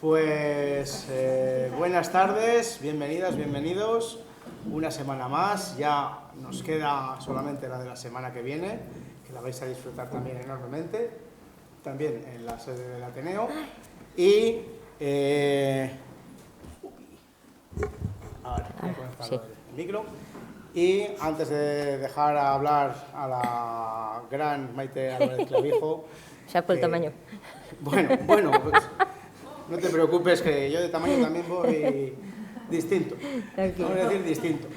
Pues buenas tardes, bienvenidas, bienvenidos. Una semana más, ya nos queda solamente la de la semana que viene, que la vais a disfrutar también enormemente, también en la sede del Ateneo. Y ahora voy a conectarlo el micro. Y antes de dejar hablar a la gran Maite Álvarez Clavijo... Se ha puesto el tamaño. Bueno, pues, no te preocupes, que yo de tamaño también voy distinto. Vamos a decir distinto.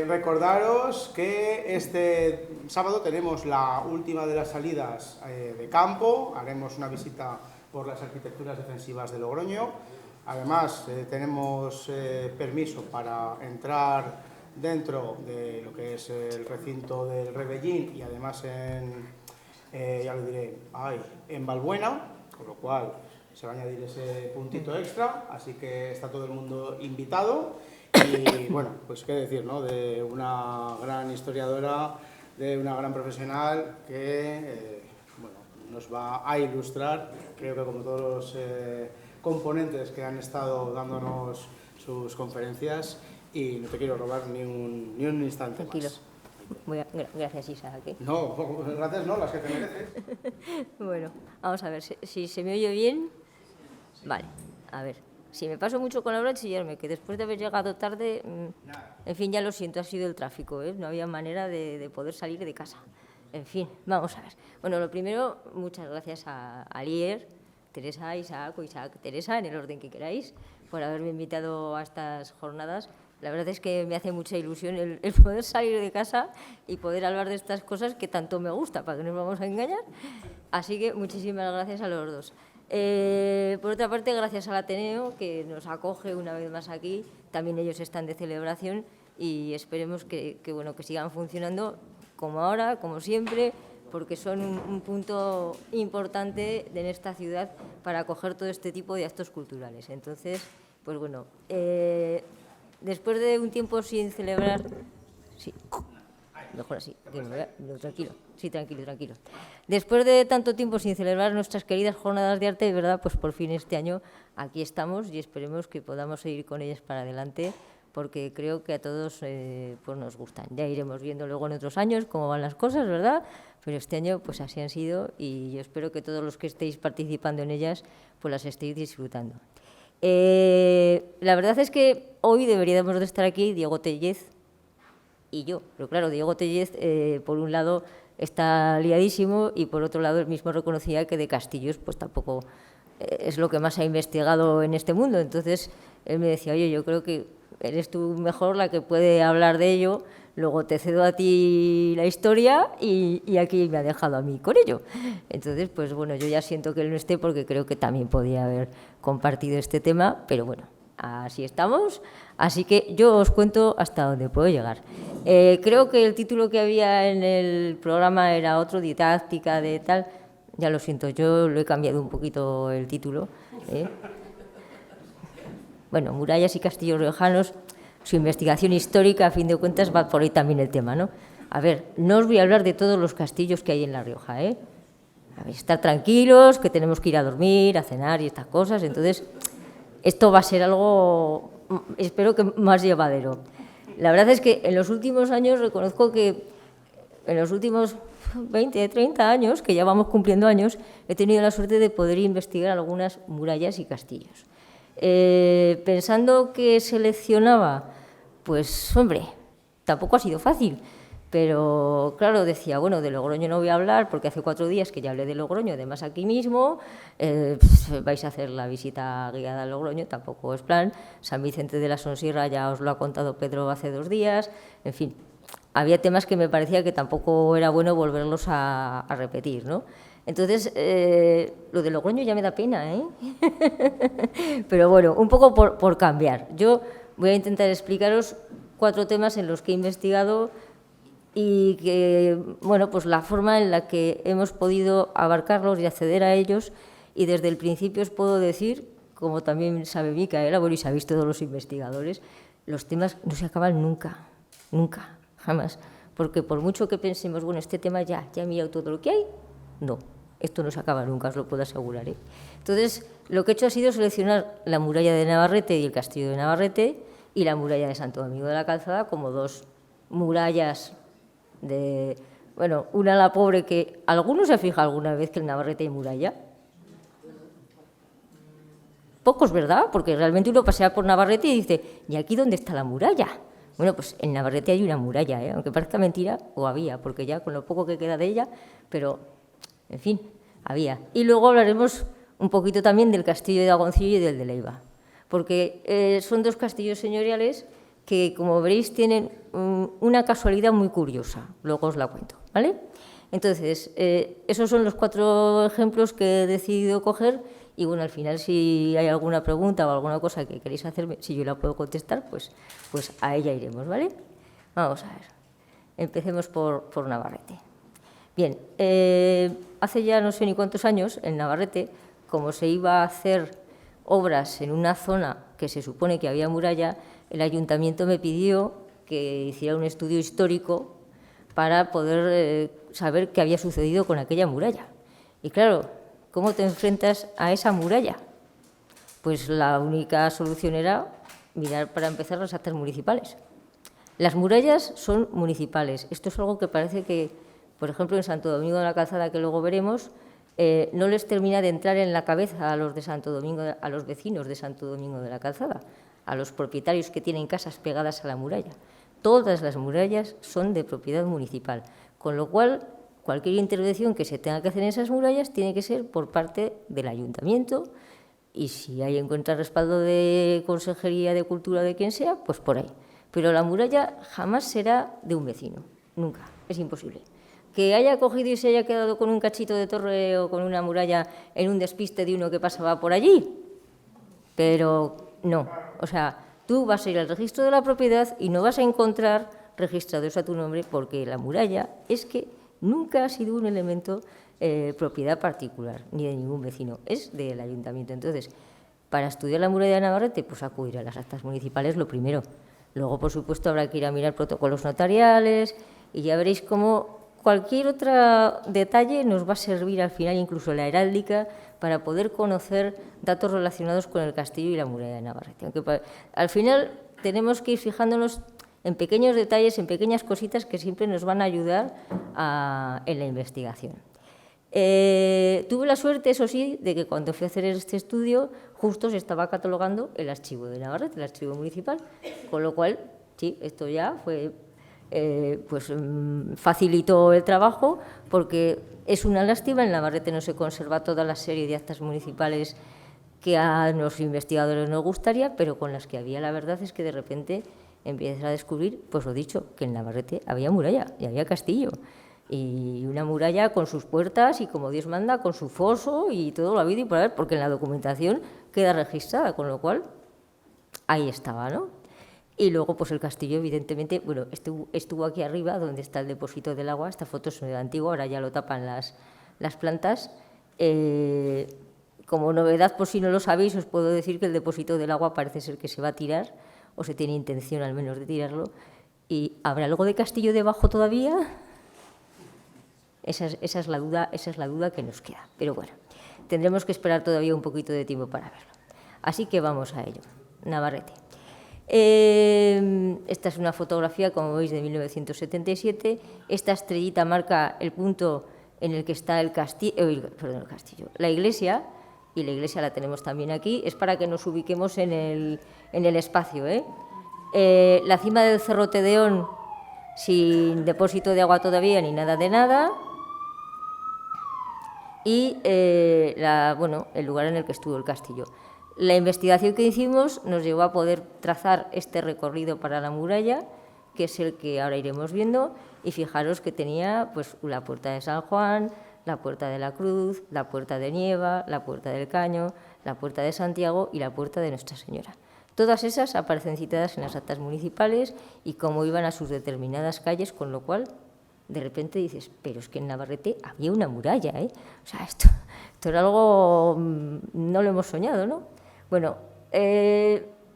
Recordaros que este sábado tenemos la última de las salidas de campo. Haremos una visita por las arquitecturas defensivas de Logroño. Además, tenemos permiso para entrar dentro de lo que es el recinto del Rebellín y además ya lo diré, en Balbuena, con lo cual se va a añadir ese puntito extra, así que está todo el mundo invitado. Y bueno, pues qué decir, ¿no? De una gran historiadora, de una gran profesional que bueno, nos va a ilustrar, creo que como todos los componentes que han estado dándonos sus conferencias, y no te quiero robar ni un instante más. Gracias, Isa. ¿Qué? No, gracias no, las que te mereces. Bueno, vamos a ver si se me oye bien. Vale, a ver. Si me paso mucho con hablar, chillarme, que después de haber llegado tarde, en fin, ya lo siento, ha sido el tráfico, ¿eh? No había manera de poder salir de casa. En fin, vamos a ver. Bueno, lo primero, muchas gracias a Alier, Teresa, Isaac, Teresa, en el orden que queráis, por haberme invitado a estas jornadas. La verdad es que me hace mucha ilusión el poder salir de casa y poder hablar de estas cosas que tanto me gusta, para que no nos vamos a engañar. Así que muchísimas gracias a los dos. Por otra parte, gracias al Ateneo, que nos acoge una vez más aquí. También ellos están de celebración y esperemos que sigan funcionando como ahora, como siempre, porque son un punto importante en esta ciudad para acoger todo este tipo de actos culturales. Entonces, pues bueno, después de un tiempo sin celebrar... Sí, mejor así, tranquilo. Sí, tranquilo. Después de tanto tiempo sin celebrar nuestras queridas jornadas de arte, de verdad, pues por fin este año aquí estamos y esperemos que podamos seguir con ellas para adelante, porque creo que a todos pues nos gustan. Ya iremos viendo luego en otros años cómo van las cosas, ¿verdad? Pero este año pues así han sido y yo espero que todos los que estéis participando en ellas pues las estéis disfrutando. La verdad es que hoy deberíamos de estar aquí Diego Tellez y yo, pero claro, Diego Tellez por un lado está liadísimo y por otro lado él mismo reconocía que de castillos pues tampoco es lo que más ha investigado en este mundo. Entonces él me decía, oye, yo creo que eres tú mejor la que puede hablar de ello, luego te cedo a ti la historia y aquí me ha dejado a mí con ello. Entonces, pues bueno, yo ya siento que él no esté porque creo que también podía haber compartido este tema, pero bueno, así estamos. Así que yo os cuento hasta dónde puedo llegar. Creo que el título que había en el programa era otro, didáctica de tal. Ya lo siento, yo lo he cambiado un poquito el título. Bueno, murallas y castillos riojanos, su investigación histórica, a fin de cuentas, va por ahí también el tema, ¿no? A ver, no os voy a hablar de todos los castillos que hay en La Rioja, ¿eh? A ver, estar tranquilos, que tenemos que ir a dormir, a cenar y estas cosas. Entonces, esto va a ser algo, espero que más llevadero. La verdad es que en los últimos años, reconozco que en los últimos 20, 30 años, que ya vamos cumpliendo años, he tenido la suerte de poder investigar algunas murallas y castillos. Pensando que seleccionaba, pues hombre, tampoco ha sido fácil, pero claro, decía, bueno, de Logroño no voy a hablar porque hace 4 días que ya hablé de Logroño, además aquí mismo, vais a hacer la visita guiada a Logroño, tampoco es plan. San Vicente de la Sonsierra ya os lo ha contado Pedro hace 2 días, en fin, había temas que me parecía que tampoco era bueno volverlos a repetir, ¿no? Entonces, lo de Logroño ya me da pena, ¿eh? Pero bueno, un poco por cambiar. Yo voy a intentar explicaros 4 temas en los que he investigado y que, bueno, pues la forma en la que hemos podido abarcarlos y acceder a ellos. Y desde el principio os puedo decir, como también sabe Micaela, bueno, y sabéis todos los investigadores, los temas no se acaban nunca, jamás. Porque por mucho que pensemos, bueno, este tema ya he mirado todo lo que hay, no. Esto no se acaba nunca, os lo puedo asegurar, ¿eh? Entonces, lo que he hecho ha sido seleccionar la muralla de Navarrete y el castillo de Navarrete y la muralla de Santo Domingo de la Calzada como dos murallas de... Bueno, una la pobre que... ¿Alguno se ha fijado alguna vez que en Navarrete hay muralla? Pocos, ¿verdad? Porque realmente uno pasea por Navarrete y dice, ¿y aquí dónde está la muralla? Bueno, pues en Navarrete hay una muralla, ¿eh? Aunque parezca mentira, o había, porque ya con lo poco que queda de ella, pero, en fin, había. Y luego hablaremos un poquito también del castillo de Agoncillo y del de Leiva, porque son dos castillos señoriales que, como veréis, tienen una casualidad muy curiosa. Luego os la cuento, ¿vale? Entonces, esos son los 4 ejemplos que he decidido coger y, bueno, al final, si hay alguna pregunta o alguna cosa que queréis hacerme, si yo la puedo contestar, pues a ella iremos, ¿vale? Vamos a ver. Empecemos por Navarrete. Bien, hace ya no sé ni cuántos años, en Navarrete, como se iba a hacer obras en una zona que se supone que había muralla, el ayuntamiento me pidió que hiciera un estudio histórico para poder saber qué había sucedido con aquella muralla. Y claro, ¿cómo te enfrentas a esa muralla? Pues la única solución era mirar para empezar las actas municipales. Las murallas son municipales. Esto es algo que parece que, por ejemplo, en Santo Domingo de la Calzada, que luego veremos, no les termina de entrar en la cabeza a los de Santo Domingo, a los vecinos de Santo Domingo de la Calzada, a los propietarios que tienen casas pegadas a la muralla. Todas las murallas son de propiedad municipal, con lo cual cualquier intervención que se tenga que hacer en esas murallas tiene que ser por parte del ayuntamiento y si hay encuentra respaldo de Consejería de Cultura de quien sea, pues por ahí. Pero la muralla jamás será de un vecino, nunca, es imposible. Que haya cogido y se haya quedado con un cachito de torre o con una muralla en un despiste de uno que pasaba por allí, pero no, o sea, tú vas a ir al registro de la propiedad y no vas a encontrar registrados a tu nombre porque la muralla es que nunca ha sido un elemento propiedad particular, ni de ningún vecino, es del ayuntamiento. Entonces, para estudiar la muralla de Navarrete, pues acudir a las actas municipales lo primero. Luego, por supuesto, habrá que ir a mirar protocolos notariales y ya veréis cómo cualquier otro detalle nos va a servir al final, incluso la heráldica, para poder conocer datos relacionados con el castillo y la muralla de Navarrete. Aunque al final tenemos que ir fijándonos en pequeños detalles, en pequeñas cositas que siempre nos van a ayudar en la investigación. Tuve la suerte, eso sí, de que cuando fui a hacer este estudio, justo se estaba catalogando el archivo de Navarrete, el archivo municipal, con lo cual, sí, esto ya fue, facilitó el trabajo, porque es una lástima, en Navarrete no se conserva toda la serie de actas municipales que a los investigadores nos gustaría, pero con las que había, la verdad es que de repente empiezas a descubrir, pues lo dicho, que en Navarrete había muralla y había castillo. Y una muralla con sus puertas y, como Dios manda, con su foso y todo lo habido y por haber, porque en la documentación queda registrada, con lo cual ahí estaba, ¿no? Y luego, pues el castillo, evidentemente, bueno, estuvo aquí arriba, donde está el depósito del agua. Esta foto es muy antigua, ahora ya lo tapan las plantas. Como novedad, por si no lo sabéis, os puedo decir que el depósito del agua parece ser que se va a tirar, o se tiene intención al menos de tirarlo. ¿Y habrá algo de castillo debajo todavía? Esa es la duda que nos queda. Pero bueno, tendremos que esperar todavía un poquito de tiempo para verlo. Así que vamos a ello. Navarrete. Esta es una fotografía, como veis, de 1977. Esta estrellita marca el punto en el que está el castillo, la iglesia, y la iglesia la tenemos también aquí. Es para que nos ubiquemos en el espacio, ¿eh? La cima del Cerro Tedeón, sin depósito de agua todavía ni nada de nada. Y el lugar en el que estuvo el castillo. La investigación que hicimos nos llevó a poder trazar este recorrido para la muralla, que es el que ahora iremos viendo, y fijaros que tenía pues la puerta de San Juan, la puerta de la Cruz, la puerta de Nieva, la puerta del Caño, la puerta de Santiago y la puerta de Nuestra Señora. Todas esas aparecen citadas en las actas municipales y cómo iban a sus determinadas calles, con lo cual de repente dices, pero es que en Navarrete había una muralla, ¿eh? O sea, esto era algo, no lo hemos soñado, ¿no? Bueno,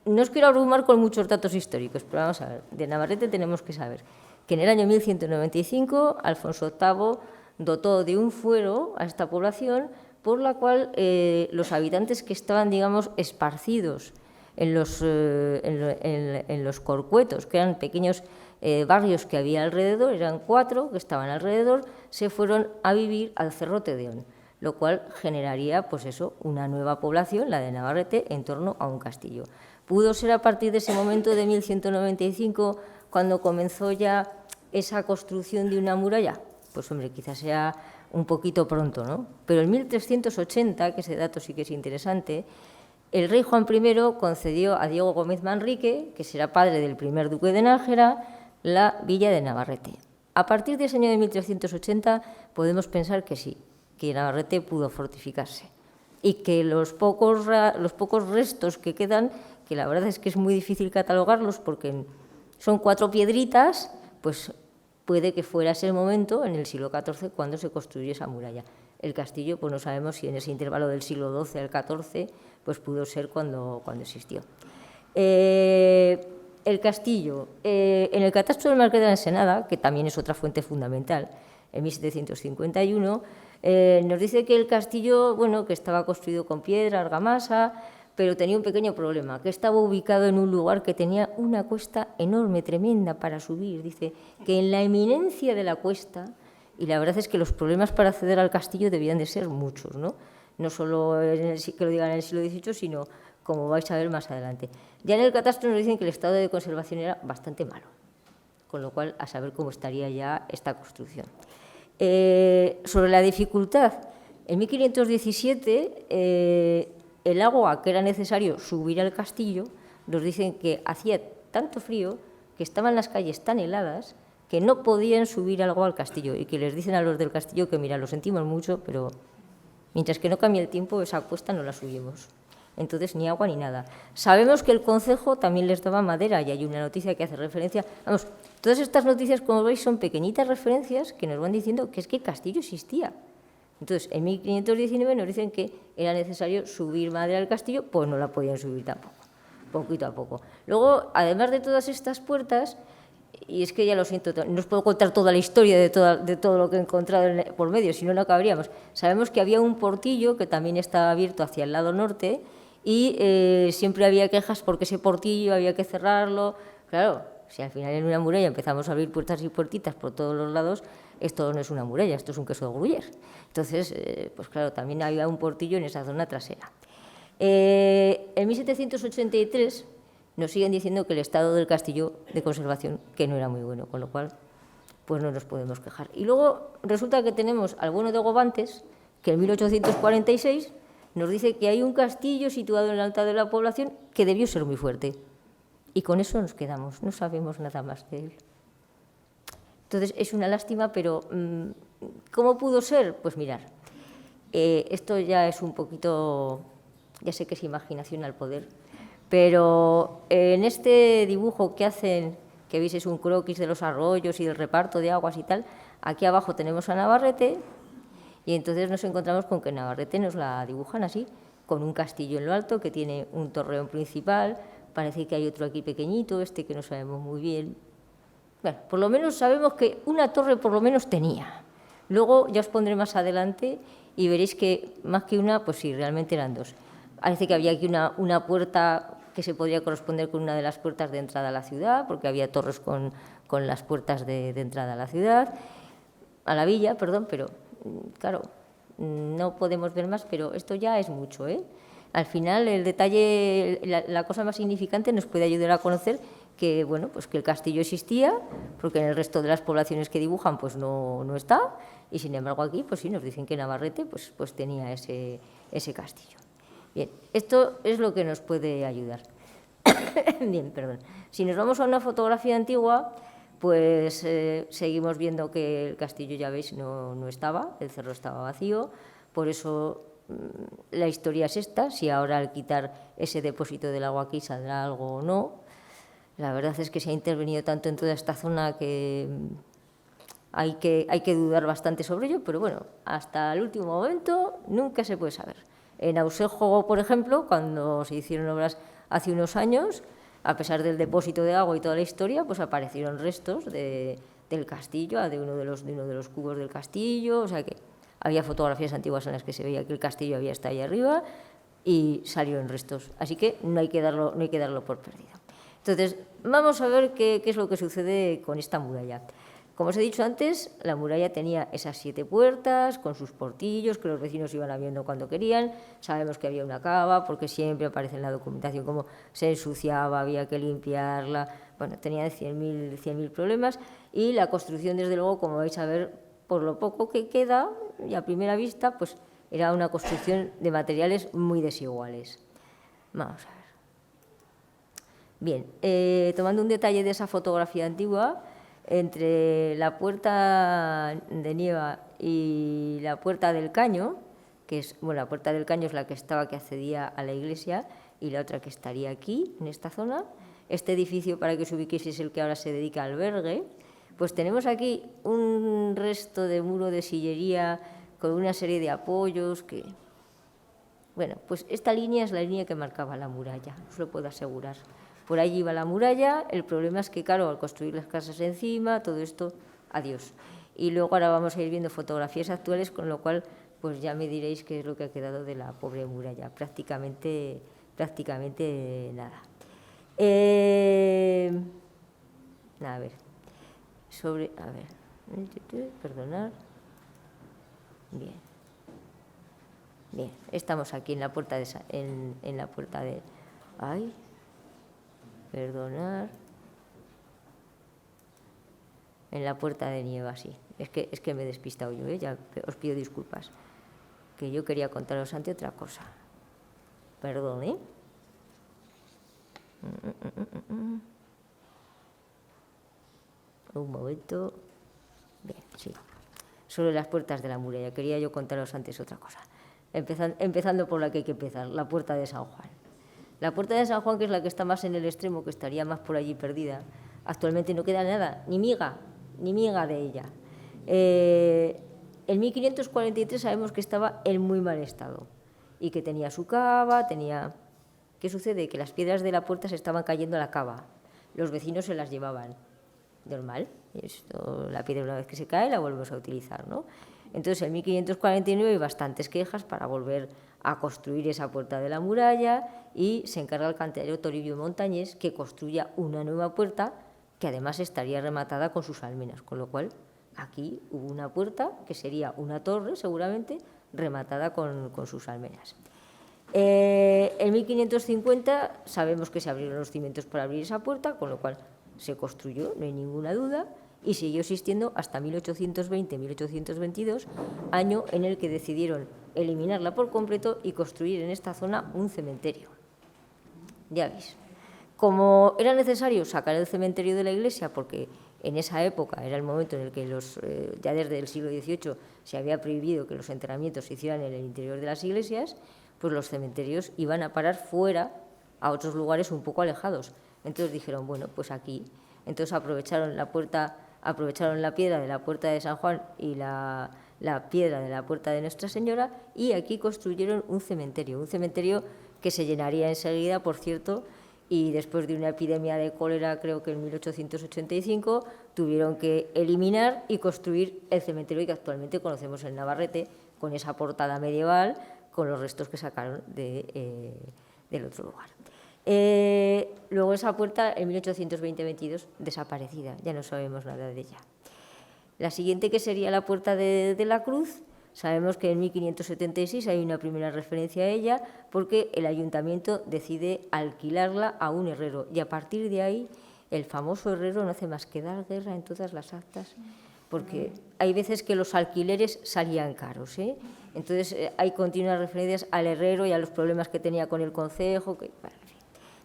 no os quiero abrumar con muchos datos históricos, pero vamos a ver, de Navarrete tenemos que saber que en el año 1195 Alfonso VIII dotó de un fuero a esta población, por la cual los habitantes que estaban, digamos, esparcidos en los corcuetos, que eran pequeños barrios que había alrededor, eran 4 que estaban alrededor, se fueron a vivir al Cerro Tedeón, lo cual generaría, pues eso, una nueva población, la de Navarrete, en torno a un castillo. Pudo ser a partir de ese momento de 1195 cuando comenzó ya esa construcción de una muralla. Pues hombre, quizás sea un poquito pronto, ¿no? Pero en 1380, que ese dato sí que es interesante, el rey Juan I concedió a Diego Gómez Manrique, que será padre del primer duque de Nájera, la villa de Navarrete. A partir de ese año de 1380 podemos pensar que sí, que Navarrete pudo fortificarse y que los pocos restos que quedan, que la verdad es que es muy difícil catalogarlos porque son 4 piedritas, pues puede que fuera ese momento, en el siglo XIV, cuando se construyó esa muralla. El castillo, pues no sabemos si en ese intervalo del siglo XII al XIV, pues pudo ser cuando existió. El castillo, en el catastro del Marqués de la Ensenada, que también es otra fuente fundamental, en 1751, nos dice que el castillo, bueno, que estaba construido con piedra, argamasa, pero tenía un pequeño problema, que estaba ubicado en un lugar que tenía una cuesta enorme, tremenda para subir. Dice que en la eminencia de la cuesta, y la verdad es que los problemas para acceder al castillo debían de ser muchos, ¿no? No solo que lo digan en el siglo XVIII, sino como vais a ver más adelante. Ya en el catastro nos dicen que el estado de conservación era bastante malo, con lo cual a saber cómo estaría ya esta construcción. Sobre la dificultad, en 1517 el agua que era necesario subir al castillo, nos dicen que hacía tanto frío, que estaban las calles tan heladas, que no podían subir algo al castillo y que les dicen a los del castillo que, mira, lo sentimos mucho, pero mientras que no cambie el tiempo, esa cuesta no la subimos. Entonces, ni agua ni nada. Sabemos que el concejo también les daba madera y hay una noticia que hace referencia. Vamos, todas estas noticias, como veis, son pequeñitas referencias que nos van diciendo que es que el castillo existía. Entonces, en 1519 nos dicen que era necesario subir madera al castillo, pues no la podían subir tampoco, poquito a poco. Luego, además de todas estas puertas, y es que ya lo siento, no os puedo contar toda la historia de todo lo que he encontrado por medio, si no, no acabaríamos. Sabemos que había un portillo que también estaba abierto hacia el lado norte y siempre había quejas porque ese portillo había que cerrarlo. Claro, si al final en una muralla empezamos a abrir puertas y puertitas por todos los lados, esto no es una muralla, esto es un queso de Gruyère. Entonces, pues claro, también había un portillo en esa zona trasera. En 1783 nos siguen diciendo que el estado del castillo de conservación que no era muy bueno, con lo cual pues no nos podemos quejar. Y luego resulta que tenemos al bueno de Gobantes, que en 1846 nos dice que hay un castillo situado en la alta de la población que debió ser muy fuerte. Y con eso nos quedamos, no sabemos nada más de él. Entonces, es una lástima, pero ¿cómo pudo ser? Pues mirar, esto ya es un poquito, ya sé que es imaginación al poder, pero en este dibujo que hacen, que veis es un croquis de los arroyos y del reparto de aguas y tal, aquí abajo tenemos a Navarrete y entonces nos encontramos con que Navarrete nos la dibujan así, con un castillo en lo alto que tiene un torreón principal, parece que hay otro aquí pequeñito, este que no sabemos muy bien. Bueno, por lo menos sabemos que una torre por lo menos tenía. Luego ya os pondré más adelante y veréis que más que una, pues sí, realmente eran 2. Parece que había aquí una puerta que se podría corresponder con una de las puertas de entrada a la ciudad, porque había torres con las puertas de entrada a la ciudad, a la villa, perdón, pero claro, no podemos ver más, pero esto ya es mucho, ¿eh? Al final, el detalle, la cosa más significante nos puede ayudar a conocer que, bueno, pues que el castillo existía, porque en el resto de las poblaciones que dibujan pues no está, y sin embargo aquí pues sí nos dicen que Navarrete pues tenía ese castillo. Bien, esto es lo que nos puede ayudar. Bien, perdón. Si nos vamos a una fotografía antigua, pues seguimos viendo que el castillo, ya veis, no estaba, el cerro estaba vacío, por eso la historia es esta, si ahora al quitar ese depósito del agua aquí saldrá algo o no. La verdad es que se ha intervenido tanto en toda esta zona que hay que dudar bastante sobre ello, pero bueno, hasta el último momento nunca se puede saber. En Ausejo, por ejemplo, cuando se hicieron obras hace unos años, a pesar del depósito de agua y toda la historia, pues aparecieron restos de del castillo, de uno de los cubos del castillo, o sea que había fotografías antiguas en las que se veía que el castillo había estado ahí arriba y salieron restos, así que no hay que darlo por perdido. Entonces, vamos a ver qué es lo que sucede con esta muralla. Como os he dicho antes, la muralla tenía esas 7 puertas con sus portillos que los vecinos iban abriendo cuando querían. Sabemos que había una cava porque siempre aparece en la documentación cómo se ensuciaba, había que limpiarla. Bueno, tenía 100.000 problemas y la construcción, desde luego, como vais a ver, por lo poco que queda y a primera vista, pues era una construcción de materiales muy desiguales. Vamos a ver. Bien, tomando un detalle de esa fotografía antigua, entre la puerta de Nieva y la puerta del Caño, que es, bueno, la puerta del Caño es la que accedía a la iglesia, y la otra que estaría aquí, en esta zona. Este edificio, para que os ubiquéis, es el que ahora se dedica al albergue. Pues tenemos aquí un resto de muro de sillería con una serie de apoyos que... Bueno, pues esta línea es la línea que marcaba la muralla, os lo puedo asegurar. Por allí iba la muralla, el problema es que, claro, al construir las casas encima, todo esto, adiós. Y luego ahora vamos a ir viendo fotografías actuales, con lo cual, pues ya me diréis qué es lo que ha quedado de la pobre muralla. Prácticamente nada. A ver, perdonad. Bien, estamos aquí en la puerta de... Ay, perdonar. En la puerta de Nieva, sí. Es que me he despistado yo, ya os pido disculpas. Que yo quería contaros antes otra cosa. Perdón, ¿eh? Un momento. Bien, sí. Sobre las puertas de la muralla. Quería yo contaros antes otra cosa. Empezando por la que hay que empezar, la puerta de San Juan. La puerta de San Juan, que es la que está más en el extremo, que estaría más por allí perdida, actualmente no queda nada, ni miga de ella. En 1543 sabemos que estaba en muy mal estado y que tenía su cava, ¿Qué sucede? Que las piedras de la puerta se estaban cayendo a la cava. Los vecinos se las llevaban. Normal. La piedra, una vez que se cae, la volvemos a utilizar, ¿no? Entonces, en 1549 hay bastantes quejas para volver a construir esa puerta de la muralla y se encarga al cantelero Toribio Montañés que construya una nueva puerta que además estaría rematada con sus almenas, con lo cual aquí hubo una puerta que sería una torre, seguramente, rematada con sus almenas. En 1550 sabemos que se abrieron los cimientos para abrir esa puerta, con lo cual se construyó, no hay ninguna duda, y siguió existiendo hasta 1820-1822, año en el que decidieron eliminarla por completo y construir en esta zona un cementerio. Ya veis, como era necesario sacar el cementerio de la iglesia, porque en esa época era el momento en el que ya desde el siglo XVIII se había prohibido que los enterramientos se hicieran en el interior de las iglesias, pues los cementerios iban a parar fuera, a otros lugares un poco alejados. Entonces dijeron, bueno, pues aquí. Entonces aprovecharon la piedra de la puerta de San Juan y la piedra de la puerta de Nuestra Señora, y aquí construyeron un cementerio que se llenaría enseguida, por cierto, y después de una epidemia de cólera, creo que en 1885, tuvieron que eliminar y construir el cementerio que actualmente conocemos en Navarrete, con esa portada medieval, con los restos que sacaron del otro lugar. Luego esa puerta, en 1820-22, desaparecida, ya no sabemos nada de ella. La siguiente, que sería la puerta de la Cruz, sabemos que en 1576 hay una primera referencia a ella porque el ayuntamiento decide alquilarla a un herrero, y a partir de ahí el famoso herrero no hace más que dar guerra en todas las actas, porque hay veces que los alquileres salían caros, ¿eh? Entonces hay continuas referencias al herrero y a los problemas que tenía con el concejo, bueno, en fin.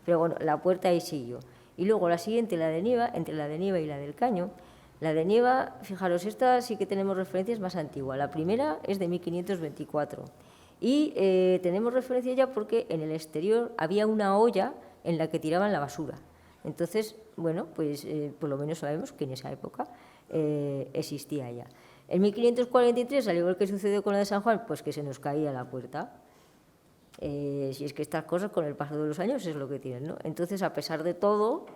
Pero bueno, la puerta ahí siguió. Y luego la siguiente, la de Nieva, entre la de Nieva y la del Caño. La de Nieva, fijaros, esta sí que tenemos referencias más antiguas. La primera es de 1524. Y tenemos referencia ya porque en el exterior había una olla en la que tiraban la basura. Entonces, bueno, pues por lo menos sabemos que en esa época existía ya. En 1543, al igual que sucedió con la de San Juan, pues que se nos caía la puerta. Si es que estas cosas con el paso de los años es lo que tienen, ¿no? Entonces, a pesar de todo,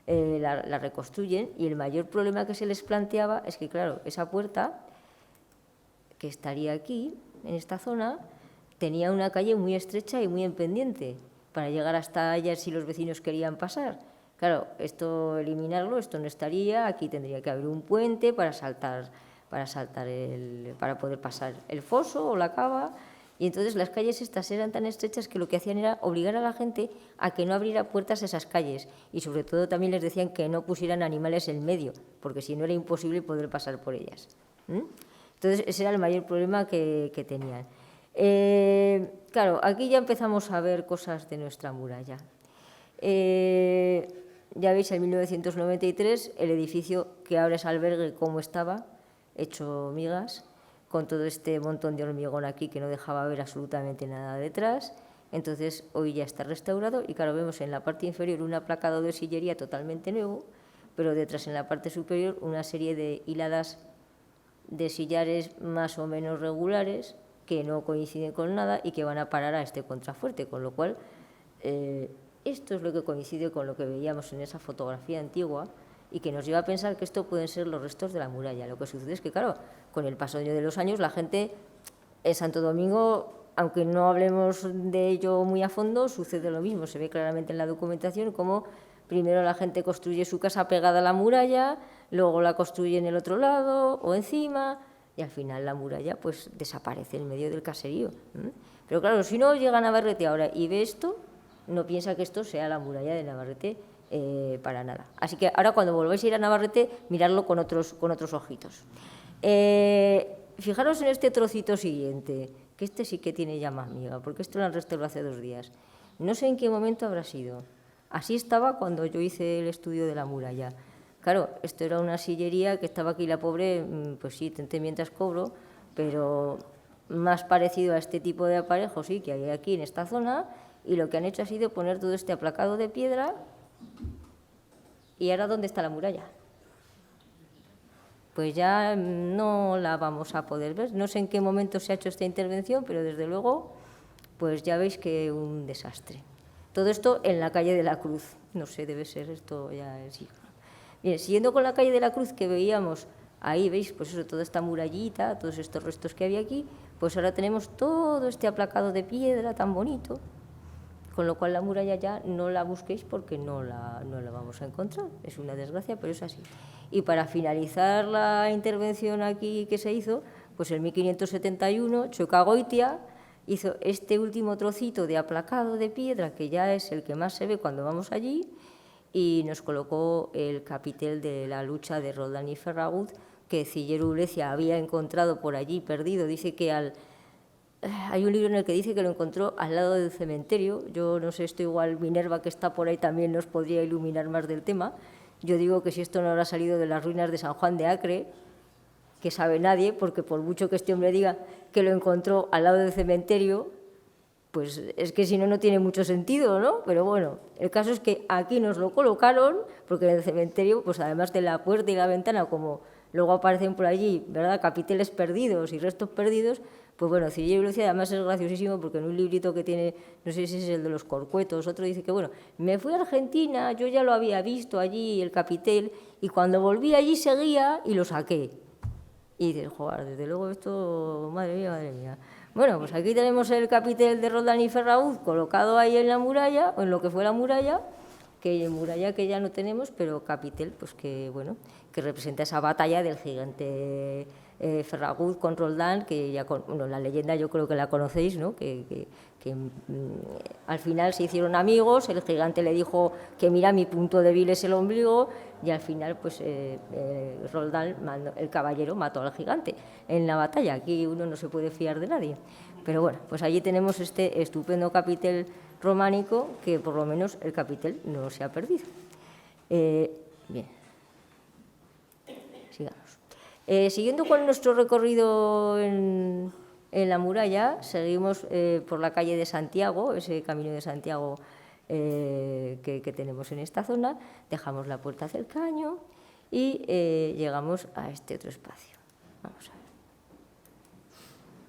la reconstruyen, y el mayor problema que se les planteaba es que, claro, esa puerta que estaría aquí, en esta zona, tenía una calle muy estrecha y muy en pendiente para llegar hasta allá si los vecinos querían pasar. Claro, esto eliminarlo, esto no estaría, aquí tendría que haber un puente para poder pasar el foso o la cava, y entonces las calles estas eran tan estrechas que lo que hacían era obligar a la gente a que no abriera puertas a esas calles, y sobre todo también les decían que no pusieran animales en medio, porque si no era imposible poder pasar por ellas. Entonces ese era el mayor problema que tenían. Claro, aquí ya empezamos a ver cosas de nuestra muralla. Ya veis, en 1993, el edificio que ahora es albergue, cómo estaba, hecho migas, con todo este montón de hormigón aquí que no dejaba ver absolutamente nada detrás. Entonces, hoy ya está restaurado y, claro, vemos en la parte inferior un aplacado de sillería totalmente nuevo, pero detrás, en la parte superior, una serie de hiladas de sillares más o menos regulares que no coinciden con nada y que van a parar a este contrafuerte, con lo cual esto es lo que coincide con lo que veíamos en esa fotografía antigua y que nos lleva a pensar que esto pueden ser los restos de la muralla. Lo que sucede es que, claro, con el paso de los años, la gente en Santo Domingo, aunque no hablemos de ello muy a fondo, sucede lo mismo. Se ve claramente en la documentación cómo primero la gente construye su casa pegada a la muralla, luego la construye en el otro lado o encima, y al final la muralla pues desaparece en medio del caserío. Pero claro, si no llega a Navarrete ahora y ve esto, no piensa que esto sea la muralla de Navarrete para nada. Así que ahora, cuando volváis a ir a Navarrete, miradlo con otros ojitos. Fijaros en este trocito siguiente, que este sí que tiene ya más miga, porque esto lo han restaurado hace 2 días. No sé en qué momento habrá sido. Así estaba cuando yo hice el estudio de la muralla. Claro, esto era una sillería que estaba aquí la pobre, pues sí, tenté mientras cobro, pero más parecido a este tipo de aparejo, sí, que hay aquí en esta zona, y lo que han hecho ha sido poner todo este aplacado de piedra. ¿Y ahora dónde está la muralla? Pues ya no la vamos a poder ver. No sé en qué momento se ha hecho esta intervención, pero desde luego, pues ya veis que un desastre. Todo esto en la calle de la Cruz. No sé, debe ser esto ya el siglo. Bien, siguiendo con la calle de la Cruz que veíamos, ahí veis, pues eso, toda esta murallita, todos estos restos que había aquí, pues ahora tenemos todo este aplacado de piedra tan bonito, con lo cual la muralla ya no la busquéis porque no la vamos a encontrar. Es una desgracia, pero es así. Y para finalizar la intervención aquí que se hizo, pues en 1571, Chueca Goitia hizo este último trocito de aplacado de piedra, que ya es el que más se ve cuando vamos allí, y nos colocó el capitel de la lucha de Roldán y Ferragut, que Cilleru Ulecia había encontrado por allí perdido. Dice que hay un libro en el que dice que lo encontró al lado del cementerio. Yo no sé, esto igual Minerva, que está por ahí, también nos podría iluminar más del tema. Yo digo que si esto no habrá salido de las ruinas de San Juan de Acre, que sabe nadie, porque por mucho que este hombre diga que lo encontró al lado del cementerio, pues es que si no, no tiene mucho sentido, ¿no? Pero bueno, el caso es que aquí nos lo colocaron, porque en el cementerio, pues además de la puerta y la ventana, como luego aparecen por allí, ¿verdad?, capiteles perdidos y restos perdidos, pues bueno, Cilleru Ulecia además es graciosísimo, porque en un librito que tiene, no sé si es el de los Corcuetos, otro dice que, bueno, me fui a Argentina, yo ya lo había visto allí, el capitel, y cuando volví allí seguía y lo saqué. Y dices, joder, desde luego esto, madre mía, madre mía. Bueno, pues aquí tenemos el capitel de Roldán y Ferragut colocado ahí en la muralla, o en lo que fue la muralla, que muralla que ya no tenemos, pero capitel, pues que, bueno, que representa esa batalla del gigante Ferragut con Roldán, que ya, bueno, la leyenda yo creo que la conocéis, ¿no?, que al final se hicieron amigos, el gigante le dijo que mira, mi punto débil es el ombligo, y al final pues Roldán, el caballero, mató al gigante en la batalla. Aquí uno no se puede fiar de nadie, pero bueno, pues allí tenemos este estupendo capitel románico, que por lo menos el capitel no se ha perdido. Bien, sigamos. Siguiendo con nuestro recorrido en la muralla, seguimos por la calle de Santiago, ese camino de Santiago que tenemos en esta zona, dejamos la puerta del Caño y llegamos a este otro espacio. Vamos a ver.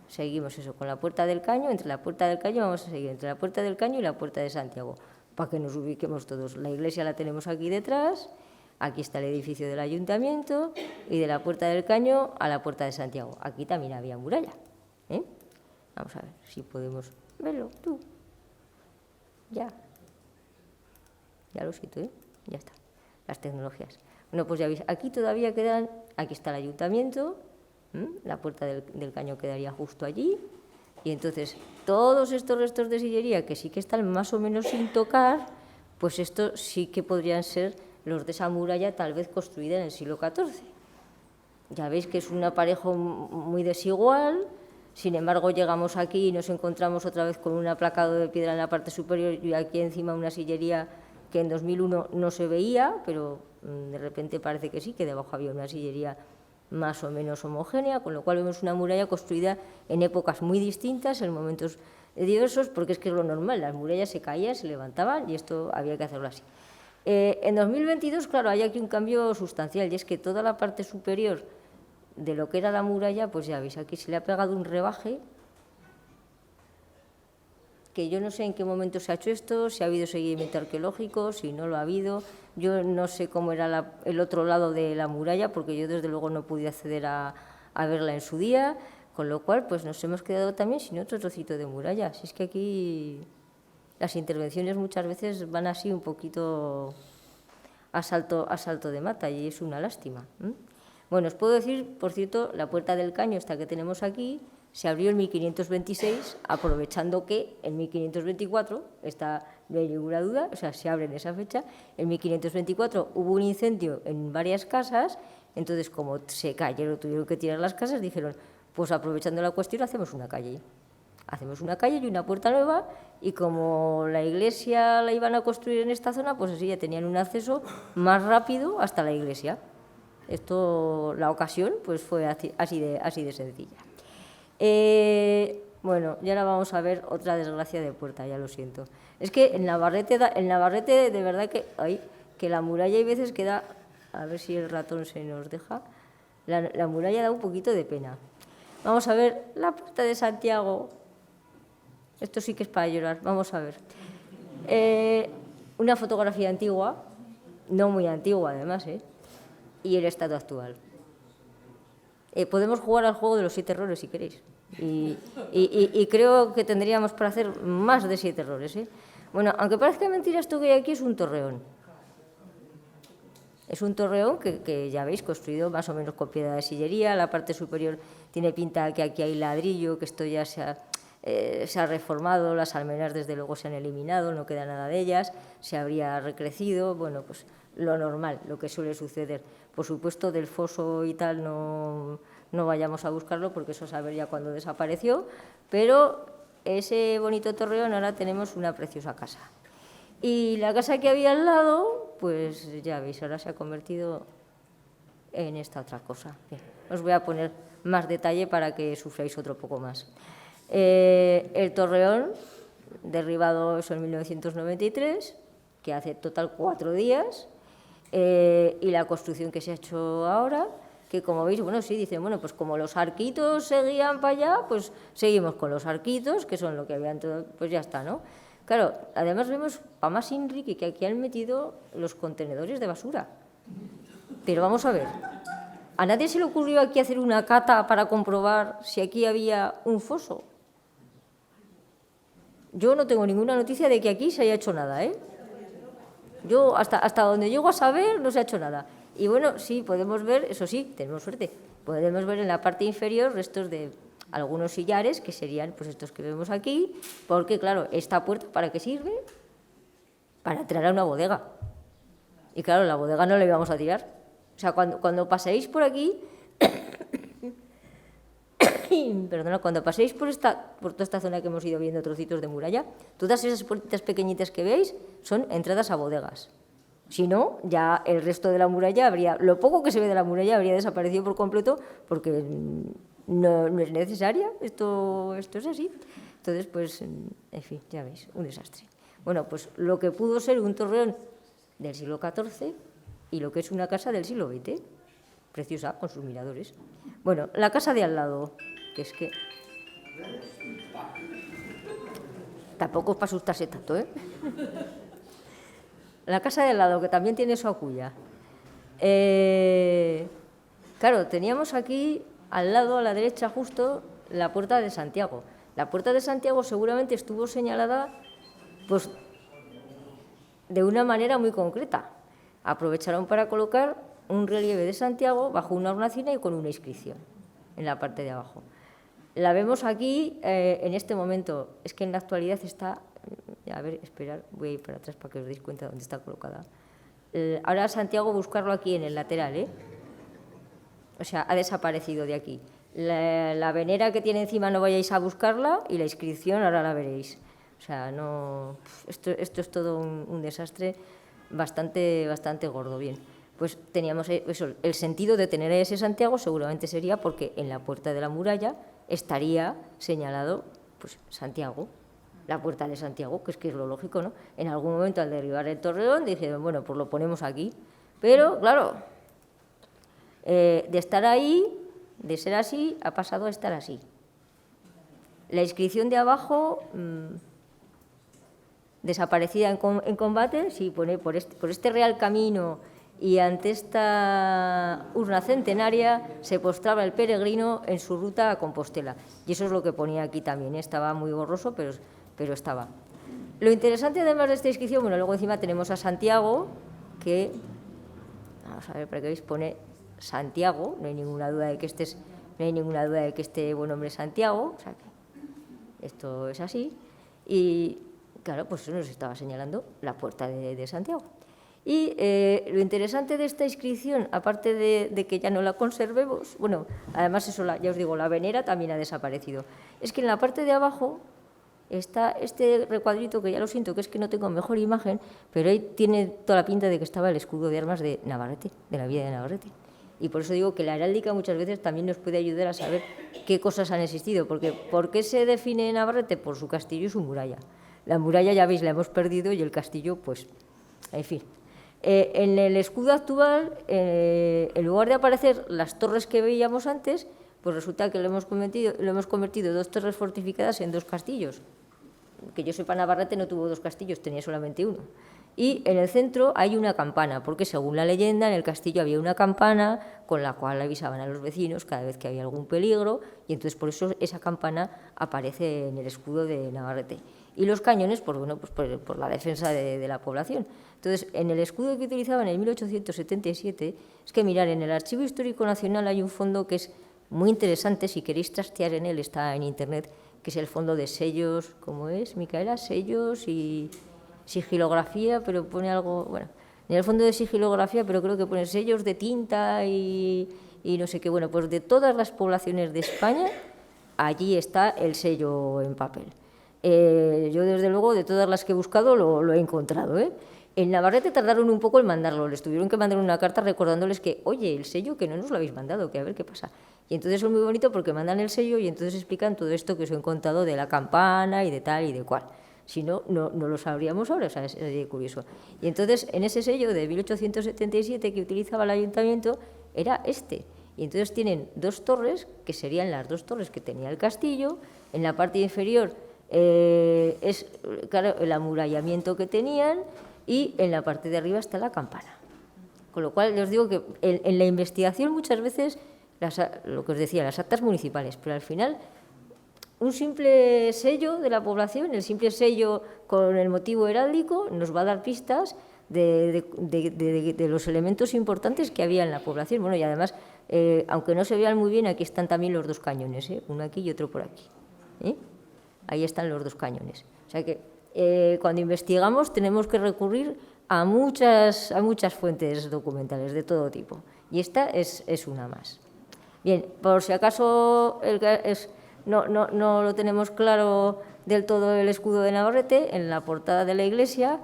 Seguimos eso con la puerta del Caño, entre la puerta del Caño vamos a seguir entre la puerta del Caño y la puerta de Santiago. para que nos ubiquemos todos. La iglesia la tenemos aquí detrás, aquí está el edificio del ayuntamiento y de la Puerta del Caño a la Puerta de Santiago. Aquí también había muralla. Vamos a ver si podemos verlo, tú. Ya lo siento, ya está, las tecnologías. Bueno, pues ya veis, aquí todavía quedan, aquí está el ayuntamiento, la Puerta del Caño quedaría justo allí, y entonces todos estos restos de sillería que sí que están más o menos sin tocar, pues estos sí que podrían ser los de esa muralla tal vez construida en el siglo XIV. Ya veis que es un aparejo muy desigual. Sin embargo, llegamos aquí y nos encontramos otra vez con un aplacado de piedra en la parte superior y aquí encima una sillería que en 2001 no se veía, pero de repente parece que sí, que debajo había una sillería más o menos homogénea, con lo cual vemos una muralla construida en épocas muy distintas, en momentos diversos, porque es que es lo normal, las murallas se caían, se levantaban y esto había que hacerlo así. En 2022, claro, hay aquí un cambio sustancial y es que toda la parte superior de lo que era la muralla, pues ya veis, aquí se le ha pegado un rebaje, que yo no sé en qué momento se ha hecho esto, si ha habido seguimiento arqueológico, si no lo ha habido. Yo no sé cómo era el otro lado de la muralla, porque yo desde luego no pude acceder a verla en su día, con lo cual pues nos hemos quedado también sin otro trocito de muralla. Si es que aquí las intervenciones muchas veces van así un poquito a salto de mata y es una lástima. Bueno, os puedo decir, por cierto, la Puerta del Caño, esta que tenemos aquí, se abrió en 1526, aprovechando que en 1524, no hay ninguna duda, o sea, se abre en esa fecha, en 1524 hubo un incendio en varias casas, entonces como se cayeron, tuvieron que tirar las casas, dijeron, pues aprovechando la cuestión hacemos una calle. Hacemos una calle y una puerta nueva y como la iglesia la iban a construir en esta zona, pues así ya tenían un acceso más rápido hasta la iglesia. La ocasión, pues fue así de sencilla. Bueno, y ahora vamos a ver otra desgracia de puerta, ya lo siento. Es que en Navarrete de verdad que la muralla hay veces que da, a ver si el ratón se nos deja, la muralla da un poquito de pena. Vamos a ver la Puerta de Santiago. Esto sí que es para llorar, vamos a ver. Una fotografía antigua, no muy antigua además, y el estado actual. Podemos jugar al juego de los 7 errores si queréis. Y creo que tendríamos para hacer más de 7 errores. Bueno, aunque parezca mentira, esto que hay aquí es un torreón. Es un torreón que ya veis, construido más o menos con piedra de sillería. La parte superior tiene pinta que aquí hay ladrillo, que esto ya se ha reformado, las almenas desde luego se han eliminado, no queda nada de ellas, se habría recrecido, bueno, pues lo normal, lo que suele suceder. Por supuesto, del foso y tal no vayamos a buscarlo porque eso saber ya cuándo desapareció, pero ese bonito torreón ahora tenemos una preciosa casa. Y la casa que había al lado, pues ya veis, ahora se ha convertido en esta otra cosa. Bien, os voy a poner más detalle para que sufráis otro poco más. El torreón, derribado eso en 1993, que hace total 4 días, y la construcción que se ha hecho ahora, que como veis, bueno, sí, dicen, bueno, pues como los arquitos seguían para allá, pues seguimos con los arquitos, que son lo que habían todo, pues ya está, ¿no? Claro, además vemos, para más Inrique, que aquí han metido los contenedores de basura. Pero vamos a ver, ¿a nadie se le ocurrió aquí hacer una cata para comprobar si aquí había un foso? Yo no tengo ninguna noticia de que aquí se haya hecho nada, Yo, hasta donde llego a saber, no se ha hecho nada. Y bueno, sí, podemos ver, eso sí, tenemos suerte, podemos ver en la parte inferior restos de algunos sillares, que serían pues estos que vemos aquí, porque claro, esta puerta, ¿para qué sirve? Para entrar a una bodega. Y claro, la bodega no la íbamos a tirar. O sea, cuando paséis por aquí, perdona, cuando paséis por toda esta zona que hemos ido viendo trocitos de muralla, todas esas puertitas pequeñitas que veis son entradas a bodegas. Si no, ya el resto de la muralla lo poco que se ve de la muralla habría desaparecido por completo porque no es necesaria, esto es así. Entonces, pues, en fin, ya veis, un desastre. Bueno, pues lo que pudo ser un torreón del siglo XIV y lo que es una casa del siglo XX, preciosa, con sus miradores. Bueno, la casa de al lado, que es que tampoco es para asustarse tanto, la casa de al lado, que también tiene su aculla. Claro, teníamos aquí, al lado, a la derecha justo, la Puerta de Santiago. La Puerta de Santiago seguramente estuvo señalada pues, de una manera muy concreta. Aprovecharon para colocar un relieve de Santiago bajo una hornacina y con una inscripción en la parte de abajo. La vemos aquí en este momento. Es que en la actualidad está... A ver, esperar, voy a ir para atrás para que os deis cuenta de dónde está colocada. Ahora Santiago, buscarlo aquí en el lateral, O sea, ha desaparecido de aquí. La venera que tiene encima no vayáis a buscarla y la inscripción ahora la veréis. O sea, no... Esto es todo un desastre bastante gordo. Bien, pues teníamos eso, el sentido de tener ese Santiago seguramente sería porque en la puerta de la muralla estaría señalado pues Santiago, la Puerta de Santiago, que es lo lógico, ¿no? En algún momento al derribar el torreón dijeron, bueno, pues lo ponemos aquí. Pero, claro, de estar ahí, de ser así, ha pasado a estar así. La inscripción de abajo, desaparecida en combate, sí, pone por este real camino y ante esta urna centenaria se postraba el peregrino en su ruta a Compostela. Y eso es lo que ponía aquí también, estaba muy borroso, pero estaba. Lo interesante además de esta inscripción, bueno, luego encima tenemos a Santiago, que, vamos a ver para que veáis, pone Santiago, no hay ninguna duda de que este buen hombre es Santiago, o sea que esto es así, y claro, pues eso nos estaba señalando la Puerta de Santiago. Y lo interesante de esta inscripción, aparte de que ya no la conservemos, bueno, además eso, ya os digo, la venera también ha desaparecido, es que en la parte de abajo está este recuadrito, que ya lo siento, que es que no tengo mejor imagen, pero ahí tiene toda la pinta de que estaba el escudo de armas de Navarrete, de la villa de Navarrete. Y por eso digo que la heráldica muchas veces también nos puede ayudar a saber qué cosas han existido, porque ¿por qué se define Navarrete? Por su castillo y su muralla. La muralla, ya veis, la hemos perdido y el castillo, pues, en fin. En el escudo actual, en lugar de aparecer las torres que veíamos antes, pues resulta que lo hemos convertido 2 torres fortificadas en 2 castillos. Que yo sepa, Navarrete no tuvo 2 castillos, tenía solamente uno. Y en el centro hay una campana, porque según la leyenda, en el castillo había una campana con la cual avisaban a los vecinos cada vez que había algún peligro, y entonces por eso esa campana aparece en el escudo de Navarrete. Y los cañones, pues bueno, pues por la defensa de la población. Entonces, en el escudo que utilizaban en 1877, es que mirar, en el Archivo Histórico Nacional hay un fondo que es muy interesante, si queréis trastear en él, está en internet, que es el fondo de sellos, ¿cómo es, Micaela? Sellos y sigilografía, pero pone algo, bueno, en el fondo de sigilografía, pero creo que pone sellos de tinta y no sé qué, bueno, pues de todas las poblaciones de España, allí está el sello en papel. Yo, desde luego, de todas las que he buscado, lo he encontrado, En Navarrete tardaron un poco en mandarlo, les tuvieron que mandar una carta recordándoles que, oye, el sello que no nos lo habéis mandado, que a ver qué pasa. Y entonces es muy bonito porque mandan el sello y entonces explican todo esto que os he contado de la campana y de tal y de cual. Si no, no lo sabríamos ahora, o sea, es curioso. Y entonces, en ese sello de 1877 que utilizaba el ayuntamiento, era este. Y entonces tienen 2 torres, que serían las 2 torres que tenía el castillo. En la parte inferior es, claro, el amurallamiento que tenían, y en la parte de arriba está la campana. Con lo cual, os digo que en la investigación muchas veces, lo que os decía, las actas municipales, pero al final un simple sello de la población, el simple sello con el motivo heráldico, nos va a dar pistas de los elementos importantes que había en la población. Bueno, y además, aunque no se vean muy bien, aquí están también los 2 cañones, uno aquí y otro por aquí. Ahí están los 2 cañones. O sea que cuando investigamos tenemos que recurrir a muchas fuentes documentales de todo tipo. Y esta es una más. Bien, por si acaso no lo tenemos claro del todo el escudo de Navarrete, en la portada de la iglesia,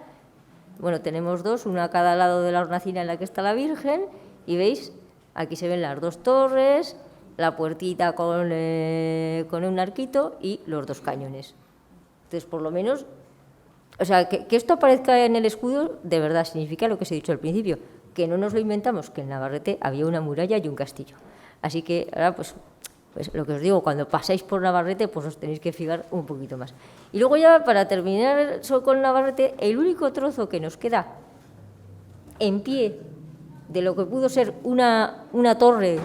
bueno, tenemos 2, una a cada lado de la hornacina en la que está la Virgen, y veis, aquí se ven las 2 torres, la puertita con un arquito y los 2 cañones. Entonces, por lo menos, o sea, que esto aparezca en el escudo, de verdad significa lo que os he dicho al principio, que no nos lo inventamos, que en Navarrete había una muralla y un castillo. Así que ahora, pues lo que os digo, cuando pasáis por Navarrete, pues os tenéis que fijar un poquito más. Y luego ya, para terminar con Navarrete, el único trozo que nos queda en pie de lo que pudo ser una torre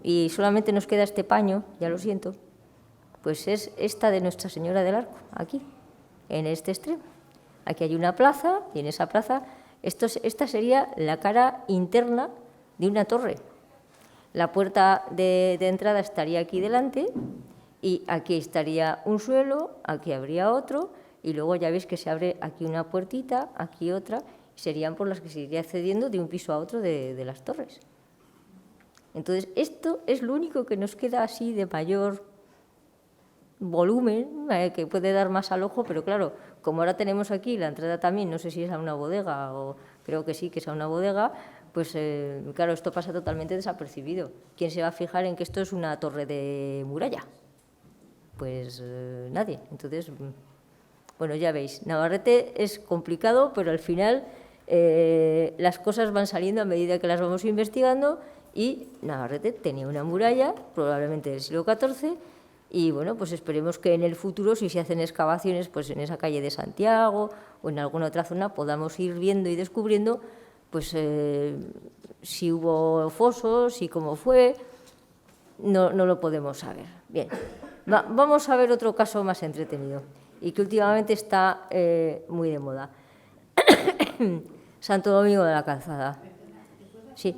y solamente nos queda este paño, ya lo siento, pues es esta de Nuestra Señora del Arco, aquí, en este extremo. Aquí hay una plaza y en esa plaza esta sería la cara interna de una torre. La puerta de entrada estaría aquí delante y aquí estaría un suelo, aquí habría otro y luego ya veis que se abre aquí una puertita, aquí otra, y serían por las que se iría accediendo de un piso a otro de las torres. Entonces, esto es lo único que nos queda así de mayor volumen, que puede dar más al ojo, pero claro, como ahora tenemos aquí la entrada también, no sé si es a una bodega o creo que sí, que es a una bodega, pues claro, esto pasa totalmente desapercibido. ¿Quién se va a fijar en que esto es una torre de muralla? Pues nadie. Entonces, bueno, ya veis, Navarrete es complicado, pero al final las cosas van saliendo a medida que las vamos investigando y Navarrete tenía una muralla, probablemente del siglo XIV, y bueno, pues esperemos que en el futuro, si se hacen excavaciones, pues en esa calle de Santiago o en alguna otra zona, podamos ir viendo y descubriendo pues si hubo fosos, si cómo fue, no lo podemos saber. Bien, vamos a ver otro caso más entretenido y que últimamente está muy de moda. Santo Domingo de la Calzada. Sí.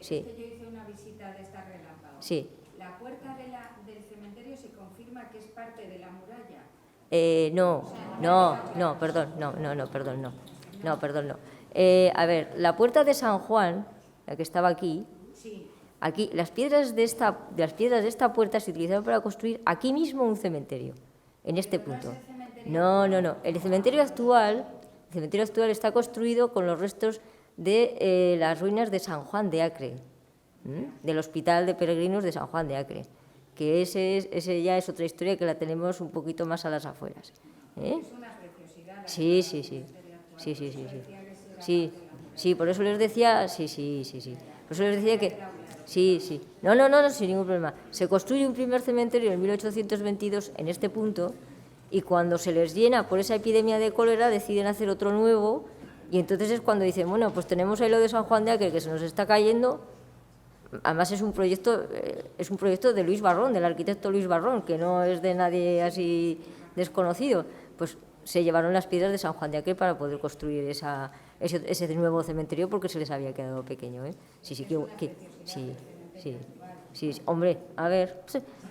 Sí. Yo hice una visita de esta relámpago. Sí. ¿La puerta del cementerio se confirma que es parte de la muralla? Perdón. A ver, la puerta de San Juan, la que estaba aquí, sí. Aquí las piedras de esta puerta se utilizaron para construir aquí mismo un cementerio, en este punto. No. El cementerio actual está construido con los restos de las ruinas de San Juan de Acre, del Hospital de Peregrinos de San Juan de Acre, que ese ya es otra historia que la tenemos un poquito más a las afueras. Es una preciosidad. Sí, por eso les decía, por eso les decía que, no, sin ningún problema. Se construye un primer cementerio en 1822 en este punto y cuando se les llena por esa epidemia de cólera deciden hacer otro nuevo. Y entonces es cuando dicen, bueno, pues tenemos ahí lo de San Juan de Acre que se nos está cayendo. Además es un proyecto de Luis Barrón, del arquitecto Luis Barrón, que no es de nadie así desconocido. Pues se llevaron las piedras de San Juan de Acre para poder construir ese nuevo cementerio porque se les había quedado pequeño. Sí, hombre, a ver,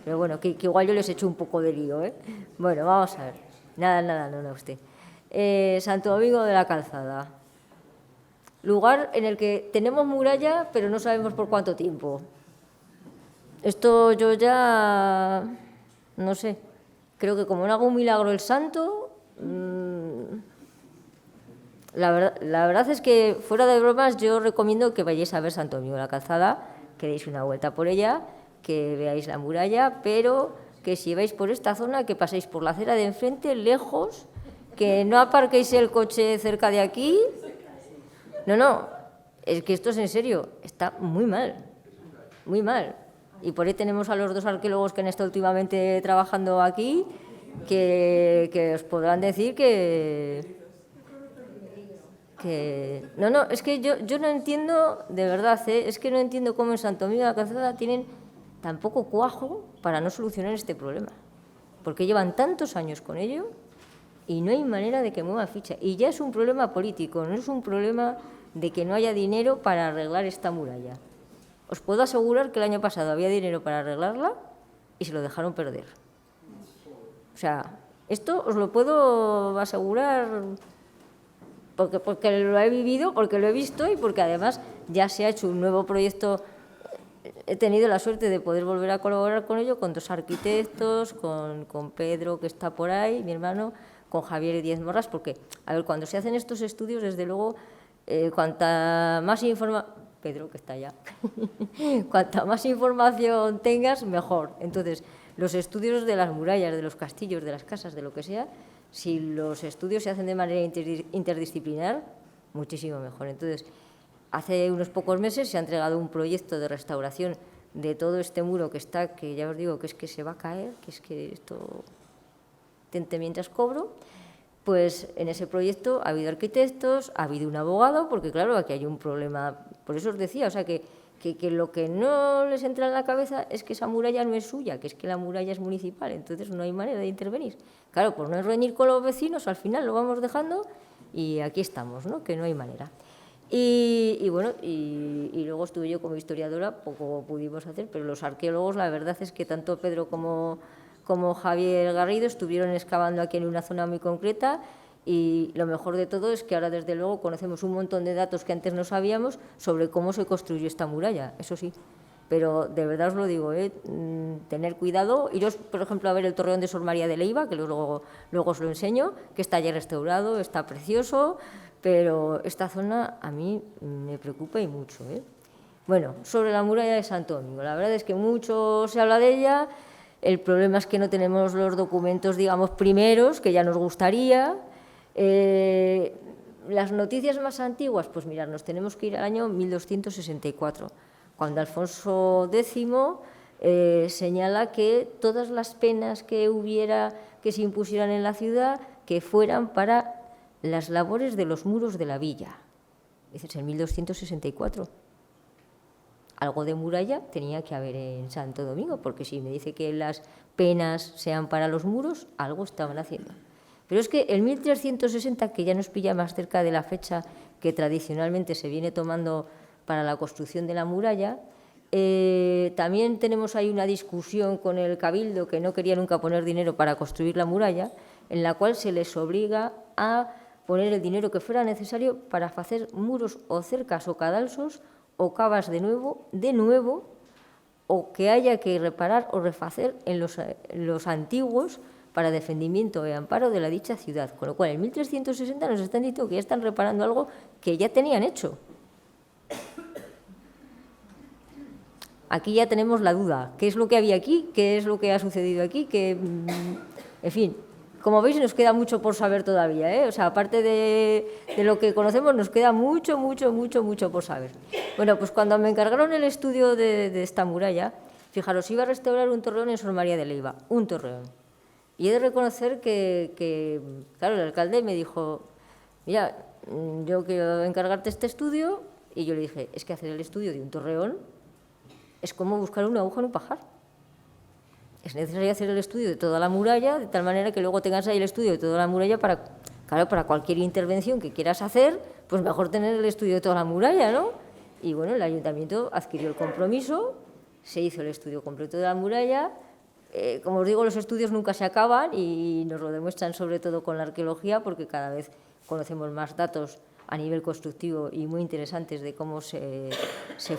pero bueno, que igual yo les he hecho un poco de lío. Bueno, vamos a ver. Nada, no, usted. Santo Domingo de la Calzada, lugar en el que tenemos muralla, pero no sabemos por cuánto tiempo. Esto yo ya, no sé, creo que como no hago un milagro el santo, la verdad es que, fuera de bromas, yo recomiendo que vayáis a ver Santo Domingo de la Calzada, que deis una vuelta por ella, que veáis la muralla, pero que si vais por esta zona, que paséis por la acera de enfrente, lejos, que no aparquéis el coche cerca de aquí. No, es que esto es en serio, está muy mal. Y por ahí tenemos a los dos arqueólogos que han estado últimamente trabajando aquí, que os podrán decir que no, es que yo no entiendo, de verdad, es que no entiendo cómo en Santo Domingo de la Calzada tienen tan poco cuajo para no solucionar este problema, porque llevan tantos años con ello y no hay manera de que mueva ficha. Y ya es un problema político, no es un problema de que no haya dinero para arreglar esta muralla. Os puedo asegurar que el año pasado había dinero para arreglarla y se lo dejaron perder. O sea, esto os lo puedo asegurar porque lo he vivido, porque lo he visto y porque además ya se ha hecho un nuevo proyecto. He tenido la suerte de poder volver a colaborar con ello, con dos arquitectos, con Pedro, que está por ahí, mi hermano, con Javier Díez Morras, porque, a ver, cuando se hacen estos estudios, desde luego, cuanta más información... Pedro, que está allá. Cuanta más información tengas, mejor. Entonces, los estudios de las murallas, de los castillos, de las casas, de lo que sea, si los estudios se hacen de manera interdisciplinar, muchísimo mejor. Entonces, hace unos pocos meses se ha entregado un proyecto de restauración de todo este muro que está, que ya os digo que es que se va a caer, que es que esto asistente mientras cobro, pues en ese proyecto ha habido arquitectos, ha habido un abogado, porque claro, aquí hay un problema, por eso os decía, o sea, que lo que no les entra en la cabeza es que esa muralla no es suya, que es que la muralla es municipal, entonces no hay manera de intervenir. Claro, por no reñir con los vecinos, al final lo vamos dejando y aquí estamos, ¿no? Que no hay manera. Y bueno, y luego estuve yo como historiadora, poco pudimos hacer, pero los arqueólogos, la verdad es que tanto Pedro como Javier Garrido estuvieron excavando aquí en una zona muy concreta, y lo mejor de todo es que ahora, desde luego, conocemos un montón de datos que antes no sabíamos sobre cómo se construyó esta muralla, eso sí. Pero de verdad os lo digo, tener cuidado. Iros, por ejemplo, a ver el torreón de Sor María de Leiva, que luego os lo enseño, que está ya restaurado, está precioso, pero esta zona a mí me preocupa y mucho. Bueno, sobre la muralla de Santo Domingo, la verdad es que mucho se habla de ella. El problema es que no tenemos los documentos, digamos, primeros, que ya nos gustaría. Las noticias más antiguas, pues mirad, nos tenemos que ir al año 1264, cuando Alfonso X señala que todas las penas que se impusieran en la ciudad, que fueran para las labores de los muros de la villa. Es en 1264. Algo de muralla tenía que haber en Santo Domingo, porque si me dice que las penas sean para los muros, algo estaban haciendo. Pero es que en 1360, que ya nos pilla más cerca de la fecha que tradicionalmente se viene tomando para la construcción de la muralla, también tenemos ahí una discusión con el Cabildo, que no quería nunca poner dinero para construir la muralla, en la cual se les obliga a poner el dinero que fuera necesario para hacer muros o cercas o cadalsos o cavas de nuevo, o que haya que reparar o refacer en los antiguos para defendimiento y amparo de la dicha ciudad. Con lo cual, en 1360 nos están diciendo que ya están reparando algo que ya tenían hecho. Aquí ya tenemos la duda. ¿Qué es lo que había aquí? ¿Qué es lo que ha sucedido aquí? En fin, como veis, nos queda mucho por saber todavía, O sea, aparte de lo que conocemos, nos queda mucho por saber. Bueno, pues cuando me encargaron el estudio de esta muralla, fijaros, iba a restaurar un torreón en Sor María de Leiva, un torreón. Y he de reconocer que, claro, el alcalde me dijo, mira, yo quiero encargarte este estudio, y yo le dije, es que hacer el estudio de un torreón es como buscar una aguja en un pajar. Es necesario hacer el estudio de toda la muralla, de tal manera que luego tengas ahí el estudio de toda la muralla para cualquier intervención que quieras hacer, pues mejor tener el estudio de toda la muralla, ¿no? Y bueno, el ayuntamiento adquirió el compromiso, se hizo el estudio completo de la muralla. Como os digo, los estudios nunca se acaban y nos lo demuestran sobre todo con la arqueología, porque cada vez conocemos más datos a nivel constructivo y muy interesantes de cómo se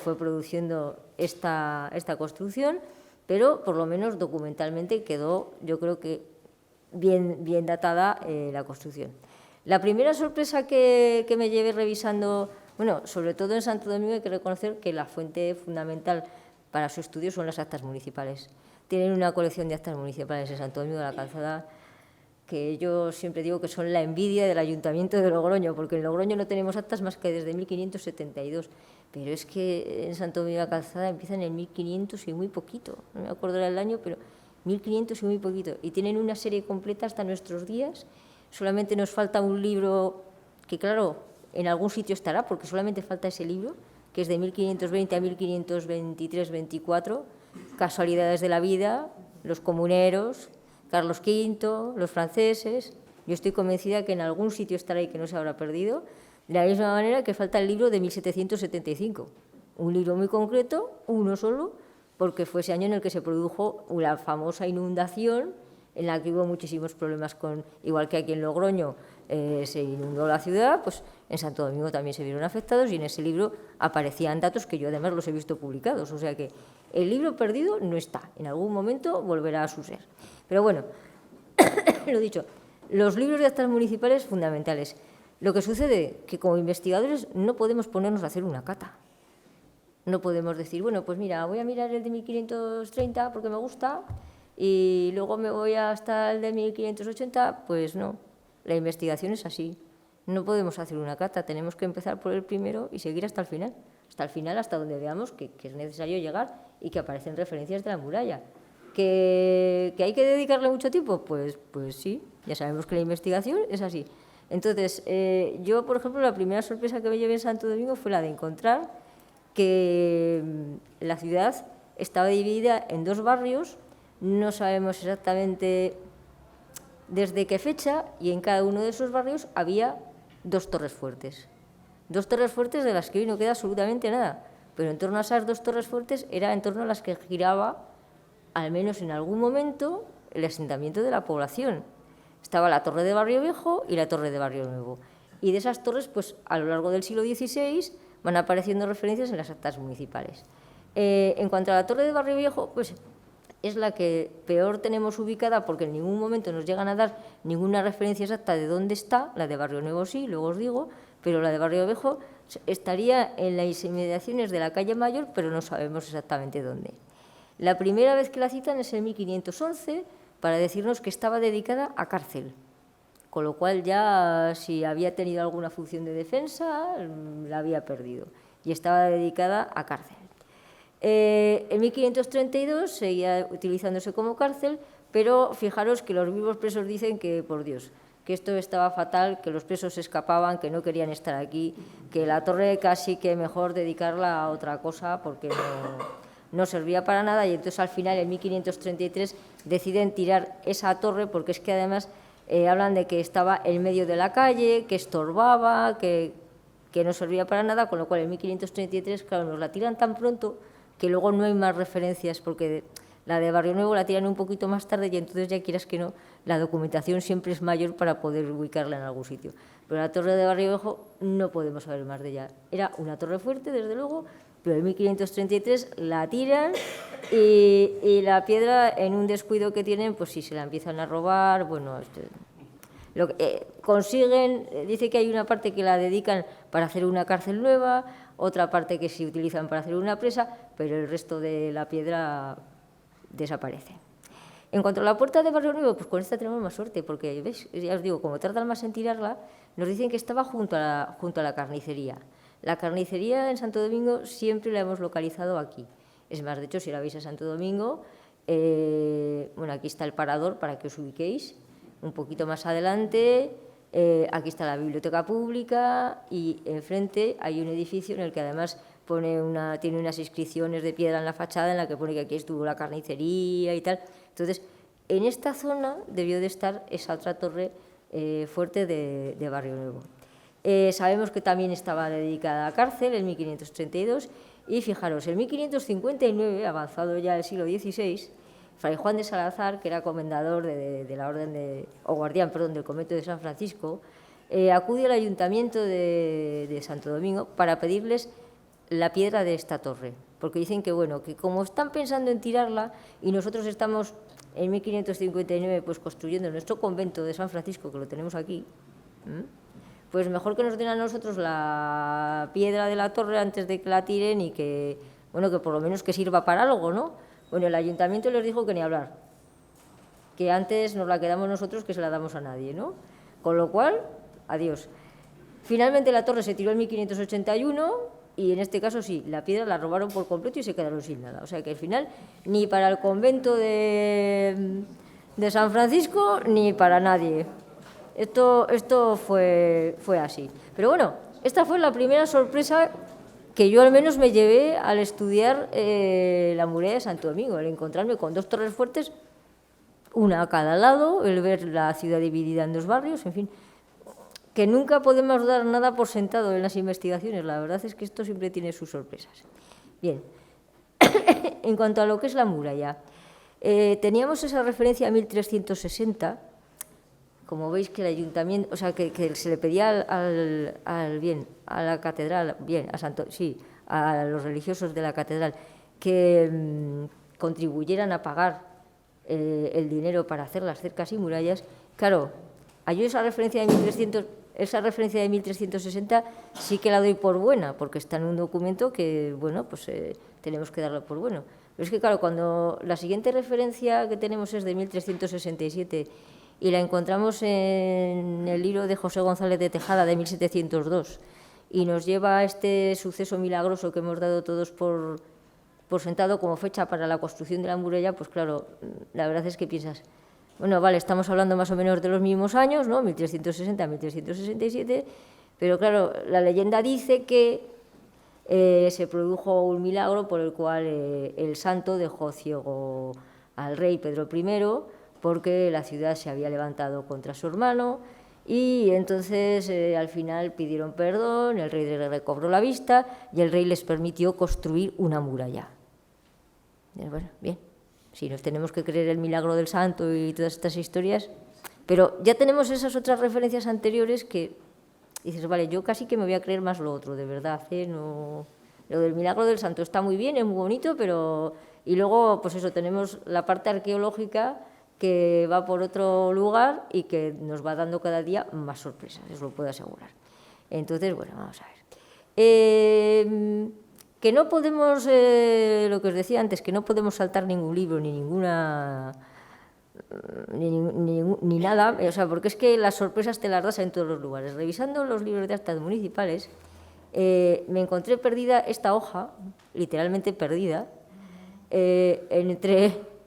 fue produciendo esta construcción, pero por lo menos documentalmente quedó, yo creo que bien datada la construcción. La primera sorpresa que me llevé revisando, bueno, sobre todo en Santo Domingo, hay que reconocer que la fuente fundamental para su estudio son las actas municipales. Tienen una colección de actas municipales en Santo Domingo de la Calzada que yo siempre digo que son la envidia del Ayuntamiento de Logroño, porque en Logroño no tenemos actas más que desde 1572, pero es que en Santo Domingo de la Calzada empiezan en 1500 y muy poquito, no me acuerdo del año, pero 1500 y muy poquito, y tienen una serie completa hasta nuestros días. Solamente nos falta un libro que, claro, en algún sitio estará, porque solamente falta ese libro, que es de 1520 a 1523-24, casualidades de la vida, los comuneros, Carlos V, los franceses. Yo estoy convencida que en algún sitio estará y que no se habrá perdido, de la misma manera que falta el libro de 1775, un libro muy concreto, uno solo, porque fue ese año en el que se produjo la famosa inundación, en la que hubo muchísimos problemas igual que aquí en Logroño se inundó la ciudad, pues en Santo Domingo también se vieron afectados, y en ese libro aparecían datos que yo además los he visto publicados, o sea que el libro perdido no está, en algún momento volverá a su ser. Pero bueno, lo dicho, los libros de actas municipales fundamentales. Lo que sucede que como investigadores no podemos ponernos a hacer una cata. No podemos decir, bueno, pues mira, voy a mirar el de 1530 porque me gusta y luego me voy hasta el de 1580, pues no. La investigación es así. No podemos hacer una cata, tenemos que empezar por el primero y seguir hasta el final, hasta donde veamos que es necesario llegar y que aparecen referencias de la muralla. ¿Que hay que dedicarle mucho tiempo? Pues sí, ya sabemos que la investigación es así. Entonces, yo, por ejemplo, la primera sorpresa que me llevé en Santo Domingo fue la de encontrar que la ciudad estaba dividida en 2 barrios, no sabemos exactamente desde qué fecha, y en cada uno de esos barrios había 2 torres fuertes. 2 torres fuertes de las que hoy no queda absolutamente nada, pero en torno a esas 2 torres fuertes era en torno a las que giraba, al menos en algún momento, el asentamiento de la población. Estaba la torre de Barrio Viejo y la torre de Barrio Nuevo. Y de esas torres, pues a lo largo del siglo XVI van apareciendo referencias en las actas municipales. En cuanto a la torre de Barrio Viejo, pues es la que peor tenemos ubicada porque en ningún momento nos llegan a dar ninguna referencia exacta de dónde está. La de Barrio Nuevo sí, luego os digo, pero la de Barrio Viejo estaría en las inmediaciones de la calle Mayor, pero no sabemos exactamente dónde. La primera vez que la citan es en 1511 para decirnos que estaba dedicada a cárcel, con lo cual ya si había tenido alguna función de defensa la había perdido y estaba dedicada a cárcel. En 1532 seguía utilizándose como cárcel, pero fijaros que los mismos presos dicen que, por Dios, que esto estaba fatal, que los presos se escapaban, que no querían estar aquí, que la torre casi que mejor dedicarla a otra cosa porque no servía para nada, y entonces al final en 1533 deciden tirar esa torre porque es que además hablan de que estaba en medio de la calle, que estorbaba, que no servía para nada, con lo cual en 1533, claro, nos la tiran tan pronto que luego no hay más referencias, porque la de Barrio Nuevo la tiran un poquito más tarde y entonces ya quieras que no, la documentación siempre es mayor para poder ubicarla en algún sitio. Pero la torre de Barrio Viejo no podemos saber más de ella. Era una torre fuerte, desde luego, pero en 1533 la tiran y la piedra, en un descuido que tienen, pues si se la empiezan a robar, bueno, lo que, consiguen, dice que hay una parte que la dedican para hacer una cárcel nueva, otra parte que se utilizan para hacer una presa, pero el resto de la piedra desaparece. En cuanto a la puerta de Barrio Nuevo, pues con esta tenemos más suerte, porque, ¿ves? Ya os digo, como tardan más en tirarla, nos dicen que estaba junto a la carnicería. La carnicería en Santo Domingo siempre la hemos localizado aquí. Es más, de hecho, si la veis a Santo Domingo, bueno, aquí está el parador para que os ubiquéis. Un poquito más adelante, aquí está la biblioteca pública y enfrente hay un edificio en el que además tiene unas inscripciones de piedra en la fachada en la que pone que aquí estuvo la carnicería y tal. Entonces, en esta zona debió de estar esa otra torre fuerte de Barrio Nuevo. Sabemos que también estaba dedicada a cárcel en 1532 y fijaros, en 1559, avanzado ya el siglo XVI, Fray Juan de Salazar, que era comendador de la orden o guardián, perdón, del convento de San Francisco, acude al ayuntamiento de Santo Domingo para pedirles la piedra de esta torre, porque dicen que, bueno, que como están pensando en tirarla y nosotros estamos en 1559 pues construyendo nuestro convento de San Francisco, que lo tenemos aquí, pues mejor que nos den a nosotros la piedra de la torre antes de que la tiren y que, bueno, que por lo menos que sirva para algo, ¿no? Bueno, el ayuntamiento les dijo que ni hablar, que antes nos la quedamos nosotros que se la damos a nadie, ¿no? Con lo cual, adiós. Finalmente la torre se tiró en 1581 y en este caso sí, la piedra la robaron por completo y se quedaron sin nada. O sea que al final ni para el convento de San Francisco ni para nadie. Esto fue así. Pero bueno, esta fue la primera sorpresa que yo al menos me llevé al estudiar la muralla de Santo Domingo, el encontrarme con 2 torres fuertes, una a cada lado, el ver la ciudad dividida en 2 barrios, en fin, que nunca podemos dar nada por sentado en las investigaciones. La verdad es que esto siempre tiene sus sorpresas. Bien, en cuanto a lo que es la muralla, teníamos esa referencia a 1360, como veis que el ayuntamiento, o sea, que se le pedía a la catedral, a los religiosos de la catedral, que contribuyeran a pagar el dinero para hacer las cercas y murallas. Claro, yo esa referencia de 1360 sí que la doy por buena, porque está en un documento que, bueno, pues tenemos que darlo por bueno. Pero es que, claro, cuando la siguiente referencia que tenemos es de 1367 y la encontramos en el libro de José González de Tejada de 1702 y nos lleva a este suceso milagroso que hemos dado todos por por sentado como fecha para la construcción de la muralla, pues claro, la verdad es que piensas, bueno, vale, estamos hablando más o menos de los mismos años, ¿no? 1360, 1367, pero claro, la leyenda dice que se produjo un milagro por el cual el santo dejó ciego al rey Pedro I, porque la ciudad se había levantado contra su hermano, y entonces al final pidieron perdón, el rey le recobró la vista y el rey les permitió construir una muralla. Bueno, bien, si nos tenemos que creer el milagro del santo y todas estas historias, pero ya tenemos esas otras referencias anteriores que dices, vale, yo casi que me voy a creer más lo otro, de verdad, no, lo del milagro del santo está muy bien, es muy bonito, pero... Y luego, pues eso, tenemos la parte arqueológica que va por otro lugar y que nos va dando cada día más sorpresas, os lo puedo asegurar. Entonces, bueno, vamos a ver. Que no podemos, lo que os decía antes, que no podemos saltar ningún libro ni ninguna... Ni nada, o sea, porque es que las sorpresas te las das en todos los lugares. Revisando los libros de actas municipales, me encontré perdida esta hoja, literalmente perdida,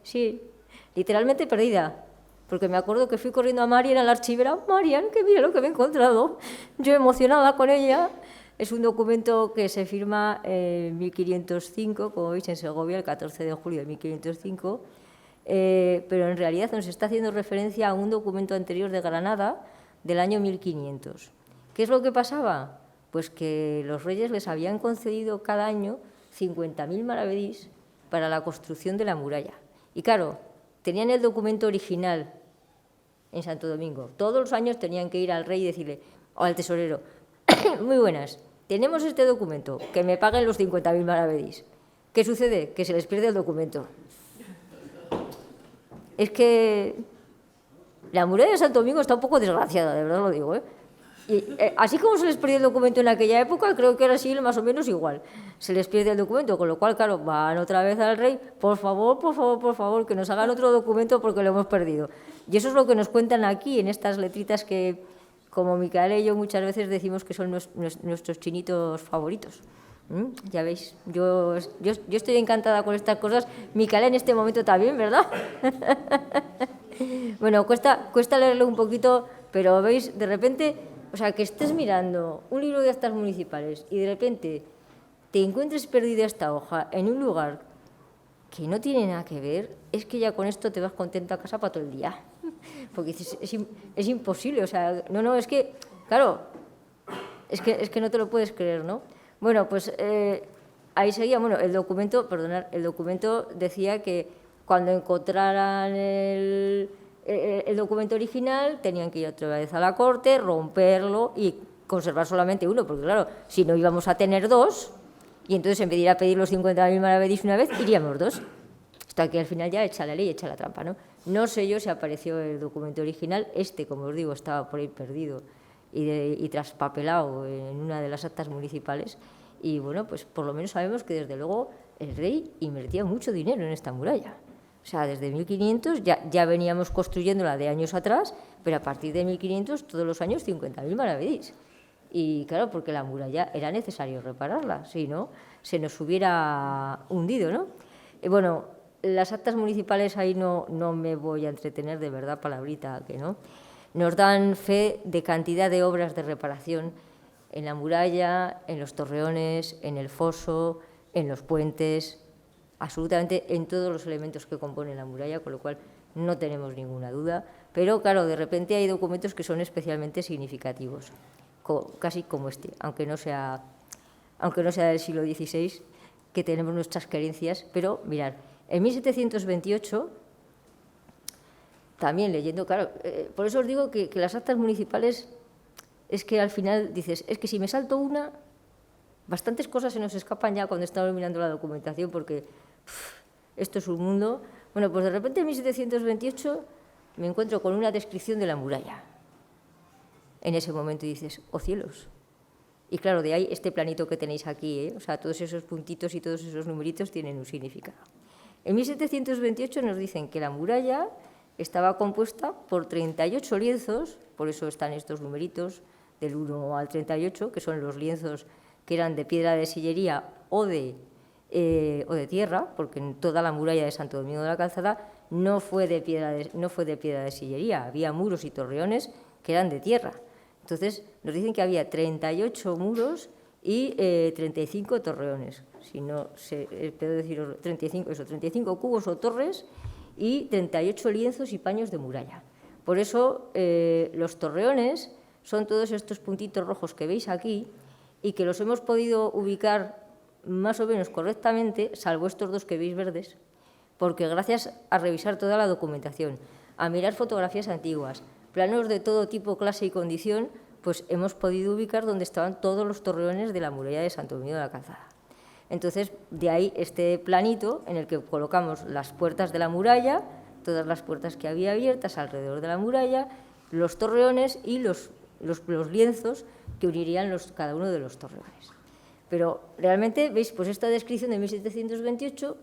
sí, literalmente perdida, porque me acuerdo que fui corriendo a Marian, a la archivera, Marian, que mira lo que me he encontrado, yo emocionada con ella. Es un documento que se firma en 1505, como veis, en Segovia, el 14 de julio de 1505, pero en realidad nos está haciendo referencia a un documento anterior de Granada del año 1500. ¿Qué es lo que pasaba? Pues que los reyes les habían concedido cada año 50.000 maravedís para la construcción de la muralla. Y claro, tenían el documento original en Santo Domingo. Todos los años tenían que ir al rey y decirle, o al tesorero, muy buenas, tenemos este documento, que me paguen los 50.000 maravedís. ¿Qué sucede? Que se les pierde el documento. Es que la muralla de Santo Domingo está un poco desgraciada, de verdad lo digo, ¿eh? Y así como se les perdió el documento en aquella época, creo que ahora sí más o menos igual. Se les pierde el documento, con lo cual, claro, van otra vez al rey, por favor, que nos hagan otro documento porque lo hemos perdido. Y eso es lo que nos cuentan aquí, en estas letritas que, como Micaela y yo muchas veces decimos que son nuestros chinitos favoritos. Ya veis, yo estoy encantada con estas cosas. Micaela en este momento también, ¿verdad? Bueno, cuesta leerlo un poquito, pero veis, de repente... O sea, que estés mirando un libro de actas municipales y de repente te encuentres perdida esta hoja en un lugar que no tiene nada que ver, es que ya con esto te vas contento a casa para todo el día. Porque dices, es imposible, o sea, no, es que, claro, es que no te lo puedes creer, ¿no? Bueno, pues ahí seguía, bueno, el documento decía que cuando encontraran el documento original tenían que ir otra vez a la corte, romperlo y conservar solamente uno, porque claro, si no íbamos a tener dos, y entonces en vez de ir a pedir los 50.000 maravedís una vez, iríamos dos. Hasta que al final ya echa la ley, echa la trampa, ¿no? No sé yo si apareció el documento original, como os digo, estaba por ahí perdido y traspapelado en una de las actas municipales, y bueno, pues por lo menos sabemos que desde luego el rey invertía mucho dinero en esta muralla. O sea, desde 1500 ya veníamos construyéndola de años atrás, pero a partir de 1500 todos los años 50.000 maravedís. Y claro, porque la muralla era necesario repararla, si no, se nos hubiera hundido, ¿no? Y bueno, las actas municipales ahí no me voy a entretener, de verdad, palabrita que no. Nos dan fe de cantidad de obras de reparación en la muralla, en los torreones, en el foso, en los puentes, absolutamente en todos los elementos que componen la muralla, con lo cual no tenemos ninguna duda. Pero claro, de repente hay documentos que son especialmente significativos, casi como este, aunque no sea del siglo XVI, que tenemos nuestras creencias. Pero mirad, en 1728, también leyendo, claro, por eso os digo que las actas municipales, es que al final dices, es que si me salto una, bastantes cosas se nos escapan ya cuando estamos mirando la documentación, porque esto es un mundo. Bueno, pues de repente en 1728 me encuentro con una descripción de la muralla. En ese momento dices, ¡oh cielos! Y claro, de ahí este planito que tenéis aquí, o sea, todos esos puntitos y todos esos numeritos tienen un significado. En 1728 nos dicen que la muralla estaba compuesta por 38 lienzos, por eso están estos numeritos del 1 al 38, que son los lienzos que eran de piedra de sillería o de o de tierra, porque en toda la muralla de Santo Domingo de la Calzada no fue de piedra de sillería, había muros y torreones que eran de tierra. Entonces, nos dicen que había 38 muros y 35 torreones, si no sé, puedo decir 35 cubos o torres y 38 lienzos y paños de muralla. Por eso, los torreones son todos estos puntitos rojos que veis aquí y que los hemos podido ubicar más o menos correctamente, salvo estos dos que veis verdes, porque gracias a revisar toda la documentación, a mirar fotografías antiguas, planos de todo tipo, clase y condición, pues hemos podido ubicar dónde estaban todos los torreones de la muralla de Santo Domingo de la Calzada. Entonces, de ahí este planito en el que colocamos las puertas de la muralla, todas las puertas que había abiertas alrededor de la muralla, los torreones y los lienzos que unirían cada uno de los torreones. Pero realmente, veis, pues esta descripción de 1728,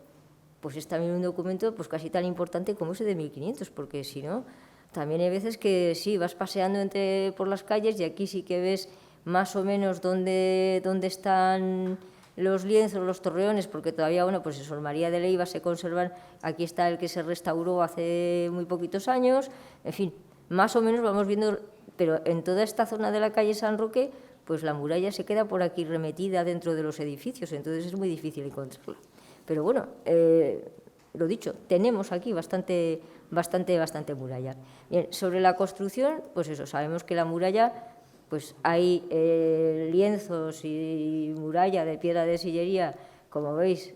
pues es también un documento pues casi tan importante como ese de 1500, porque si no, también hay veces que sí, vas paseando por las calles y aquí sí que ves más o menos dónde están los lienzos, los torreones, porque todavía, bueno, pues en Sor María de Leiva se conservan, aquí está el que se restauró hace muy poquitos años, en fin, más o menos vamos viendo, pero en toda esta zona de la calle San Roque, pues la muralla se queda por aquí remetida dentro de los edificios, entonces es muy difícil encontrarla. Pero bueno, lo dicho, tenemos aquí bastante muralla. Bien, sobre la construcción, pues eso, sabemos que la muralla, pues hay lienzos y muralla de piedra de sillería, como veis,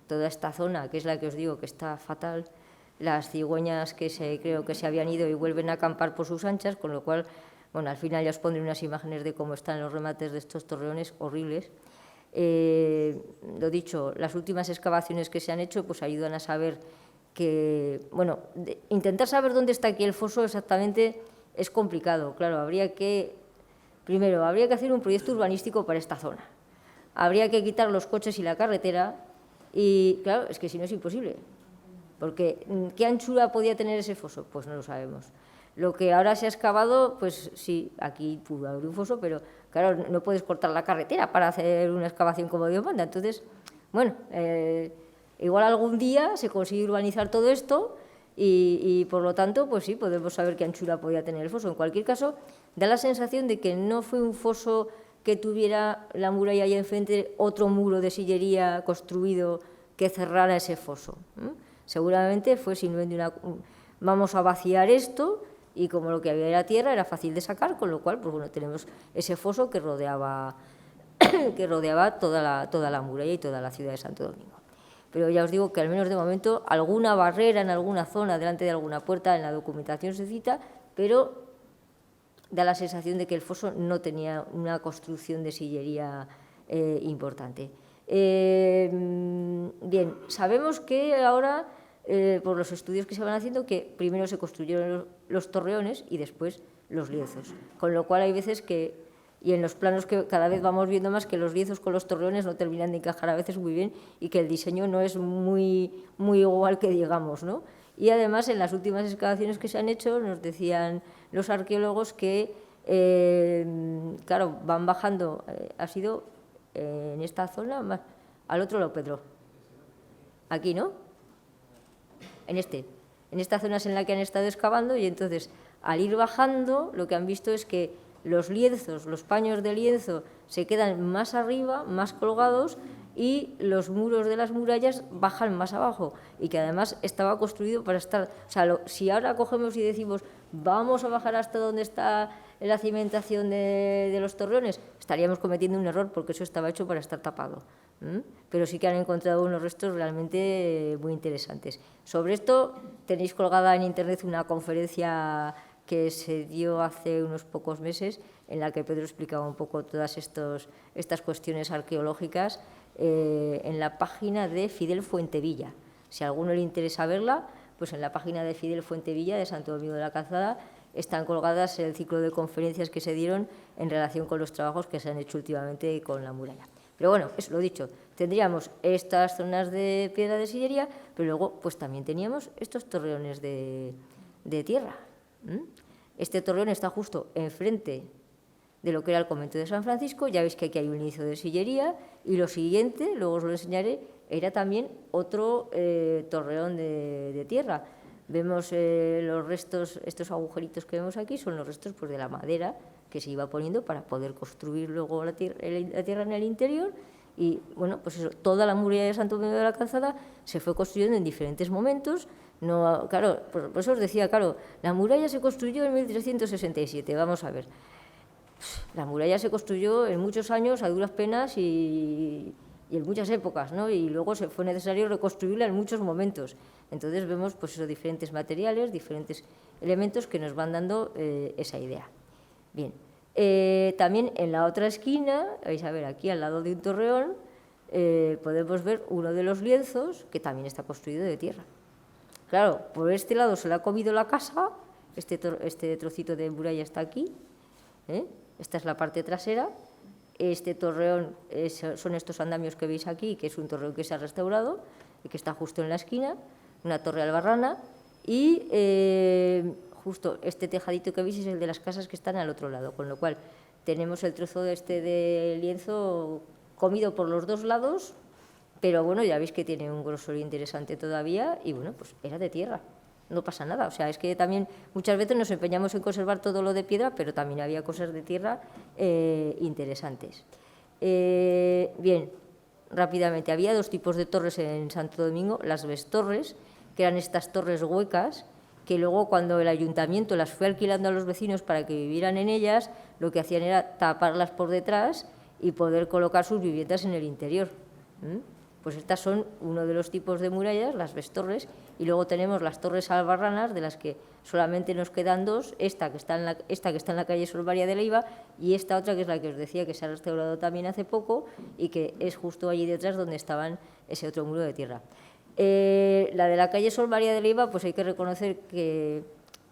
toda esta zona, que es la que os digo que está fatal, las cigüeñas que creo que se habían ido y vuelven a acampar por sus anchas, con lo cual, bueno, al final ya os pondré unas imágenes de cómo están los remates de estos torreones horribles. Lo dicho, las últimas excavaciones que se han hecho pues ayudan a saber que, bueno, intentar saber dónde está aquí el foso exactamente es complicado. Claro, primero, habría que hacer un proyecto urbanístico para esta zona. Habría que quitar los coches y la carretera y, claro, es que si no es imposible. Porque, ¿qué anchura podía tener ese foso? Pues no lo sabemos. Lo que ahora se ha excavado, pues sí, aquí pudo haber un foso, pero claro, no puedes cortar la carretera para hacer una excavación como Dios manda. Entonces, bueno, igual algún día se consigue urbanizar todo esto y por lo tanto, pues sí, podemos saber qué anchura podía tener el foso. En cualquier caso, da la sensación de que no fue un foso que tuviera la muralla ahí enfrente, otro muro de sillería construido que cerrara ese foso. Seguramente fue simplemente vamos a vaciar esto y como lo que había era tierra era fácil de sacar, con lo cual pues bueno, tenemos ese foso que rodeaba toda la muralla y toda la ciudad de Santo Domingo. Pero ya os digo que al menos de momento alguna barrera en alguna zona, delante de alguna puerta, en la documentación se cita, pero da la sensación de que el foso no tenía una construcción de sillería importante. Bien, sabemos que ahora, por los estudios que se van haciendo, que primero se construyeron los torreones y después los lienzos, con lo cual hay veces que, y en los planos que cada vez vamos viendo más, que los lienzos con los torreones no terminan de encajar a veces muy bien y que el diseño no es muy igual que digamos, ¿no? Y además en las últimas excavaciones que se han hecho nos decían los arqueólogos que, claro, van bajando, ha sido en esta zona, al otro lado, Pedro, aquí, ¿no? En esta zona es en la que han estado excavando y entonces al ir bajando lo que han visto es que los lienzos, los paños de lienzo se quedan más arriba, más colgados y los muros de las murallas bajan más abajo y que además estaba construido para estar, o sea, si ahora cogemos y decimos vamos a bajar hasta donde está la cimentación de los torreones, estaríamos cometiendo un error porque eso estaba hecho para estar tapado. Pero sí que han encontrado unos restos realmente muy interesantes. Sobre esto tenéis colgada en internet una conferencia que se dio hace unos pocos meses en la que Pedro explicaba un poco todas estas cuestiones arqueológicas en la página de Fidel Fuentevilla. Si a alguno le interesa verla, pues en la página de Fidel Fuentevilla de Santo Domingo de la Calzada están colgadas el ciclo de conferencias que se dieron en relación con los trabajos que se han hecho últimamente con la muralla. Pero bueno, eso lo dicho, tendríamos estas zonas de piedra de sillería, pero luego pues también teníamos estos torreones de tierra. Este torreón está justo enfrente de lo que era el convento de San Francisco. Ya veis que aquí hay un inicio de sillería, y lo siguiente, luego os lo enseñaré, era también otro torreón de tierra. Vemos los restos, estos agujeritos que vemos aquí, son los restos pues, de la madera que se iba poniendo para poder construir luego la tierra en el interior. Y bueno, pues eso, toda la muralla de Santo Domingo de la Calzada se fue construyendo en diferentes momentos. No, claro, por eso os decía, claro, la muralla se construyó en 1367, vamos a ver. La muralla se construyó en muchos años, a duras penas y en muchas épocas, ¿no? Y luego fue necesario reconstruirla en muchos momentos. Entonces vemos pues eso, diferentes materiales, diferentes elementos que nos van dando esa idea. Bien, también en la otra esquina, vais a ver aquí al lado de un torreón, podemos ver uno de los lienzos que también está construido de tierra. Claro, por este lado se le ha comido la casa, este trocito de muralla está aquí, esta es la parte trasera, este torreón son estos andamios que veis aquí, que es un torreón que se ha restaurado y que está justo en la esquina, una torre albarrana, y justo este tejadito que veis es el de las casas que están al otro lado, con lo cual tenemos el trozo de lienzo comido por los dos lados, pero bueno, ya veis que tiene un grosor interesante todavía y bueno, pues era de tierra, no pasa nada. O sea, es que también muchas veces nos empeñamos en conservar todo lo de piedra, pero también había cosas de tierra interesantes. Bien, rápidamente, había dos tipos de torres en Santo Domingo, las vestorres, que eran estas torres huecas, que luego cuando el ayuntamiento las fue alquilando a los vecinos para que vivieran en ellas, lo que hacían era taparlas por detrás y poder colocar sus viviendas en el interior. Pues estas son uno de los tipos de murallas, las vestorres, y luego tenemos las torres albarranas, de las que solamente nos quedan dos, esta que está en la calle Sor María de Leiva y esta otra que es la que os decía que se ha restaurado también hace poco y que es justo allí detrás donde estaban ese otro muro de tierra. La de la calle Sor María de Leiva, pues hay que reconocer que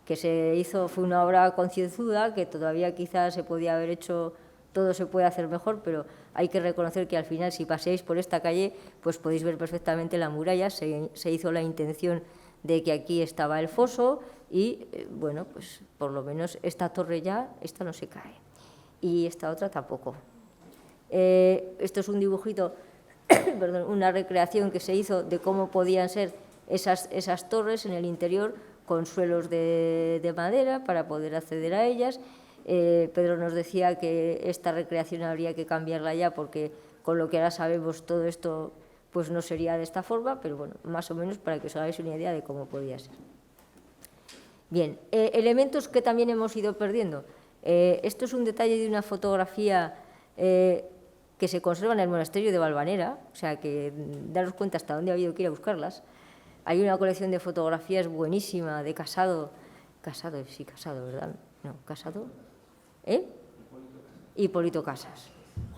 se hizo, fue una obra concienzuda, que todavía quizás se podía haber hecho, todo se puede hacer mejor, pero hay que reconocer que al final, si paseáis por esta calle, pues podéis ver perfectamente la muralla. Se hizo la intención de que aquí estaba el foso y, bueno, pues por lo menos esta torre ya, esta no se cae. Y esta otra tampoco. Esto es un dibujito, perdón, una recreación que se hizo de cómo podían ser esas torres en el interior con suelos de madera para poder acceder a ellas. Pedro nos decía que esta recreación habría que cambiarla ya porque con lo que ahora sabemos todo esto pues no sería de esta forma, pero bueno, más o menos para que os hagáis una idea de cómo podía ser. Bien, elementos que también hemos ido perdiendo. Esto es un detalle de una fotografía que se conserva en el monasterio de Valvanera, o sea que daros cuenta hasta dónde ha habido que ir a buscarlas. Hay una colección de fotografías buenísima de Casado, sí, Casado, ¿verdad? No, Casado, Hipólito Casas.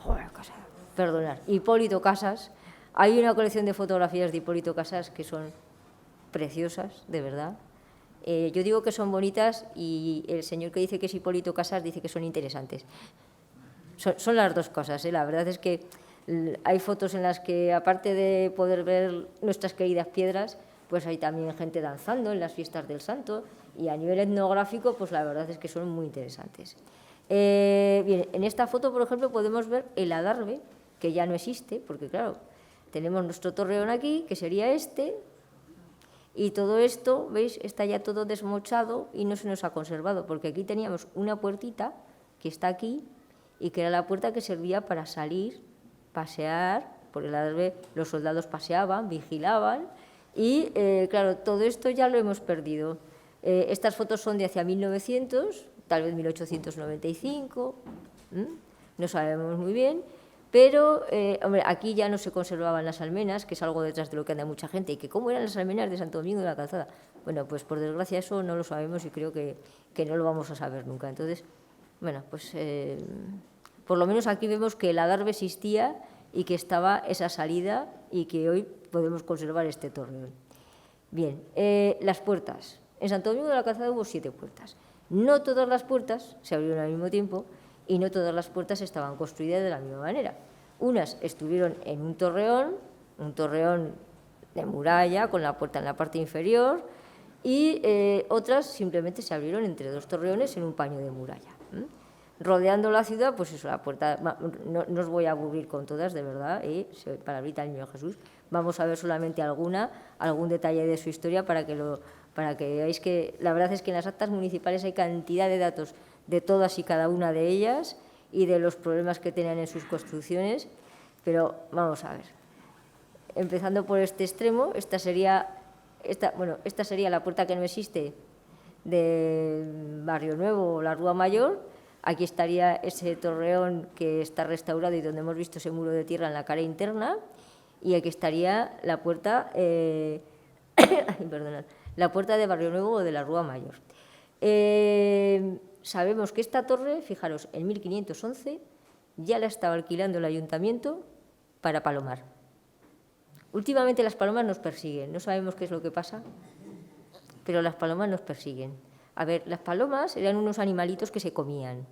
Joder, Casado, perdonad, Hipólito Casas. Hay una colección de fotografías de Hipólito Casas que son preciosas, de verdad. Yo digo que son bonitas y el señor que dice que es Hipólito Casas dice que son interesantes. Son las dos cosas, La verdad es que hay fotos en las que, aparte de poder ver nuestras queridas piedras, pues hay también gente danzando en las fiestas del santo y a nivel etnográfico, pues la verdad es que son muy interesantes. Bien, en esta foto, por ejemplo, podemos ver el adarve, que ya no existe, porque claro, tenemos nuestro torreón aquí, que sería este, y todo esto, ¿veis?, está ya todo desmochado y no se nos ha conservado, porque aquí teníamos una puertita que está aquí y que era la puerta que servía para salir, pasear, por el adarve los soldados paseaban, vigilaban y, claro, todo esto ya lo hemos perdido. Estas fotos son de hacia 1900, tal vez 1895, no sabemos muy bien, pero hombre, aquí ya no se conservaban las almenas, que es algo detrás de lo que anda mucha gente, y que cómo eran las almenas de Santo Domingo de la Calzada. Bueno, pues por desgracia eso no lo sabemos y creo que no lo vamos a saber nunca. Entonces, bueno, pues por lo menos aquí vemos que el adarve existía y que estaba esa salida y que hoy podemos conservar este torreón. Bien, las puertas. En Santo Domingo de la Calzada hubo 7 puertas. No todas las puertas se abrieron al mismo tiempo y no todas las puertas estaban construidas de la misma manera. Unas estuvieron en un torreón de muralla, con la puerta en la parte inferior, y otras simplemente se abrieron entre 2 torreones en un paño de muralla. rodeando la ciudad, pues eso, la puerta, no os voy a aburrir con todas, de verdad, palabrita del Niño Jesús, vamos a ver solamente algún detalle de su historia para que veáis que la verdad es que en las actas municipales hay cantidad de datos de todas y cada una de ellas y de los problemas que tenían en sus construcciones, pero vamos a ver. Empezando por este extremo, esta sería la puerta que no existe de Barrio Nuevo o la Rúa Mayor. Aquí estaría ese torreón que está restaurado y donde hemos visto ese muro de tierra en la cara interna, y aquí estaría la puerta, la puerta de Barrio Nuevo o de la Rúa Mayor. Sabemos que esta torre, fijaros, en 1511 ya la estaba alquilando el ayuntamiento para palomar. Últimamente las palomas nos persiguen, no sabemos qué es lo que pasa, pero las palomas nos persiguen. A ver, las palomas eran unos animalitos que se comían.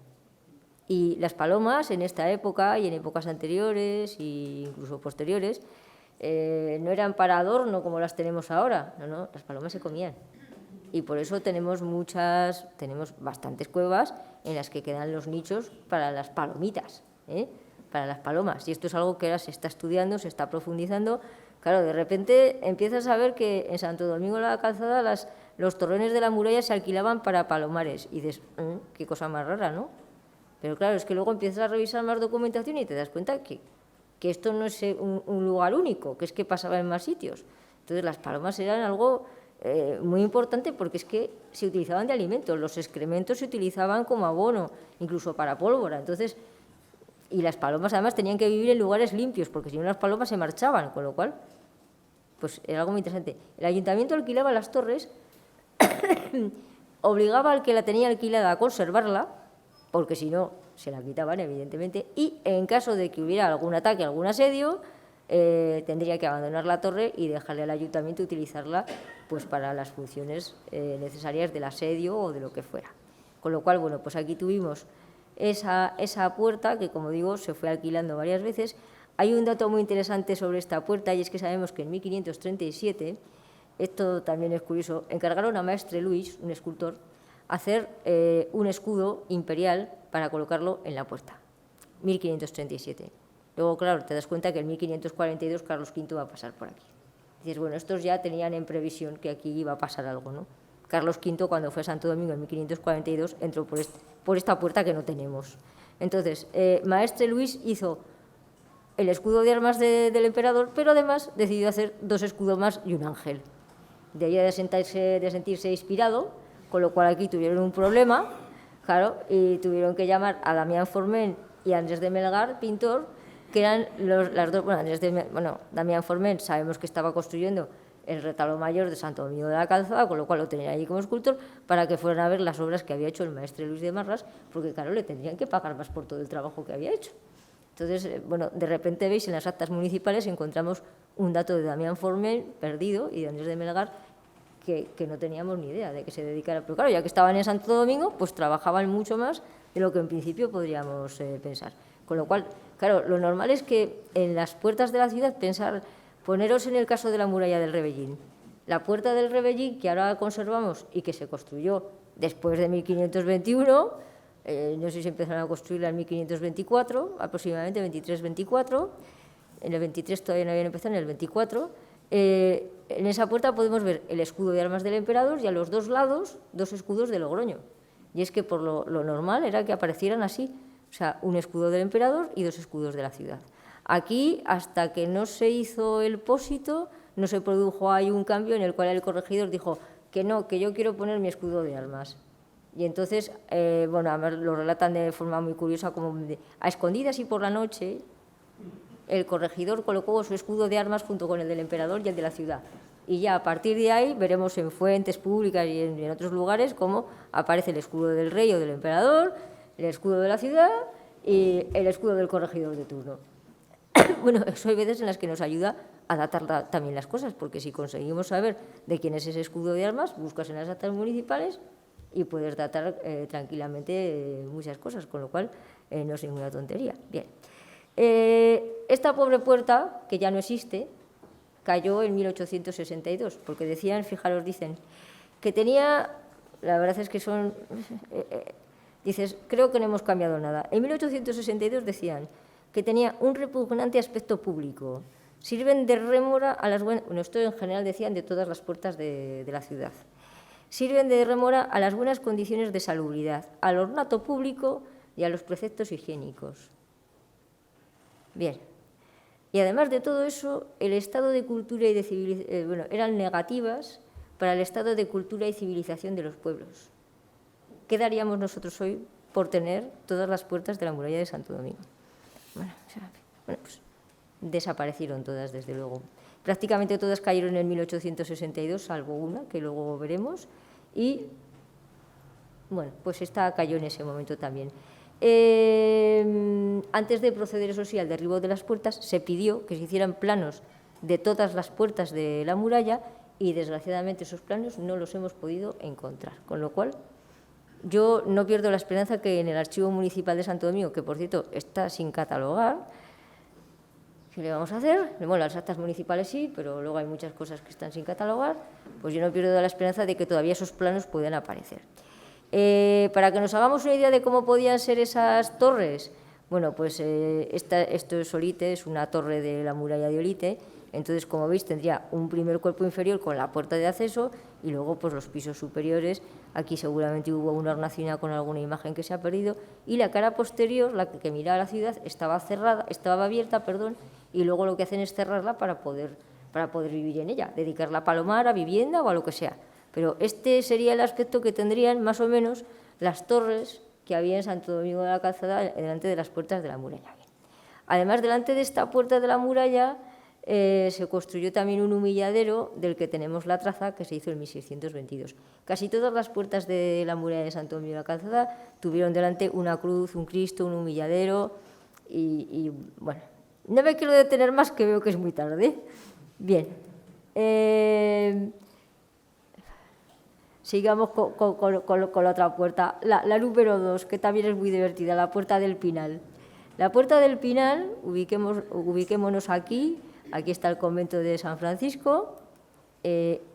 Y las palomas en esta época y en épocas anteriores e incluso posteriores no eran para adorno como las tenemos ahora. No, las palomas se comían. Y por eso tenemos bastantes cuevas en las que quedan los nichos para las palomitas, para las palomas. Y esto es algo que ahora se está estudiando, se está profundizando. Claro, de repente empiezas a ver que en Santo Domingo de la Calzada los torreones de la muralla se alquilaban para palomares. Y dices, qué cosa más rara, ¿no? Pero claro, es que luego empiezas a revisar más documentación y te das cuenta que esto no es un lugar único, que es que pasaba en más sitios. Entonces las palomas eran algo muy importante porque es que se utilizaban de alimento, los excrementos se utilizaban como abono, incluso para pólvora. Entonces, y las palomas además tenían que vivir en lugares limpios, porque si no las palomas se marchaban, con lo cual, pues era algo muy interesante. El ayuntamiento alquilaba las torres, obligaba al que la tenía alquilada a conservarla, porque si no se la quitaban, evidentemente, y en caso de que hubiera algún ataque, algún asedio, tendría que abandonar la torre y dejarle al ayuntamiento utilizarla pues para las funciones necesarias del asedio o de lo que fuera. Con lo cual, bueno, pues aquí tuvimos esa puerta que, como digo, se fue alquilando varias veces. Hay un dato muy interesante sobre esta puerta y es que sabemos que en 1537, esto también es curioso, encargaron a Maestre Luis, un escultor, hacer un escudo imperial para colocarlo en la puerta. 1537. Luego, claro, te das cuenta que en 1542 Carlos V va a pasar por aquí. Dices, bueno, estos ya tenían en previsión que aquí iba a pasar algo, ¿no? Carlos V, cuando fue a Santo Domingo en 1542, entró por esta puerta que no tenemos. Entonces, Maestre Luis hizo el escudo de armas del emperador, pero además decidió hacer 2 escudos más y un ángel. De ahí de sentirse inspirado, con lo cual aquí tuvieron un problema, claro, y tuvieron que llamar a Damián Forment y a Andrés de Melgar, pintor, que eran las dos. Damián Forment sabemos que estaba construyendo el retablo mayor de Santo Domingo de la Calzada, con lo cual lo tenían allí como escultor, para que fueran a ver las obras que había hecho el Maestre Luis de Marras, porque claro, le tendrían que pagar más por todo el trabajo que había hecho. Entonces, bueno, de repente veis en las actas municipales encontramos un dato de Damián Forment perdido y de Andrés de Melgar que no teníamos ni idea de que se dedicara. Pero claro, ya que estaban en Santo Domingo, pues trabajaban mucho más de lo que en principio podríamos pensar. Con lo cual, claro, lo normal es que en las puertas de la ciudad poneros en el caso de la muralla del Rebellín. La puerta del Rebellín, que ahora conservamos y que se construyó después de 1521, no sé si empezaron a construirla en 1524, aproximadamente 23-24, en el 23 todavía no habían empezado, en el 24, en esa puerta podemos ver el escudo de armas del emperador y a los 2 lados 2 escudos de Logroño. Y es que por lo normal era que aparecieran así, o sea, un escudo del emperador y 2 escudos de la ciudad. Aquí, hasta que no se hizo el pósito, no se produjo ahí un cambio en el cual el corregidor dijo que no, que yo quiero poner mi escudo de armas. Y entonces, bueno, además lo relatan de forma muy curiosa, como a escondidas y por la noche, el corregidor colocó su escudo de armas junto con el del emperador y el de la ciudad. Y ya a partir de ahí veremos en fuentes públicas y en otros lugares cómo aparece el escudo del rey o del emperador, el escudo de la ciudad y el escudo del corregidor de turno. Bueno, eso hay veces en las que nos ayuda a datar también las cosas, porque si conseguimos saber de quién es ese escudo de armas, buscas en las actas municipales y puedes datar tranquilamente muchas cosas, con lo cual no es ninguna tontería. Bien. Esta pobre puerta, que ya no existe, cayó en 1862, porque decían, fijaros, dicen, que tenía, la verdad es que son Dices, creo que no hemos cambiado nada. En 1862 decían que tenía un repugnante aspecto público. Sirven de rémora a las buenas... Bueno, esto en general decían de todas las puertas de la ciudad. Sirven de rémora a las buenas condiciones de salubridad, al ornato público y a los preceptos higiénicos. Bien. Y además de todo eso, el estado de cultura y de civilización... eran negativas para el estado de cultura y civilización de los pueblos. ¿Qué daríamos nosotros hoy por tener todas las puertas de la muralla de Santo Domingo? Bueno, pues desaparecieron todas, desde luego. Prácticamente todas cayeron en 1862, salvo una, que luego veremos, y, bueno, pues esta cayó en ese momento también. Antes de proceder, eso sí, al derribo de las puertas, se pidió que se hicieran planos de todas las puertas de la muralla y, desgraciadamente, esos planos no los hemos podido encontrar, con lo cual yo no pierdo la esperanza que en el Archivo Municipal de Santo Domingo, que por cierto está sin catalogar, ¿qué le vamos a hacer? Bueno, las actas municipales sí, pero luego hay muchas cosas que están sin catalogar, pues yo no pierdo la esperanza de que todavía esos planos puedan aparecer. Para que nos hagamos una idea de cómo podían ser esas torres, bueno, pues esto es Olite, es una torre de la muralla de Olite. Entonces, como veis, tendría un primer cuerpo inferior con la puerta de acceso y luego pues los pisos superiores. Aquí seguramente hubo una hornacina con alguna imagen que se ha perdido, y la cara posterior, la que miraba a la ciudad, estaba abierta, y luego lo que hacen es cerrarla para poder vivir en ella, dedicarla a palomar, a vivienda o a lo que sea. Pero este sería el aspecto que tendrían más o menos las torres que había en Santo Domingo de la Calzada delante de las puertas de la muralla. Además, delante de esta puerta de la muralla se construyó también un humilladero del que tenemos la traza, que se hizo en 1622. Casi todas las puertas de la muralla de Santo Domingo de la Calzada tuvieron delante una cruz, un Cristo, un humilladero y bueno, no me quiero detener más, que veo que es muy tarde. Bien. Sigamos con la otra puerta, la número 2, que también es muy divertida, la Puerta del Pinal. La Puerta del Pinal, ubiquémonos aquí. Aquí está el convento de San Francisco,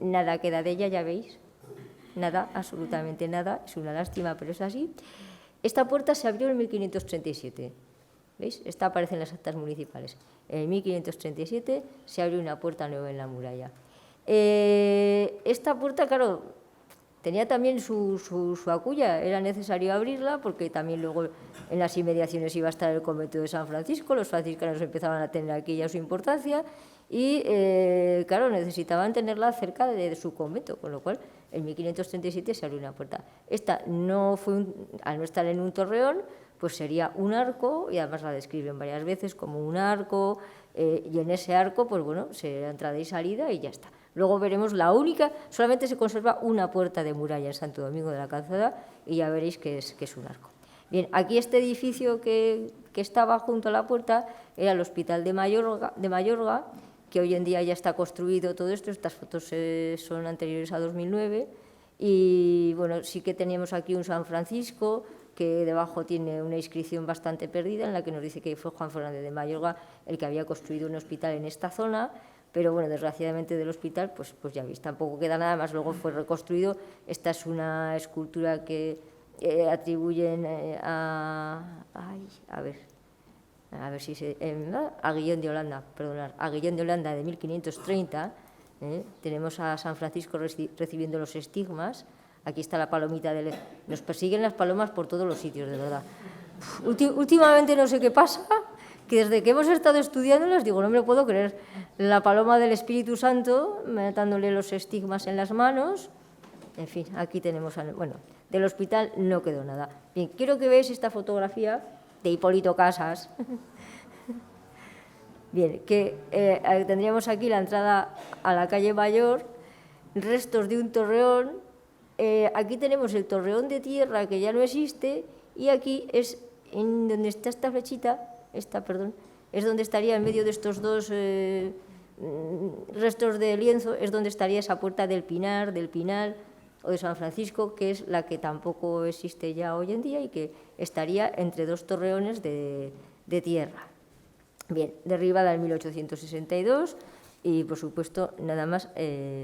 nada queda de ella, ya veis, nada, absolutamente nada, es una lástima, pero es así. Esta puerta se abrió en 1537, ¿veis? Esta aparece en las actas municipales. En 1537 se abrió una puerta nueva en la muralla. Esta puerta, claro, tenía también su aculla, era necesario abrirla porque también luego en las inmediaciones iba a estar el convento de San Francisco, los franciscanos empezaban a tener aquí ya su importancia y, claro, necesitaban tenerla cerca de su convento, con lo cual en 1537 se abrió una puerta. Esta no fue, al no estar en un torreón, pues sería un arco, y además la describen varias veces como un arco, y en ese arco, pues bueno, será entrada y salida y ya está. Luego veremos la única, solamente se conserva una puerta de muralla en Santo Domingo de la Calzada y ya veréis que es un arco. Bien, aquí este edificio que estaba junto a la puerta era el Hospital de Mayorga, que hoy en día ya está construido todo esto. Estas fotos son anteriores a 2009 y bueno, sí que teníamos aquí un San Francisco que debajo tiene una inscripción bastante perdida en la que nos dice que fue Juan Fernández de Mayorga el que había construido un hospital en esta zona. Pero bueno, desgraciadamente del hospital, pues ya veis, tampoco queda nada más, luego fue reconstruido. Esta es una escultura que atribuyen a Guillén de Holanda, a Guillén de Holanda de 1530. Tenemos a San Francisco recibiendo los estigmas. Aquí está la palomita nos persiguen las palomas por todos los sitios, de verdad. Últimamente no sé qué pasa, que desde que hemos estado estudiándolas, digo, no me lo puedo creer, la paloma del Espíritu Santo, dándole los estigmas en las manos. En fin, aquí tenemos, bueno, del hospital no quedó nada. Bien, quiero que veáis esta fotografía de Hipólito Casas. Bien, que tendríamos aquí la entrada a la calle Mayor, restos de un torreón. Aquí tenemos el torreón de tierra, que ya no existe, y aquí es en donde está esta flechita, es donde estaría en medio de estos dos restos de lienzo, es donde estaría esa puerta del Pinal o de San Francisco, que es la que tampoco existe ya hoy en día y que estaría entre dos torreones de tierra. Bien, derribada en 1862 y, por supuesto, nada más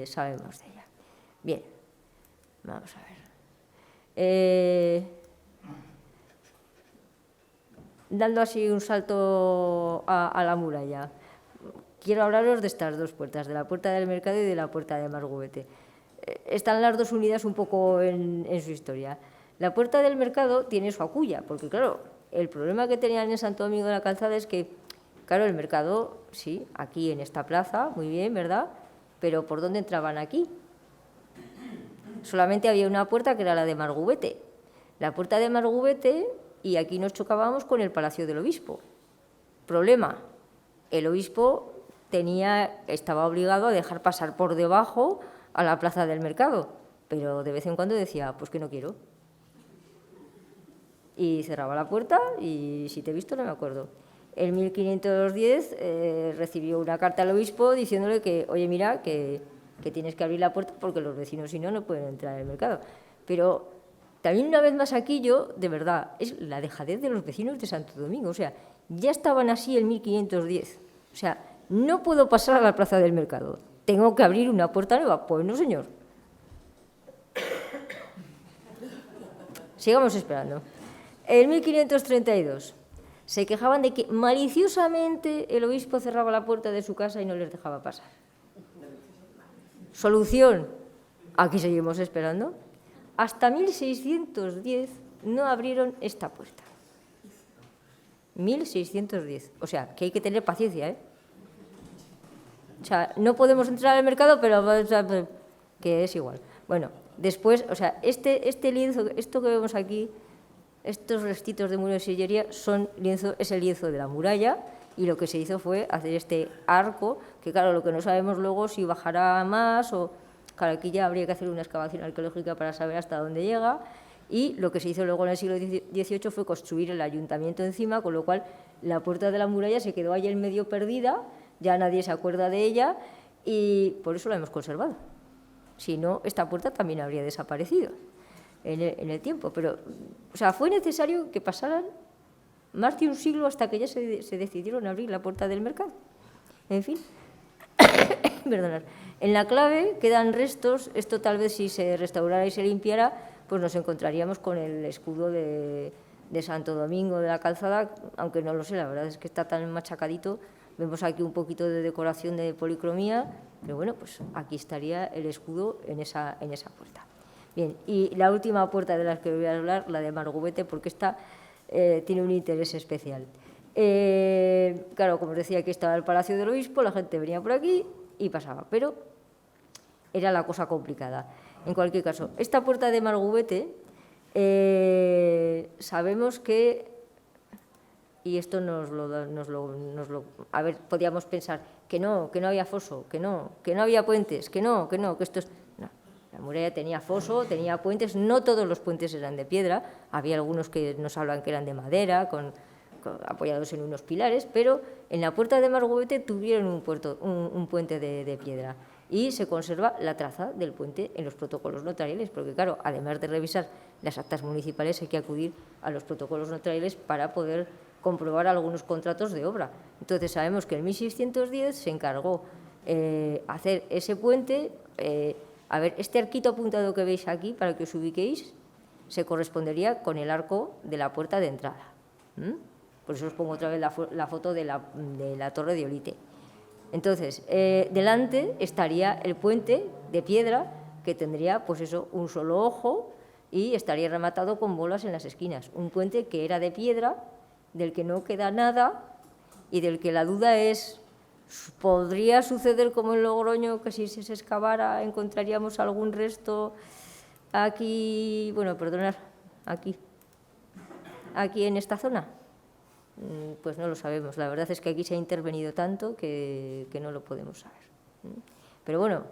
sabemos de ella. Bien, vamos a ver. dando así un salto a la muralla, quiero hablaros de estas dos puertas, de la Puerta del Mercado y de la Puerta de Margubete. Están las dos unidas un poco en su historia. La Puerta del Mercado tiene su aculla, porque claro, el problema que tenían en Santo Domingo de la Calzada es que, claro, el mercado, sí, aquí en esta plaza, muy bien, ¿verdad? Pero ¿por dónde entraban aquí? Solamente había una puerta que era la de Margubete. La Puerta de Margubete, y aquí nos chocábamos con el Palacio del Obispo. Problema, el obispo estaba obligado a dejar pasar por debajo a la plaza del mercado, pero de vez en cuando decía, pues que no quiero. Y cerraba la puerta y si te he visto no me acuerdo. En 1510 recibió una carta al obispo diciéndole que, oye, mira, que tienes que abrir la puerta porque los vecinos si no, no pueden entrar al mercado. Pero también una vez más aquí yo, de verdad, es la dejadez de los vecinos de Santo Domingo. O sea, ya estaban así en 1510. O sea, no puedo pasar a la plaza del mercado. Tengo que abrir una puerta nueva. Pues no, señor. Sigamos esperando. En 1532 se quejaban de que maliciosamente el obispo cerraba la puerta de su casa y no les dejaba pasar. Solución. Aquí seguimos esperando. Hasta 1610 no abrieron esta puerta. 1610. O sea, que hay que tener paciencia, ¿eh? O sea, no podemos entrar al mercado, pero que es igual. Bueno, después, o sea, este lienzo, esto que vemos aquí, estos restitos de muro de sillería es el lienzo de la muralla, y lo que se hizo fue hacer este arco, que claro, lo que no sabemos luego si bajará más o... Claro, aquí ya habría que hacer una excavación arqueológica para saber hasta dónde llega, y lo que se hizo luego en el siglo XVIII fue construir el ayuntamiento encima, con lo cual la puerta de la muralla se quedó ahí en medio perdida, ya nadie se acuerda de ella, y por eso la hemos conservado. Si no, esta puerta también habría desaparecido en el tiempo. Pero, o sea, fue necesario que pasaran más de un siglo hasta que ya se decidieron abrir la puerta del mercado. En fin, perdonad. En la clave quedan restos. Esto tal vez si se restaurara y se limpiara, pues nos encontraríamos con el escudo de Santo Domingo de la Calzada, aunque no lo sé, la verdad es que está tan machacadito. Vemos aquí un poquito de decoración de policromía, pero bueno, pues aquí estaría el escudo en esa puerta. Bien, y la última puerta de la que voy a hablar, la de Margubete, porque esta tiene un interés especial. Claro, como os decía, aquí estaba el Palacio del Obispo, la gente venía por aquí y pasaba, pero era la cosa complicada. En cualquier caso, esta puerta de Margubete, sabemos que, y esto a ver, podíamos pensar que no había foso, que no había puentes, que esto es... No, la muralla tenía foso, tenía puentes, no todos los puentes eran de piedra, había algunos que nos hablan que eran de madera, apoyados en unos pilares, pero en la puerta de Margubete tuvieron un puente de piedra y se conserva la traza del puente en los protocolos notariales, porque claro, además de revisar las actas municipales hay que acudir a los protocolos notariales para poder comprobar algunos contratos de obra. Entonces sabemos que en 1610 se encargó hacer ese puente. A ver, este arquito apuntado que veis aquí, para que os ubiquéis, se correspondería con el arco de la puerta de entrada. Por eso os pongo otra vez la foto de la torre de Olite. Entonces, delante estaría el puente de piedra, que tendría, pues eso, un solo ojo y estaría rematado con bolas en las esquinas. Un puente que era de piedra, del que no queda nada y del que la duda es, ¿podría suceder como en Logroño, que si se excavara encontraríamos algún resto aquí, bueno, perdonad, aquí en esta zona? Pues no lo sabemos. La verdad es que aquí se ha intervenido tanto que no lo podemos saber. Pero bueno,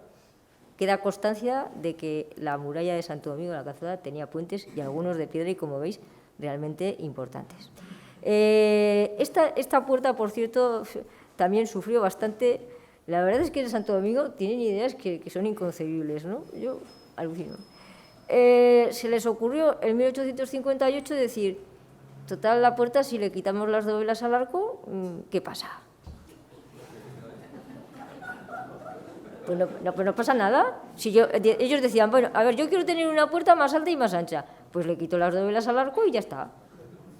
queda constancia de que la muralla de Santo Domingo de la Calzada tenía puentes y algunos de piedra y, como veis, realmente importantes. Esta puerta, por cierto, también sufrió bastante. La verdad es que en Santo Domingo tienen ideas que son inconcebibles, ¿no? Yo alucino. Se les ocurrió en 1858 decir, total, la puerta, si le quitamos las dovelas al arco, ¿qué pasa? Pues no pasa nada. Ellos decían, bueno, a ver, yo quiero tener una puerta más alta y más ancha. Pues le quito las dovelas al arco y ya está.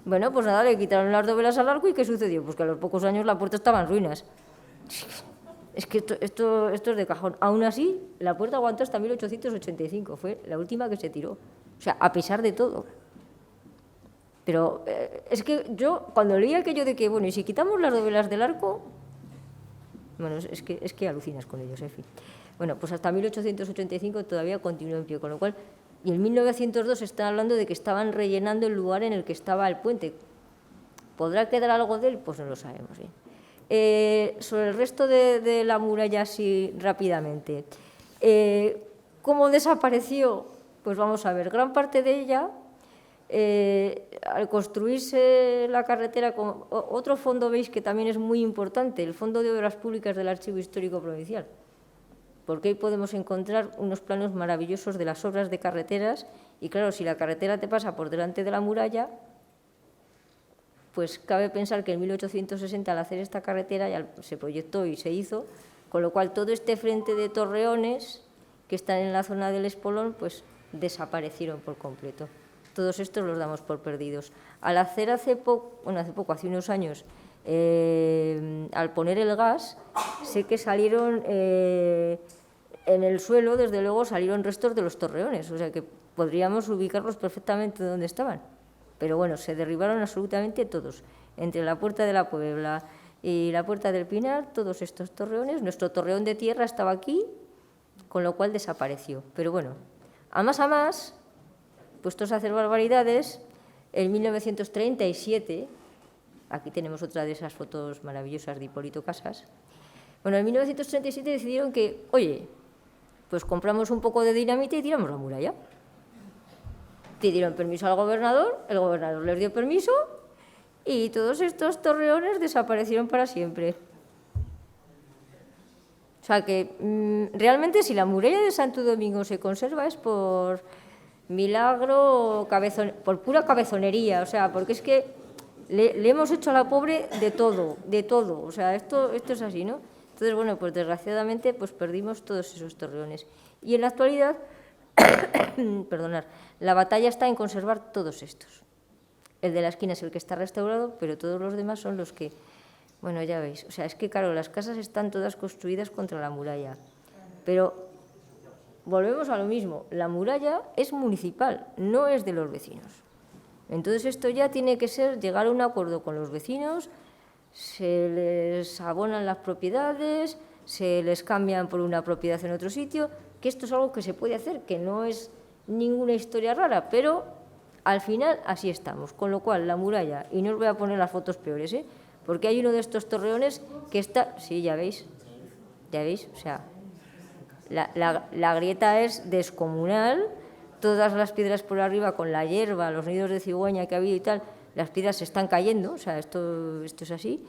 Bueno, pues nada, le quitaron las dovelas al arco y ¿qué sucedió? Pues que a los pocos años la puerta estaba en ruinas. Es que esto es de cajón. Aún así, la puerta aguantó hasta 1885, fue la última que se tiró. O sea, a pesar de todo. Pero es que yo, cuando leí aquello de que, bueno, y si quitamos las dovelas del arco, bueno, es que alucinas con ellos, en fin. Bueno, pues hasta 1885 todavía continuó en pie, con lo cual, y en 1902 están hablando de que estaban rellenando el lugar en el que estaba el puente. ¿Podrá quedar algo de él? Pues no lo sabemos bien. Sobre el resto de la muralla, así rápidamente. ¿Cómo desapareció? Pues vamos a ver, gran parte de ella, al construirse la carretera, otro fondo veis que también es muy importante, el Fondo de Obras Públicas del Archivo Histórico Provincial, porque ahí podemos encontrar unos planos maravillosos de las obras de carreteras, y claro, si la carretera te pasa por delante de la muralla, pues cabe pensar que en 1860 al hacer esta carretera ya se proyectó y se hizo, con lo cual todo este frente de torreones que están en la zona del Espolón, pues desaparecieron por completo. Todos estos los damos por perdidos. Al hacer hace unos años, al poner el gas, sé que salieron en el suelo, desde luego salieron restos de los torreones, o sea que podríamos ubicarlos perfectamente donde estaban. Pero bueno, se derribaron absolutamente todos. Entre la Puerta de la Puebla y la Puerta del Pinar, todos estos torreones. Nuestro torreón de tierra estaba aquí, con lo cual desapareció. Pero bueno, a más, puestos a hacer barbaridades, en 1937, aquí tenemos otra de esas fotos maravillosas de Hipólito Casas, bueno, en 1937 decidieron que, oye, pues compramos un poco de dinamita y tiramos la muralla. Pidieron permiso al gobernador, el gobernador les dio permiso y todos estos torreones desaparecieron para siempre. O sea que realmente si la muralla de Santo Domingo se conserva es por milagro, por pura cabezonería, o sea, porque es que le hemos hecho a la pobre de todo, o sea, esto es así, ¿no? Entonces, bueno, pues desgraciadamente pues perdimos todos esos torreones. Y en la actualidad, perdonad, la batalla está en conservar todos estos. El de la esquina es el que está restaurado, pero todos los demás son los que, bueno, ya veis, o sea, es que claro, las casas están todas construidas contra la muralla, pero volvemos a lo mismo, la muralla es municipal, no es de los vecinos. Entonces esto ya tiene que ser llegar a un acuerdo con los vecinos, se les abonan las propiedades, se les cambian por una propiedad en otro sitio, que esto es algo que se puede hacer, que no es ninguna historia rara, pero al final así estamos, con lo cual la muralla, y no os voy a poner las fotos peores, porque hay uno de estos torreones que está, sí, ya veis, o sea, la grieta es descomunal, todas las piedras por arriba con la hierba, los nidos de cigüeña que ha habido y tal, las piedras se están cayendo, o sea, esto es así,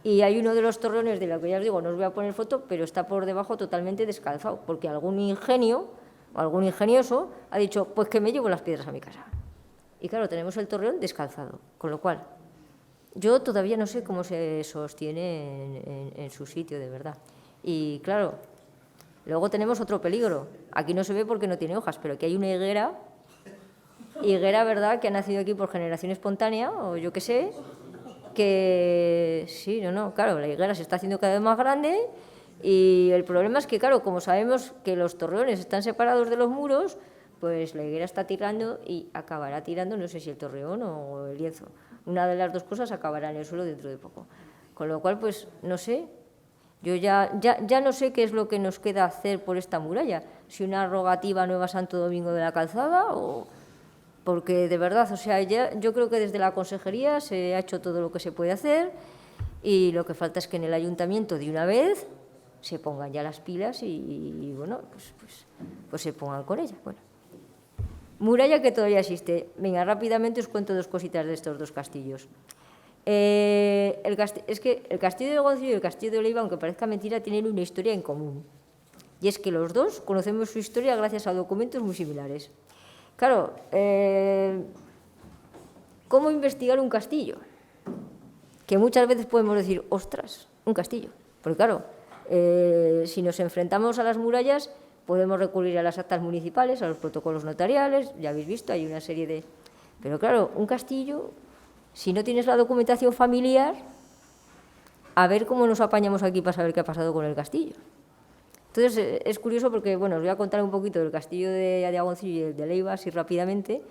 y hay uno de los torreones de lo que ya os digo, no os voy a poner foto, pero está por debajo totalmente descalzado, porque algún ingenio o algún ingenioso ha dicho, pues que me llevo las piedras a mi casa. Y claro, tenemos el torreón descalzado, con lo cual yo todavía no sé cómo se sostiene en su sitio, de verdad. Y claro, luego tenemos otro peligro. Aquí no se ve porque no tiene hojas, pero aquí hay una higuera, ¿verdad?, que ha nacido aquí por generación espontánea, o yo qué sé, que sí, claro, la higuera se está haciendo cada vez más grande y el problema es que, claro, como sabemos que los torreones están separados de los muros, pues la higuera está tirando y acabará tirando, no sé si el torreón o el lienzo. Una de las dos cosas acabará en el suelo dentro de poco. Con lo cual, pues, no sé, yo ya no sé qué es lo que nos queda hacer por esta muralla, si una rogativa nueva Santo Domingo de la Calzada o... Porque de verdad, o sea, yo creo que desde la consejería se ha hecho todo lo que se puede hacer y lo que falta es que en el ayuntamiento de una vez se pongan ya las pilas y bueno, pues se pongan con ella. Bueno. Muralla que todavía existe. Venga, rápidamente os cuento dos cositas de estos dos castillos. Es que el castillo de Goncillo y el castillo de Oliva, aunque parezca mentira, tienen una historia en común. Y es que los dos conocemos su historia gracias a documentos muy similares. Claro, ¿cómo investigar un castillo? Que muchas veces podemos decir, ostras, un castillo. Porque claro, si nos enfrentamos a las murallas, podemos recurrir a las actas municipales, a los protocolos notariales, ya habéis visto, hay una serie de... Pero claro, un castillo, si no tienes la documentación familiar, a ver cómo nos apañamos aquí para saber qué ha pasado con el castillo. Entonces, es curioso porque, bueno, os voy a contar un poquito del castillo de Agoncillo y el de Leiva, así rápidamente,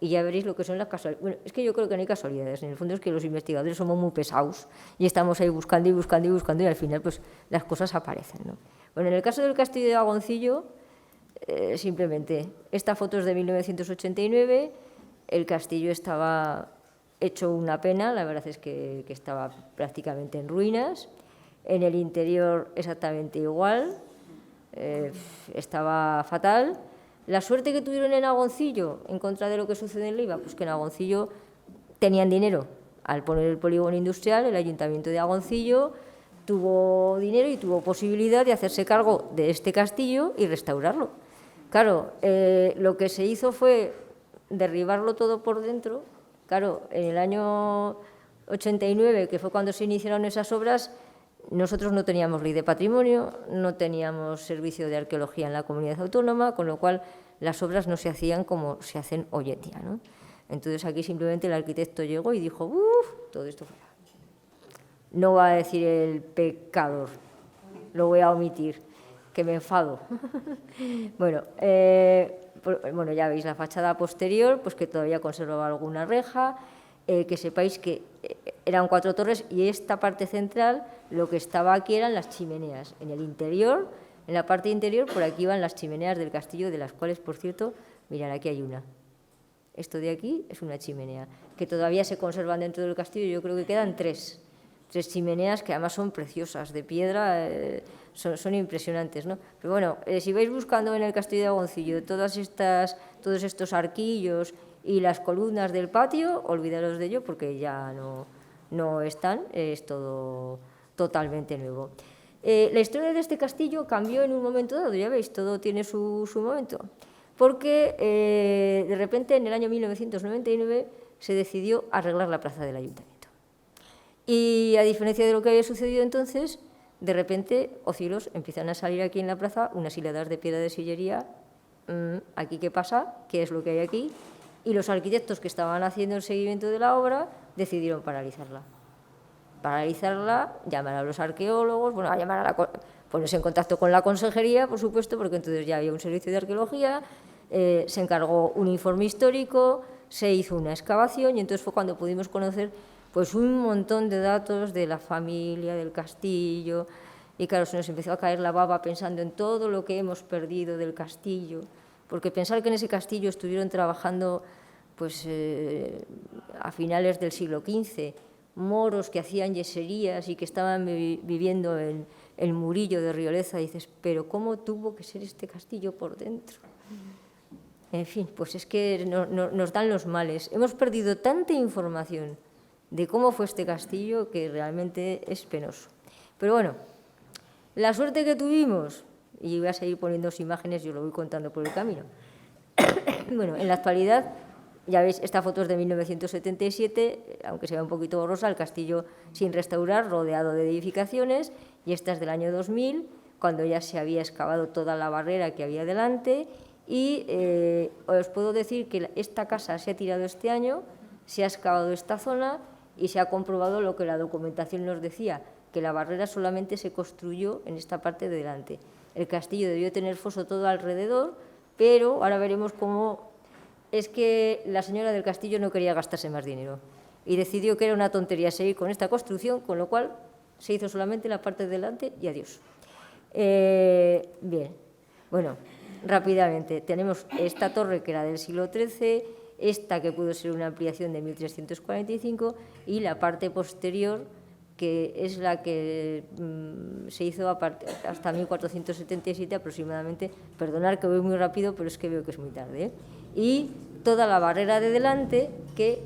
y ya veréis lo que son las casualidades. Bueno, es que yo creo que no hay casualidades, en el fondo es que los investigadores somos muy pesados y estamos ahí buscando y buscando y buscando y al final, pues, las cosas aparecen, ¿no? Bueno, en el caso del castillo de Agoncillo, simplemente, esta foto es de 1989, el castillo estaba hecho una pena, la verdad es que estaba prácticamente en ruinas, en el interior exactamente igual, estaba fatal. La suerte que tuvieron en Agoncillo, en contra de lo que sucede en Leiva, pues que en Agoncillo tenían dinero al poner el polígono industrial, el ayuntamiento de Agoncillo tuvo dinero y tuvo posibilidad de hacerse cargo de este castillo y restaurarlo. Claro, lo que se hizo fue derribarlo todo por dentro. Claro, en el año 89, que fue cuando se iniciaron esas obras, nosotros no teníamos ley de patrimonio, no teníamos servicio de arqueología en la comunidad autónoma, con lo cual las obras no se hacían como se hacen hoy en día, ¿no? Entonces aquí simplemente el arquitecto llegó y dijo, todo esto fuera. No va a decir el pecador, lo voy a omitir, que me enfado. Bueno, ya veis la fachada posterior, pues que todavía conservaba alguna reja, que sepáis que eran 4 torres y esta parte central, lo que estaba aquí eran las chimeneas. En el interior, en la parte interior, por aquí iban las chimeneas del castillo, de las cuales, por cierto, mirad, aquí hay una. Esto de aquí es una chimenea, que todavía se conservan dentro del castillo, yo creo que quedan 3 chimeneas que además son preciosas, de piedra, son impresionantes, ¿no? Pero bueno, si vais buscando en el castillo de Agoncillo todos estos arquillos y las columnas del patio, olvidaros de ello porque ya no están, es todo totalmente nuevo. La historia de este castillo cambió en un momento dado, ya veis, todo tiene su momento, porque de repente en el año 1999 se decidió arreglar la plaza del ayuntamiento. Y a diferencia de lo que había sucedido entonces, de repente, oh cielos, empiezan a salir aquí en la plaza unas hiladas de piedra de sillería. ¿Aquí qué pasa? ¿Qué es lo que hay aquí? Y los arquitectos que estaban haciendo el seguimiento de la obra decidieron paralizarla. Llamar a los arqueólogos, ponerse en contacto con la consejería, por supuesto, porque entonces ya había un servicio de arqueología, se encargó un informe histórico, se hizo una excavación y entonces fue cuando pudimos conocer pues un montón de datos de la familia, del castillo, y claro, se nos empezó a caer la baba pensando en todo lo que hemos perdido del castillo, porque pensar que en ese castillo estuvieron trabajando pues, a finales del siglo XV, moros que hacían yeserías y que estaban viviendo en el Murillo de Rioleza, y dices, pero ¿cómo tuvo que ser este castillo por dentro? En fin, pues es que nos dan los males. Hemos perdido tanta información de cómo fue este castillo que realmente es penoso. Pero bueno, la suerte que tuvimos, y voy a seguir poniendo imágenes, yo lo voy contando por el camino. Bueno, en la actualidad, ya veis, esta foto es de 1977, aunque se vea un poquito borrosa, el castillo sin restaurar, rodeado de edificaciones, y esta es del año 2000, cuando ya se había excavado toda la barrera que había delante, y os puedo decir que esta casa se ha tirado este año, se ha excavado esta zona, y se ha comprobado lo que la documentación nos decía, que la barrera solamente se construyó en esta parte de delante. El castillo debió tener foso todo alrededor, pero ahora veremos cómo es que la señora del castillo no quería gastarse más dinero y decidió que era una tontería seguir con esta construcción, con lo cual se hizo solamente la parte de delante y adiós. Bien, bueno, rápidamente, tenemos esta torre que era del siglo XIII, esta que pudo ser una ampliación de 1345 y la parte posterior que es la que se hizo hasta 1477 aproximadamente. Perdonad que voy muy rápido, pero es que veo que es muy tarde, ¿eh? Y toda la barrera de delante, que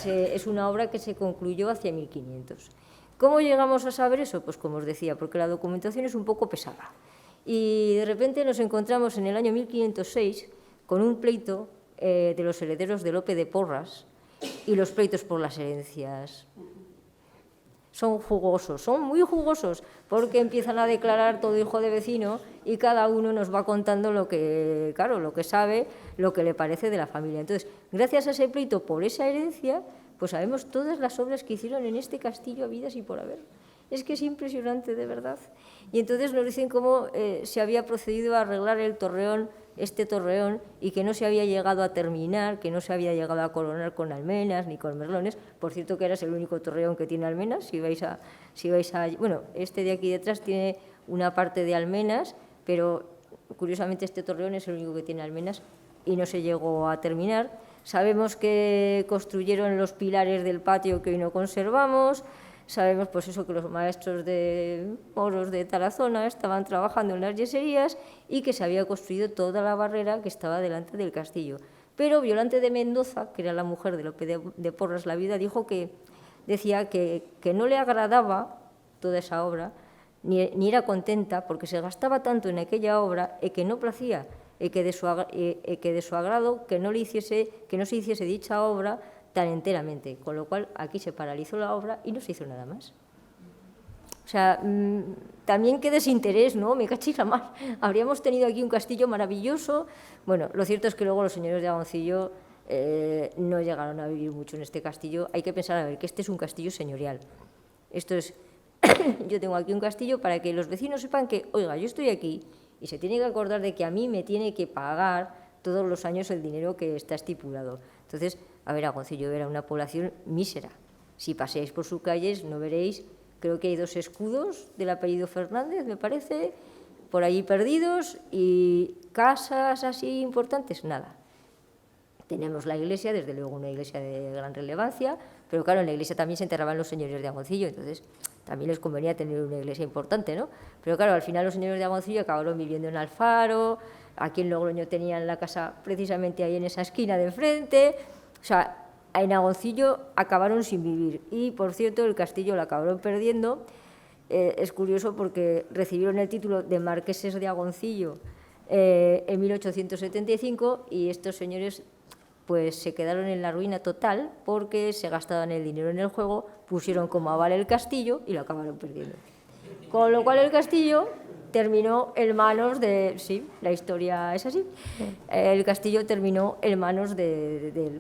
es una obra que se concluyó hacia 1500. ¿Cómo llegamos a saber eso? Pues como os decía, porque la documentación es un poco pesada. Y de repente nos encontramos en el año 1506 con un pleito de los herederos de Lope de Porras, y los pleitos por las herencias son jugosos, son muy jugosos, porque empiezan a declarar todo hijo de vecino y cada uno nos va contando lo que, claro, lo que sabe, lo que le parece de la familia. Entonces, gracias a ese pleito por esa herencia, pues sabemos todas las obras que hicieron en este castillo habidas y por haber. Es que es impresionante, de verdad. Y entonces nos dicen cómo se había procedido a arreglar el torreón, este torreón, y que no se había llegado a terminar, que no se había llegado a coronar con almenas ni con merlones. Por cierto, que ahora es el único torreón que tiene almenas. Si vais a, bueno, este de aquí detrás tiene una parte de almenas, pero curiosamente este torreón es el único que tiene almenas y no se llegó a terminar. Sabemos que construyeron los pilares del patio que hoy no conservamos. Sabemos pues eso, que los maestros de moros de Tarazona estaban trabajando en las yeserías y que se había construido toda la barrera que estaba delante del castillo. Pero Violante de Mendoza, que era la mujer de Lope de Porras la viuda, decía que no le agradaba toda esa obra, ni era contenta, porque se gastaba tanto en aquella obra y que no placía, y que de su agrado que no se hiciese dicha obra tan enteramente, con lo cual aquí se paralizó la obra y no se hizo nada más. O sea, también qué desinterés, ¿no? Me cachis la mar. Habríamos tenido aquí un castillo maravilloso. Bueno, lo cierto es que luego los señores de Agoncillo no llegaron a vivir mucho en este castillo. Hay que pensar, a ver, que este es un castillo señorial. Esto es, yo tengo aquí un castillo para que los vecinos sepan que, oiga, yo estoy aquí y se tiene que acordar de que a mí me tiene que pagar todos los años el dinero que está estipulado. Entonces, a ver, Agoncillo era una población mísera. Si paseáis por sus calles no veréis, creo que hay 2 escudos del apellido Fernández, me parece, por allí perdidos, y casas así importantes, nada. Tenemos la iglesia, desde luego una iglesia de gran relevancia, pero claro, en la iglesia también se enterraban los señores de Agoncillo, entonces también les convenía tener una iglesia importante, ¿no? Pero claro, al final los señores de Agoncillo acabaron viviendo en Alfaro, aquí en Logroño tenían la casa precisamente ahí en esa esquina de enfrente. O sea, en Agoncillo acabaron sin vivir y, por cierto, el castillo lo acabaron perdiendo. Es curioso porque recibieron el título de marqueses de Agoncillo en 1875 y estos señores pues se quedaron en la ruina total porque se gastaban el dinero en el juego, pusieron como aval el castillo y lo acabaron perdiendo. Con lo cual el castillo terminó en manos de... Sí, la historia es así. El castillo terminó en manos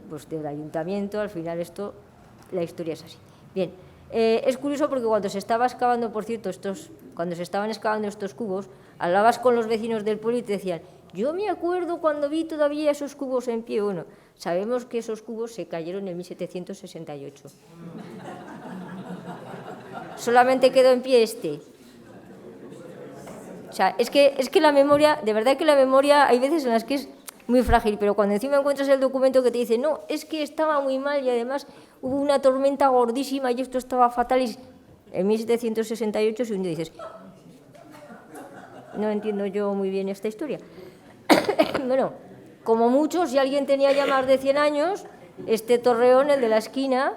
pues, del ayuntamiento. Al final la historia es así. Bien, es curioso porque cuando se estaba excavando, por cierto, cuando se estaban excavando estos cubos, hablabas con los vecinos del pueblo y te decían, yo me acuerdo cuando vi todavía esos cubos en pie. Bueno, sabemos que esos cubos se cayeron en 1768. Solamente quedó en pie este. O sea, es que la memoria, de verdad que la memoria hay veces en las que es muy frágil, pero cuando encima encuentras el documento que te dice, no, es que estaba muy mal y además hubo una tormenta gordísima y esto estaba fatal, y en 1768 se hundió y dices, no entiendo yo muy bien esta historia. Bueno, como mucho, si alguien tenía ya más de 100 años, este torreón, el de la esquina,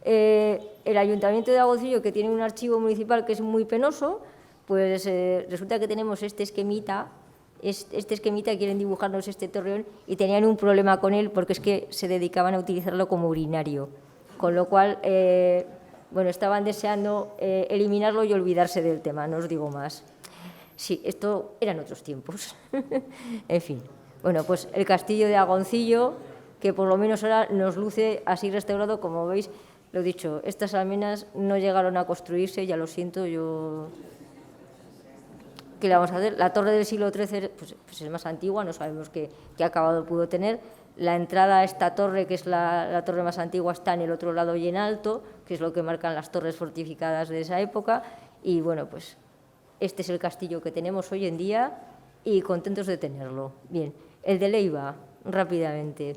el Ayuntamiento de Agoncillo, que tiene un archivo municipal que es muy penoso, pues resulta que tenemos este esquemita, quieren dibujarnos este torreón y tenían un problema con él porque es que se dedicaban a utilizarlo como urinario, con lo cual, bueno, estaban deseando eliminarlo y olvidarse del tema, no os digo más. Sí, esto eran otros tiempos. En fin, bueno, pues el castillo de Agoncillo, que por lo menos ahora nos luce así restaurado, como veis, lo dicho, estas almenas no llegaron a construirse, ya lo siento, yo... ¿Qué le vamos a hacer? La torre del siglo XIII pues es más antigua, no sabemos qué acabado pudo tener. La entrada a esta torre, que es la torre más antigua, está en el otro lado y en alto, que es lo que marcan las torres fortificadas de esa época. Y bueno, pues este es el castillo que tenemos hoy en día y contentos de tenerlo. Bien, el de Leiva, rápidamente.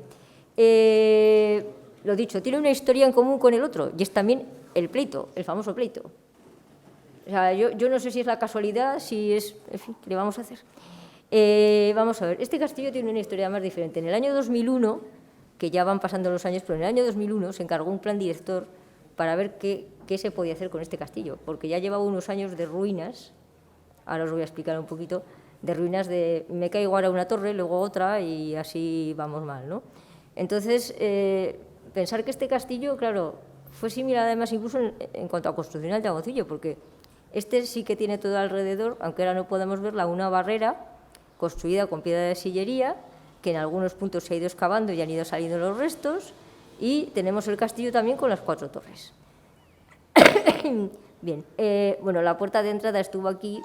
Lo dicho, tiene una historia en común con el otro y es también el pleito, el famoso pleito. O sea, yo no sé si es la casualidad, si es... En fin, ¿qué le vamos a hacer? Vamos a ver, este castillo tiene una historia más diferente. En el año 2001, que ya van pasando los años, pero en el año 2001 se encargó un plan director para ver qué se podía hacer con este castillo, porque ya llevaba unos años de ruinas, ahora os voy a explicar un poquito, de ruinas de me caigo ahora una torre, luego otra y así vamos mal, ¿no? Entonces, pensar que este castillo, claro, fue similar además incluso en cuanto a construcción al de Agoncillo, porque este sí que tiene todo alrededor, aunque ahora no podemos verla, una barrera construida con piedra de sillería, que en algunos puntos se ha ido excavando y han ido saliendo los restos, y tenemos el castillo también con las 4 torres. Bien, bueno, la puerta de entrada estuvo aquí,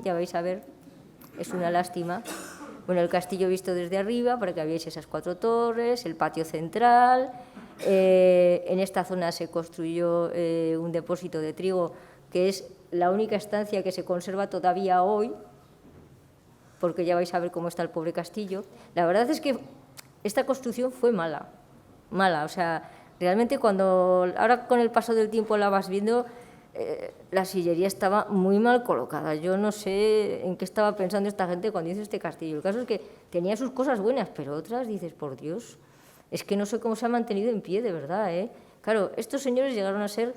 ya vais a ver, es una lástima. Bueno, el castillo visto desde arriba, para que veáis esas 4 torres, el patio central. En esta zona se construyó un depósito de trigo, que es la única estancia que se conserva todavía hoy, porque ya vais a ver cómo está el pobre castillo. La verdad es que esta construcción fue mala, o sea, realmente ahora con el paso del tiempo la vas viendo, la sillería estaba muy mal colocada. Yo no sé en qué estaba pensando esta gente cuando hizo este castillo. El caso es que tenía sus cosas buenas, pero otras dices, por Dios, es que no sé cómo se ha mantenido en pie, de verdad, ¿eh? Claro, estos señores llegaron a ser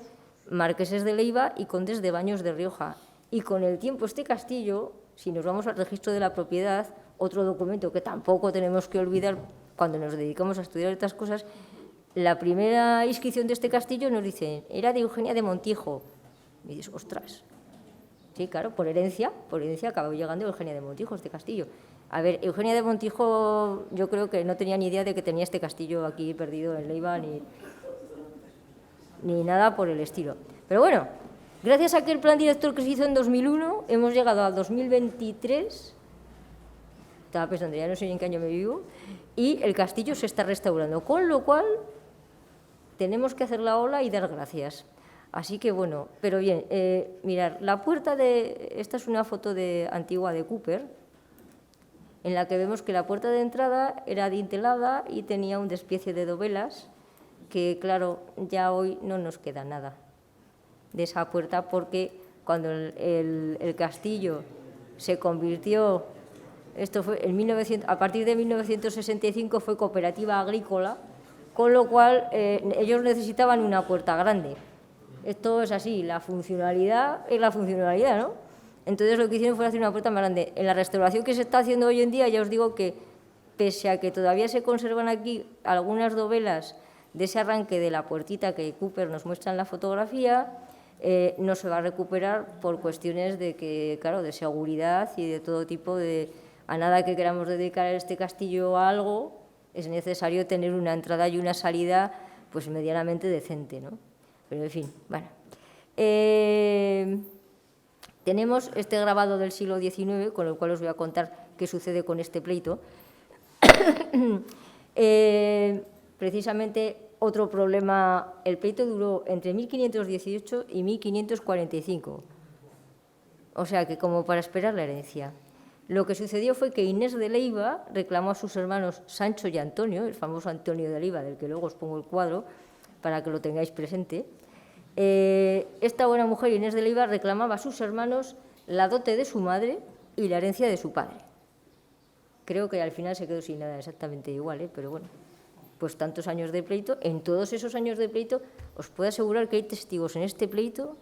marqueses de Leiva y condes de Baños de Rioja. Y con el tiempo este castillo, si nos vamos al registro de la propiedad, otro documento que tampoco tenemos que olvidar cuando nos dedicamos a estudiar estas cosas, la primera inscripción de este castillo nos dice, era de Eugenia de Montijo. Y dices, ostras, sí, claro, por herencia acabó llegando Eugenia de Montijo este castillo. A ver, Eugenia de Montijo yo creo que no tenía ni idea de que tenía este castillo aquí perdido en Leiva ni nada por el estilo. Pero bueno, gracias a aquel plan director que se hizo en 2001, hemos llegado al 2023, estaba pensando, ya no sé en qué año me vivo, y el castillo se está restaurando, con lo cual tenemos que hacer la ola y dar gracias. Así que bueno, pero bien, mirad, la puerta esta es una foto antigua de Cooper, en la que vemos que la puerta de entrada era dintelada y tenía un despiece de dovelas, que claro, ya hoy no nos queda nada de esa puerta, porque cuando el castillo se convirtió, esto fue a partir de 1965 fue cooperativa agrícola, con lo cual ellos necesitaban una puerta grande. Esto es así, la funcionalidad es la funcionalidad, ¿no? Entonces lo que hicieron fue hacer una puerta más grande. En la restauración que se está haciendo hoy en día, ya os digo que, pese a que todavía se conservan aquí algunas dovelas de ese arranque de la puertita que Cooper nos muestra en la fotografía, no se va a recuperar por cuestiones de que, claro, de seguridad y de todo tipo a nada que queramos dedicar a este castillo a algo, es necesario tener una entrada y una salida pues medianamente decente, ¿no? Pero en fin, bueno. Tenemos este grabado del siglo XIX, con el cual os voy a contar qué sucede con este pleito. Precisamente otro problema, el pleito duró entre 1518 y 1545, o sea que como para esperar la herencia. Lo que sucedió fue que Inés de Leiva reclamó a sus hermanos Sancho y Antonio, el famoso Antonio de Leiva, del que luego os pongo el cuadro para que lo tengáis presente. Esta buena mujer, Inés de Leiva, reclamaba a sus hermanos la dote de su madre y la herencia de su padre. Creo que al final se quedó sin nada exactamente igual, pero bueno, pues tantos años de pleito. En todos esos años de pleito, os puedo asegurar que hay testigos en este pleito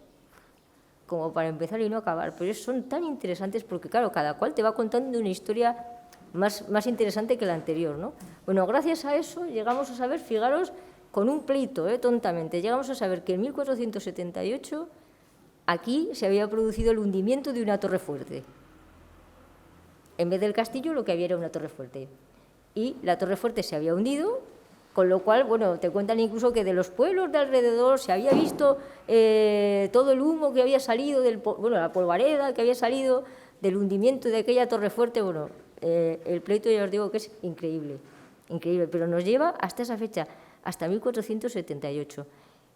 como para empezar y no acabar, pero son tan interesantes porque, claro, cada cual te va contando una historia más interesante que la anterior, ¿no? Bueno, gracias a eso llegamos a saber, fijaros, con un pleito, tontamente, llegamos a saber que en 1478 aquí se había producido el hundimiento de una torre fuerte. En vez del castillo lo que había era una torre fuerte. Y la torre fuerte se había hundido, con lo cual, bueno, te cuentan incluso que de los pueblos de alrededor se había visto todo el humo que había salido, la polvareda que había salido del hundimiento de aquella torre fuerte. Bueno, el pleito ya os digo que es increíble, increíble, pero nos lleva hasta esa fecha, hasta 1478.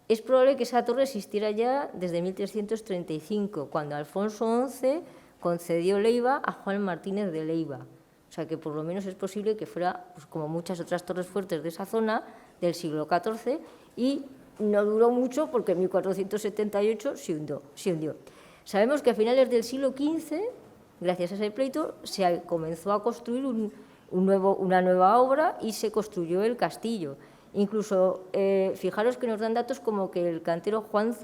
Es probable que esa torre existiera ya desde 1335, cuando Alfonso XI concedió Leiva a Juan Martínez de Leiva. O sea que por lo menos es posible que fuera, pues, como muchas otras torres fuertes de esa zona, del siglo XIV, y no duró mucho porque en 1478 se hundió. Sabemos que a finales del siglo XV, gracias a ese pleito, se comenzó a construir una nueva obra y se construyó el castillo. Incluso, fijaros que nos dan datos como que el cantero Juan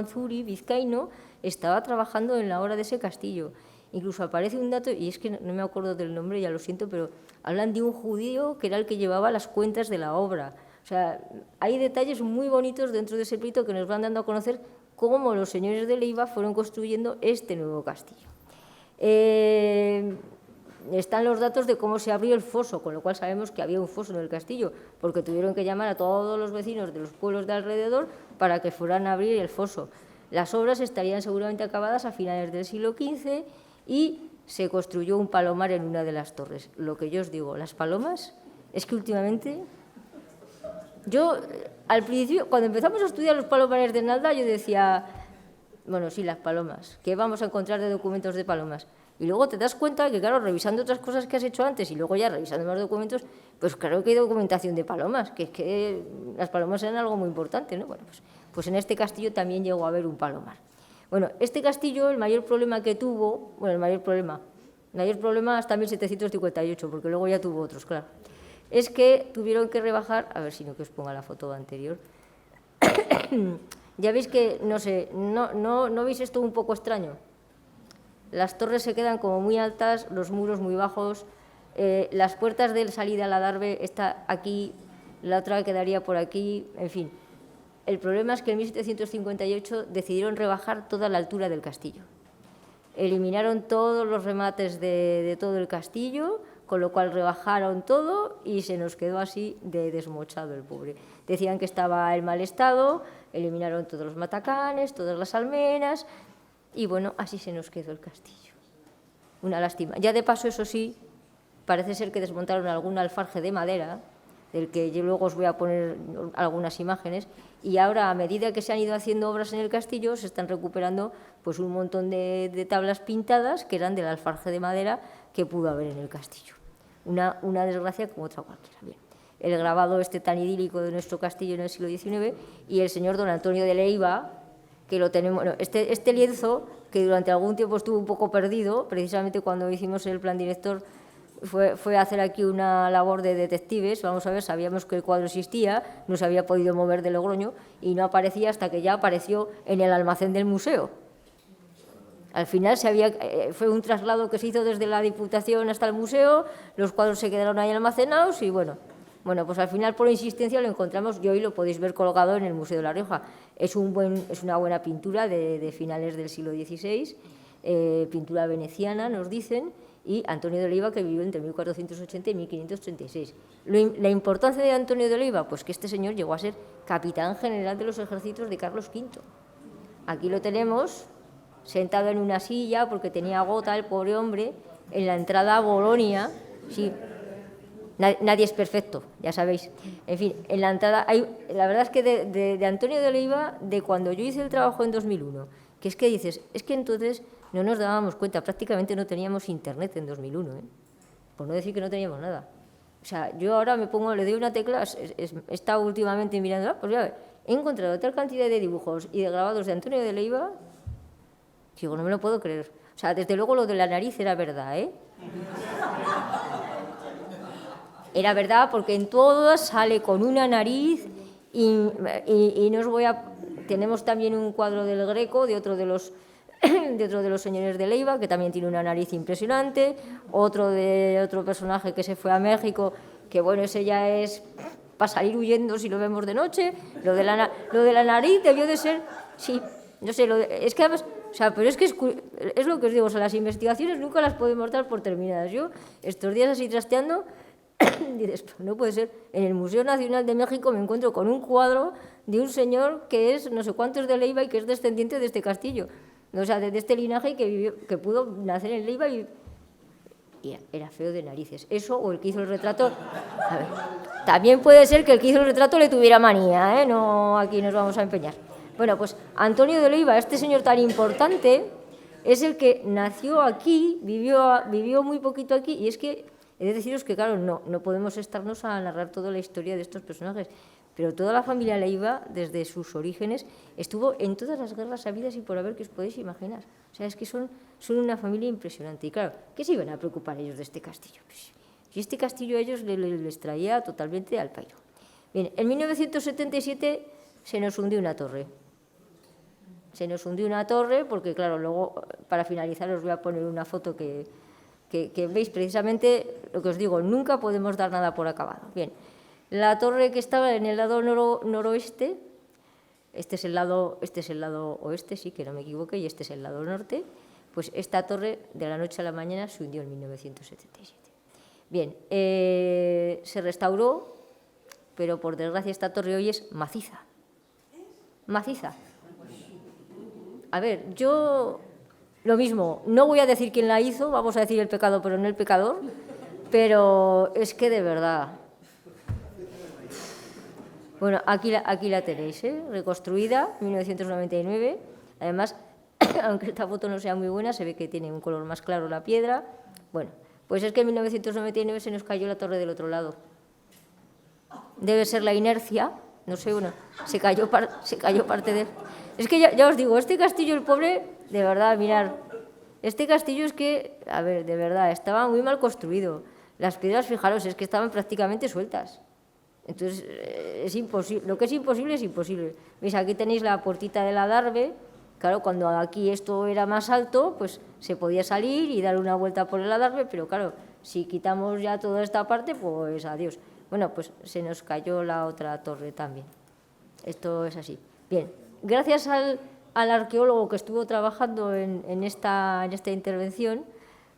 Zuri, vizcaíno, estaba trabajando en la obra de ese castillo. Incluso aparece un dato, y es que no me acuerdo del nombre, ya lo siento, pero hablan de un judío que era el que llevaba las cuentas de la obra. O sea, hay detalles muy bonitos dentro de ese pleito que nos van dando a conocer cómo los señores de Leiva fueron construyendo este nuevo castillo. están los datos de cómo se abrió el foso, con lo cual sabemos que había un foso en el castillo, porque tuvieron que llamar a todos los vecinos de los pueblos de alrededor para que fueran a abrir el foso. Las obras estarían seguramente acabadas a finales del siglo XV y se construyó un palomar en una de las torres. Lo que yo os digo, las palomas, es que últimamente... Yo, al principio, cuando empezamos a estudiar los palomares de Nalda, yo decía, bueno, sí, las palomas, ¿qué vamos a encontrar de documentos de palomas? Y luego te das cuenta que, claro, revisando otras cosas que has hecho antes y luego ya revisando más documentos, pues claro que hay documentación de palomas, que es que las palomas eran algo muy importante, ¿no? Bueno, pues en este castillo también llegó a haber un palomar. Bueno, este castillo, el mayor problema que tuvo, bueno, el mayor problema hasta 1758, porque luego ya tuvo otros, claro, es que tuvieron que rebajar, a ver si no que os ponga la foto anterior, ya veis que, no sé, ¿no veis esto un poco extraño? Las torres se quedan como muy altas, los muros muy bajos, las puertas de salida a la Darbe está aquí, la otra quedaría por aquí, en fin. El problema es que en 1758 decidieron rebajar toda la altura del castillo. Eliminaron todos los remates de todo el castillo, con lo cual rebajaron todo y se nos quedó así de desmochado el pobre. Decían que estaba en mal estado, eliminaron todos los matacanes, todas las almenas y bueno, así se nos quedó el castillo. Una lástima. Ya de paso, eso sí, parece ser que desmontaron algún alfarje de madera, del que yo luego os voy a poner algunas imágenes, y ahora, a medida que se han ido haciendo obras en el castillo, se están recuperando pues un montón de tablas pintadas que eran del alfarje de madera que pudo haber en el castillo. Una desgracia como otra cualquiera. Bien. El grabado este tan idílico de nuestro castillo en el siglo XIX y el señor don Antonio de Leiva, que lo tenemos, bueno, este lienzo, que durante algún tiempo estuvo un poco perdido, precisamente cuando hicimos el plan director, fue a hacer aquí una labor de detectives, vamos a ver, sabíamos que el cuadro existía, no se había podido mover de Logroño y no aparecía hasta que ya apareció en el almacén del museo. Al final fue un traslado que se hizo desde la Diputación hasta el museo, los cuadros se quedaron ahí almacenados y bueno, pues al final por insistencia lo encontramos y hoy lo podéis ver colgado en el Museo de La Rioja. Es una buena pintura de finales del siglo XVI, pintura veneciana, nos dicen, y Antonio de Leiva, que vivió entre 1480 y 1536. La importancia de Antonio de Leiva, pues que este señor llegó a ser capitán general de los ejércitos de Carlos V. Aquí lo tenemos, sentado en una silla, porque tenía gota el pobre hombre, en la entrada a Bolonia. Sí, nadie es perfecto, ya sabéis. En fin, en la entrada la verdad es que de Antonio de Leiva, de cuando yo hice el trabajo en 2001, que es que dices, es que entonces no nos dábamos cuenta, prácticamente no teníamos internet en 2001, por no decir que no teníamos nada. O sea, yo ahora le doy una tecla, he estado últimamente mirando, pues ya he encontrado tal cantidad de dibujos y de grabados de Antonio de Leiva, digo, no me lo puedo creer. O sea, desde luego lo de la nariz era verdad, Era verdad porque en todas sale con una nariz y no os voy a... Tenemos también un cuadro del Greco, de otro de los señores de Leiva, que también tiene una nariz impresionante, otro personaje que se fue a México, que bueno, ese ya es para salir huyendo si lo vemos de noche. Lo de la nariz debió de ser, sí, no sé, es que además, o sea, pero es que es lo que os digo, o sea, las investigaciones nunca las podemos dar por terminadas. Yo, estos días así trasteando, dices, pues no puede ser, en el Museo Nacional de México me encuentro con un cuadro de un señor que es no sé cuántos de Leiva y que es descendiente de este castillo. O sea, de este linaje que pudo nacer en Leiva y era feo de narices. Eso o el que hizo el retrato... A ver, también puede ser que el que hizo el retrato le tuviera manía, No, aquí nos vamos a empeñar. Bueno, pues Antonio de Leiva, este señor tan importante, es el que nació aquí, vivió muy poquito aquí, y es que he de deciros que, claro, no podemos estarnos a narrar toda la historia de estos personajes, pero toda la familia Leiva, desde sus orígenes, estuvo en todas las guerras habidas y por haber que os podéis imaginar. O sea, es que son una familia impresionante. Y claro, ¿qué se iban a preocupar ellos de este castillo? Pues, si este castillo a ellos les traía totalmente al pairo. Bien, en 1977 se nos hundió una torre. Se nos hundió una torre porque, claro, luego, para finalizar, os voy a poner una foto que veis precisamente lo que os digo, nunca podemos dar nada por acabado. Bien. La torre que estaba en el lado noroeste, este es el lado oeste, sí, que no me equivoque, y este es el lado norte, Pues esta torre de la noche a la mañana se hundió en 1977. Bien, se restauró, pero por desgracia esta torre hoy es maciza. Maciza. A ver, yo lo mismo, no voy a decir quién la hizo, vamos a decir el pecado, pero no el pecador, pero es que de verdad. Bueno, aquí la tenéis, reconstruida, 1999. Además, aunque esta foto no sea muy buena, se ve que tiene un color más claro la piedra. Bueno, pues es que en 1999 se nos cayó la torre del otro lado. Debe ser la inercia, no sé, bueno, se cayó parte de... Es que ya os digo, este castillo, el pobre, de verdad, mirad, este castillo es que, a ver, de verdad, estaba muy mal construido. Las piedras, fijaros, es que estaban prácticamente sueltas. Entonces, es imposible, lo que es imposible. ¿Veis? Aquí tenéis la puertita del adarve. Claro, cuando aquí esto era más alto, pues se podía salir y dar una vuelta por el adarve, pero claro, si quitamos ya toda esta parte, pues adiós. Bueno, pues se nos cayó la otra torre también. Esto es así. Bien, gracias al arqueólogo que estuvo trabajando en esta intervención,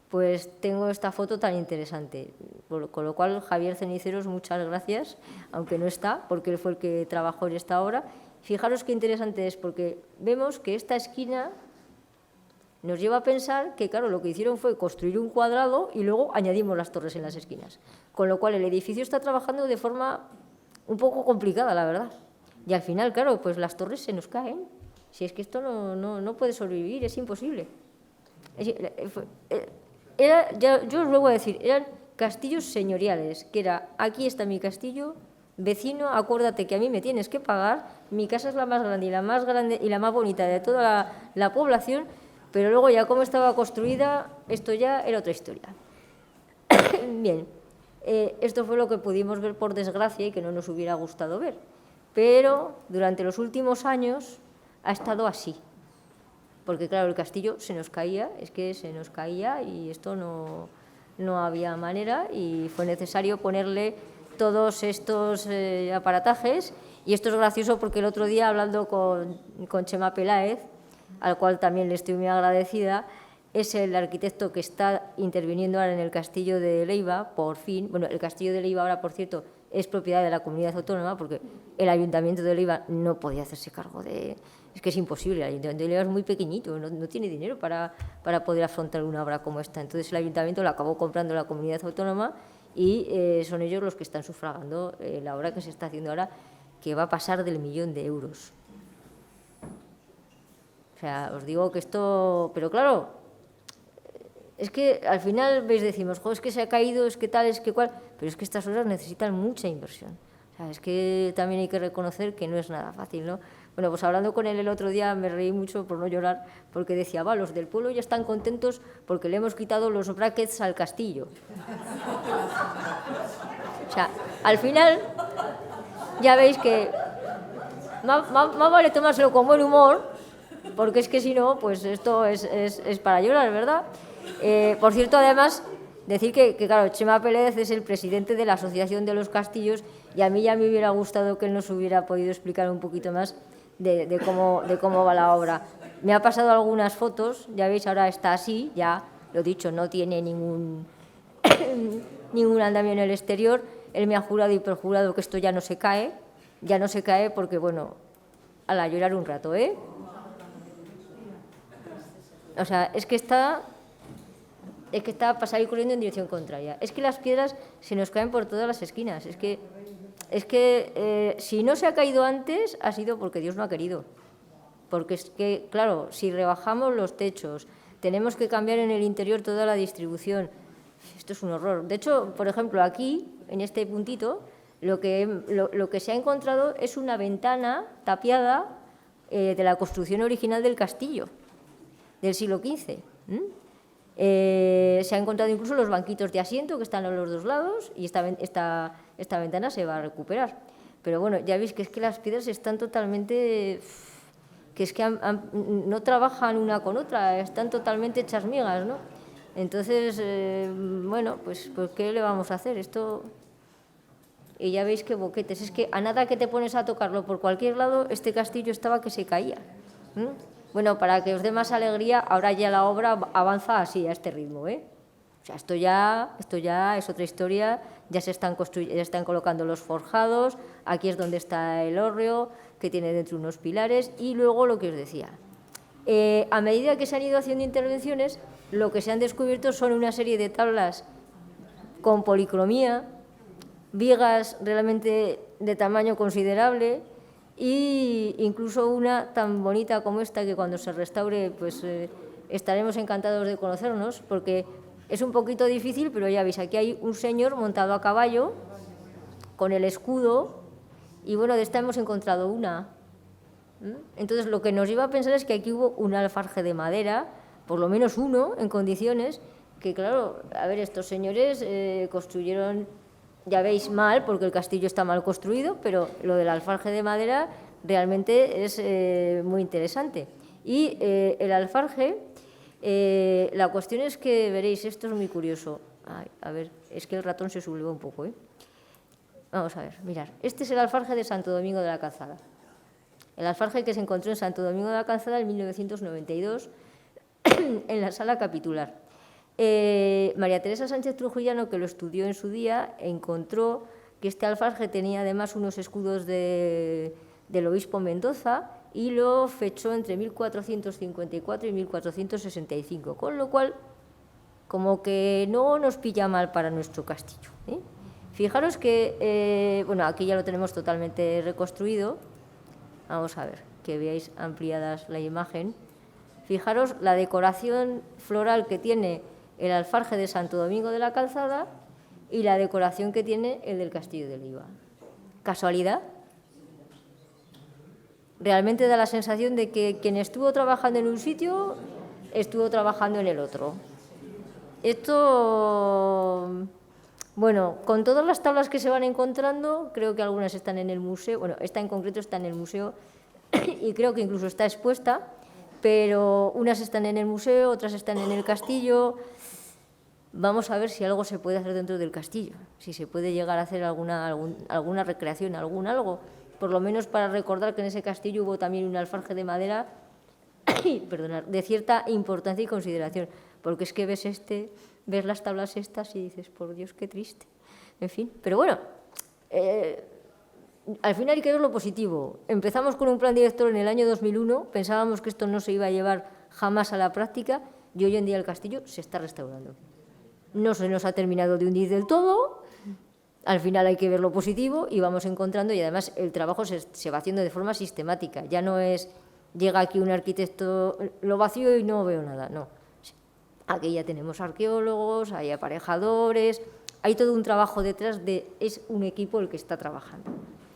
pues tengo esta foto tan interesante. Con lo cual, Javier Ceniceros, muchas gracias, aunque no está, porque él fue el que trabajó en esta obra. Fijaros qué interesante es, porque vemos que esta esquina nos lleva a pensar que, claro, lo que hicieron fue construir un cuadrado y luego añadimos las torres en las esquinas. Con lo cual, el edificio está trabajando de forma un poco complicada, la verdad. Y al final, claro, pues las torres se nos caen. Si es que esto no puede sobrevivir, es imposible. Yo os lo voy a decir, eran castillos señoriales, que era, aquí está mi castillo, vecino, acuérdate que a mí me tienes que pagar, mi casa es la más grande y la más bonita de toda la población, pero luego ya como estaba construida, esto ya era otra historia. Bien, esto fue lo que pudimos ver por desgracia y que no nos hubiera gustado ver, pero durante los últimos años ha estado así, porque claro, el castillo se nos caía, y esto no había manera y fue necesario ponerle todos estos aparatajes. Y esto es gracioso porque el otro día, hablando con Chema Peláez, al cual también le estoy muy agradecida, es el arquitecto que está interviniendo ahora en el Castillo de Leiva, por fin. Bueno, el Castillo de Leiva ahora, por cierto, es propiedad de la comunidad autónoma, porque el Ayuntamiento de Leiva no podía hacerse cargo de... Es que es imposible, el Ayuntamiento de Leiva es muy pequeñito, no tiene dinero para poder afrontar una obra como esta. Entonces el Ayuntamiento la acabó comprando la comunidad autónoma y son ellos los que están sufragando la obra que se está haciendo ahora, que va a pasar del 1.000.000 de euros. O sea, os digo que esto... Pero claro, es que al final, veis, decimos, jo, es que se ha caído, es que tal, es que cual... Pero es que estas obras necesitan mucha inversión. O sea, es que también hay que reconocer que no es nada fácil, ¿no? Bueno, pues hablando con él el otro día me reí mucho por no llorar, porque decía, va, los del pueblo ya están contentos porque le hemos quitado los brackets al castillo. O sea, al final, ya veis que más vale tomárselo con buen humor, porque es que si no, pues esto es para llorar, ¿verdad? Por cierto, además, decir que claro, Chema Pérez es el presidente de la Asociación de los Castillos y a mí ya me hubiera gustado que él nos hubiera podido explicar un poquito más de cómo va la obra. Me ha pasado algunas fotos, ya veis, ahora está así, ya lo dicho, no tiene ningún andamio en el exterior. Él me ha jurado y perjurado que esto ya no se cae porque, bueno, a la llorar un rato, ¿eh? O sea, es que está para salir corriendo en dirección contraria. Es que las piedras se nos caen por todas las esquinas. Es que si no se ha caído antes, ha sido porque Dios no ha querido. Porque es que, claro, si rebajamos los techos, tenemos que cambiar en el interior toda la distribución. Esto es un horror. De hecho, por ejemplo, aquí, en este puntito, lo que se ha encontrado es una ventana tapiada de la construcción original del castillo, del siglo XV. Se han encontrado incluso los banquitos de asiento que están a los dos lados y esta ventana se va a recuperar. Pero bueno, ya veis que es que las piedras están totalmente... que es que no trabajan una con otra, están totalmente hechas migas, ¿no? Entonces, bueno, pues ¿qué le vamos a hacer? Esto... Y ya veis qué boquetes. Es que a nada que te pones a tocarlo por cualquier lado, este castillo estaba que se caía. Bueno, para que os dé más alegría, ahora ya la obra avanza así, a este ritmo, ¿eh? O sea, esto ya es otra historia, ya se están colocando los forjados, aquí es donde está el hórreo, que tiene dentro unos pilares, y luego lo que os decía. A medida que se han ido haciendo intervenciones, lo que se han descubierto son una serie de tablas con policromía, vigas realmente de tamaño considerable, e incluso una tan bonita como esta, que cuando se restaure pues estaremos encantados de conocernos, porque es un poquito difícil, pero ya veis, aquí hay un señor montado a caballo con el escudo, y bueno, de esta hemos encontrado una. Entonces lo que nos lleva a pensar es que aquí hubo un alfarje de madera, por lo menos uno, en condiciones, que claro, a ver, estos señores construyeron, ya veis, mal, porque el castillo está mal construido, pero lo del alfarje de madera realmente es muy interesante. Y el alfarje, la cuestión es que, veréis, esto es muy curioso. Ay, a ver, es que el ratón se subleva un poco, ¿eh? Vamos a ver, mirad, este es el alfarje de Santo Domingo de la Calzada. El alfarje que se encontró en Santo Domingo de la Calzada en 1992 en la sala capitular. María Teresa Sánchez Trujillano, que lo estudió en su día, encontró que este alfarje tenía además unos escudos del obispo Mendoza y lo fechó entre 1454 y 1465, con lo cual como que no nos pilla mal para nuestro castillo, ¿eh? Fijaros que, bueno, aquí ya lo tenemos totalmente reconstruido. Vamos a ver, que veáis ampliadas la imagen. Fijaros la decoración floral que tiene el alfarje de Santo Domingo de la Calzada y la decoración que tiene el del Castillo de Leiva. ¿Casualidad? Realmente da la sensación de que quien estuvo trabajando en un sitio estuvo trabajando en el otro. Esto, bueno, con todas las tablas que se van encontrando, creo que algunas están en el museo, bueno, esta en concreto está en el museo y creo que incluso está expuesta, pero unas están en el museo, otras están en el castillo. Vamos a ver si algo se puede hacer dentro del castillo, si se puede llegar a hacer alguna recreación, algo, por lo menos para recordar que en ese castillo hubo también un alfarje de madera perdonad, de cierta importancia y consideración, porque es que ves las tablas estas y dices, por Dios, qué triste. En fin, pero bueno, al final hay que ver lo positivo. Empezamos con un plan director en el año 2001, pensábamos que esto no se iba a llevar jamás a la práctica y hoy en día el castillo se está restaurando. No se nos ha terminado de hundir del todo, al final hay que ver lo positivo y vamos encontrando, y además el trabajo se va haciendo de forma sistemática, ya no es llega aquí un arquitecto, lo vacío y no veo nada, no. Aquí ya tenemos arqueólogos, hay aparejadores, hay todo un trabajo detrás, es un equipo el que está trabajando.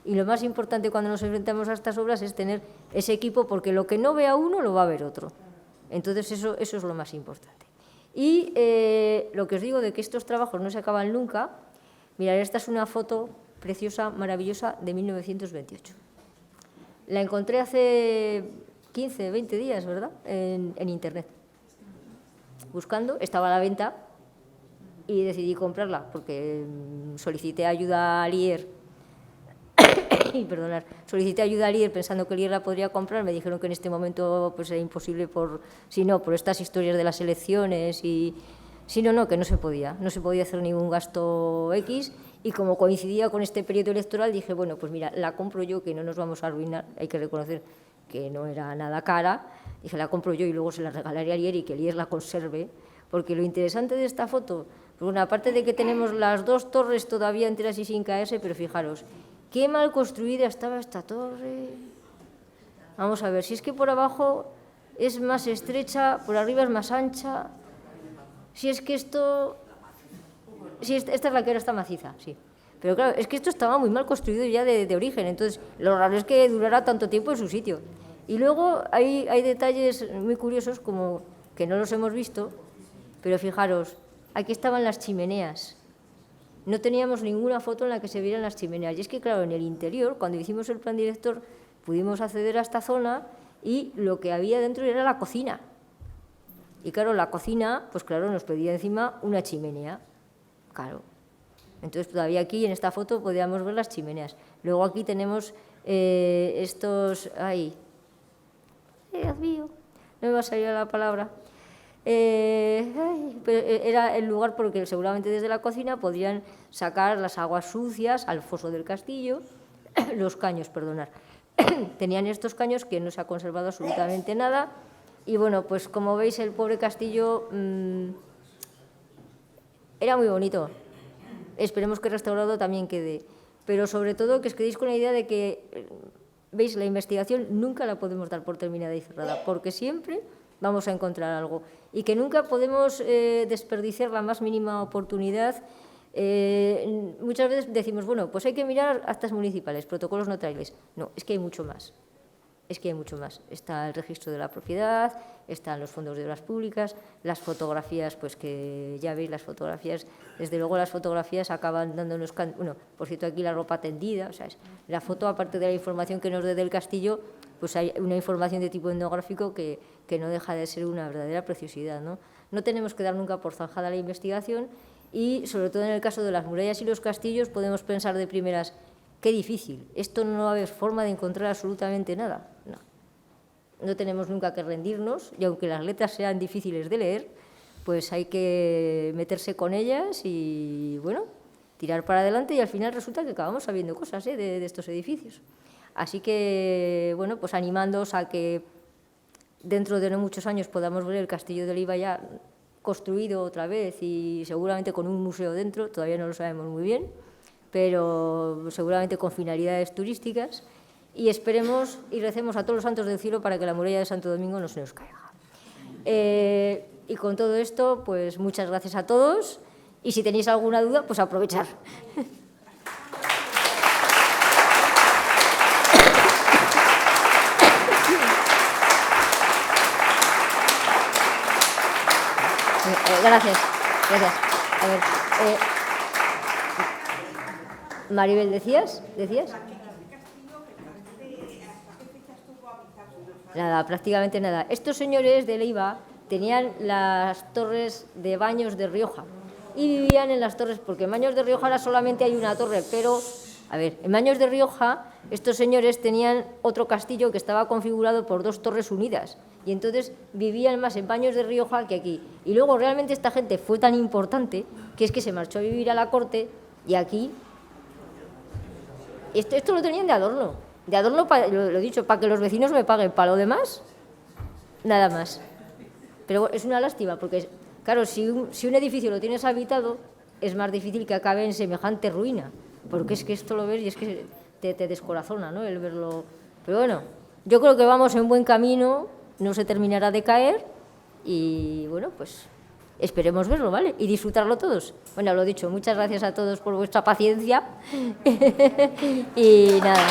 Y lo más importante cuando nos enfrentamos a estas obras es tener ese equipo, porque lo que no vea uno lo va a ver otro. Entonces eso es lo más importante. Y lo que os digo de que estos trabajos no se acaban nunca, mirad, esta es una foto preciosa, maravillosa, de 1928. La encontré hace 15, 20 días, ¿verdad?, en internet. Buscando, estaba a la venta y decidí comprarla porque solicité ayuda a Lier solicité ayuda a Lier pensando que Lier la podría comprar. Me dijeron que en este momento pues era imposible por estas historias de las elecciones y que no se podía hacer ningún gasto X, y como coincidía con este periodo electoral dije, bueno, pues mira, la compro yo, que no nos vamos a arruinar, hay que reconocer que no era nada cara. Dije, la compro yo y luego se la regalaré a Lier y que Lier la conserve, porque lo interesante de esta foto, pues bueno, aparte de que tenemos las dos torres todavía enteras y sin caerse, pero fijaros, qué mal construida estaba esta torre. Vamos a ver, si es que por abajo es más estrecha, por arriba es más ancha, si es que esto... Sí, esta es la que ahora está maciza, sí. Pero claro, es que esto estaba muy mal construido ya de origen, entonces lo raro es que durara tanto tiempo en su sitio. Y luego hay detalles muy curiosos, como que no los hemos visto, pero fijaros, aquí estaban las chimeneas. No teníamos ninguna foto en la que se vieran las chimeneas. Y es que, claro, en el interior, cuando hicimos el plan director, pudimos acceder a esta zona y lo que había dentro era la cocina. Y claro, la cocina, pues claro, nos pedía encima una chimenea. Claro. Entonces, todavía aquí en esta foto podíamos ver las chimeneas. Luego aquí tenemos estos... ¡Ay! Dios mío! no me va a salir la palabra. Era el lugar por el que seguramente desde la cocina podrían sacar las aguas sucias al foso del castillo, los caños, perdonad. Tenían estos caños que no se ha conservado absolutamente nada y bueno, pues como veis el pobre castillo era muy bonito. Esperemos que restaurado también quede, pero sobre todo que os quedéis con la idea de que, veis, la investigación nunca la podemos dar por terminada y cerrada, porque siempre vamos a encontrar algo y que nunca podemos desperdiciar la más mínima oportunidad. Muchas veces decimos, bueno, pues hay que mirar actas municipales, protocolos notariales. No, es que hay mucho más. Es que hay mucho más. Está el registro de la propiedad, están los fondos de obras públicas, las fotografías, pues que ya veis las fotografías, desde luego las fotografías acaban dándonos, bueno, por cierto aquí la ropa tendida, o sea, la foto aparte de la información que nos dé del castillo, pues hay una información de tipo etnográfico que no deja de ser una verdadera preciosidad, ¿no? No tenemos que dar nunca por zanjada la investigación y sobre todo en el caso de las murallas y los castillos podemos pensar de primeras, qué difícil, esto no va a haber forma de encontrar absolutamente nada. No tenemos nunca que rendirnos y aunque las letras sean difíciles de leer, pues hay que meterse con ellas y, bueno, tirar para adelante y al final resulta que acabamos sabiendo cosas de estos edificios. Así que, bueno, pues animándoos a que dentro de no muchos años podamos ver el Castillo de Leiva ya construido otra vez y seguramente con un museo dentro, todavía no lo sabemos muy bien, pero seguramente con finalidades turísticas y esperemos y recemos a todos los santos del cielo para que la muralla de Santo Domingo no se nos caiga. Y con todo esto, pues muchas gracias a todos y si tenéis alguna duda, pues aprovechar. Gracias. A ver, Maribel, ¿decías? Nada, prácticamente nada. Estos señores de Leiva tenían las torres de Baños de Rioja y vivían en las torres, porque en Baños de Rioja ahora solamente hay una torre, pero, a ver, en Baños de Rioja estos señores tenían otro castillo que estaba configurado por dos torres unidas y entonces vivían más en Baños de Rioja que aquí. Y luego realmente esta gente fue tan importante que es que se marchó a vivir a la corte y aquí... Esto lo tenían de adorno, lo he dicho, para que los vecinos me paguen, para lo demás, nada más. Pero es una lástima, porque, claro, si un edificio lo tienes habitado, es más difícil que acabe en semejante ruina, porque es que esto lo ves y es que te descorazona, ¿no?, el verlo. Pero bueno, yo creo que vamos en buen camino, no se terminará de caer y, bueno, pues esperemos verlo, ¿vale? Y disfrutarlo todos. Bueno, lo dicho, muchas gracias a todos por vuestra paciencia y nada.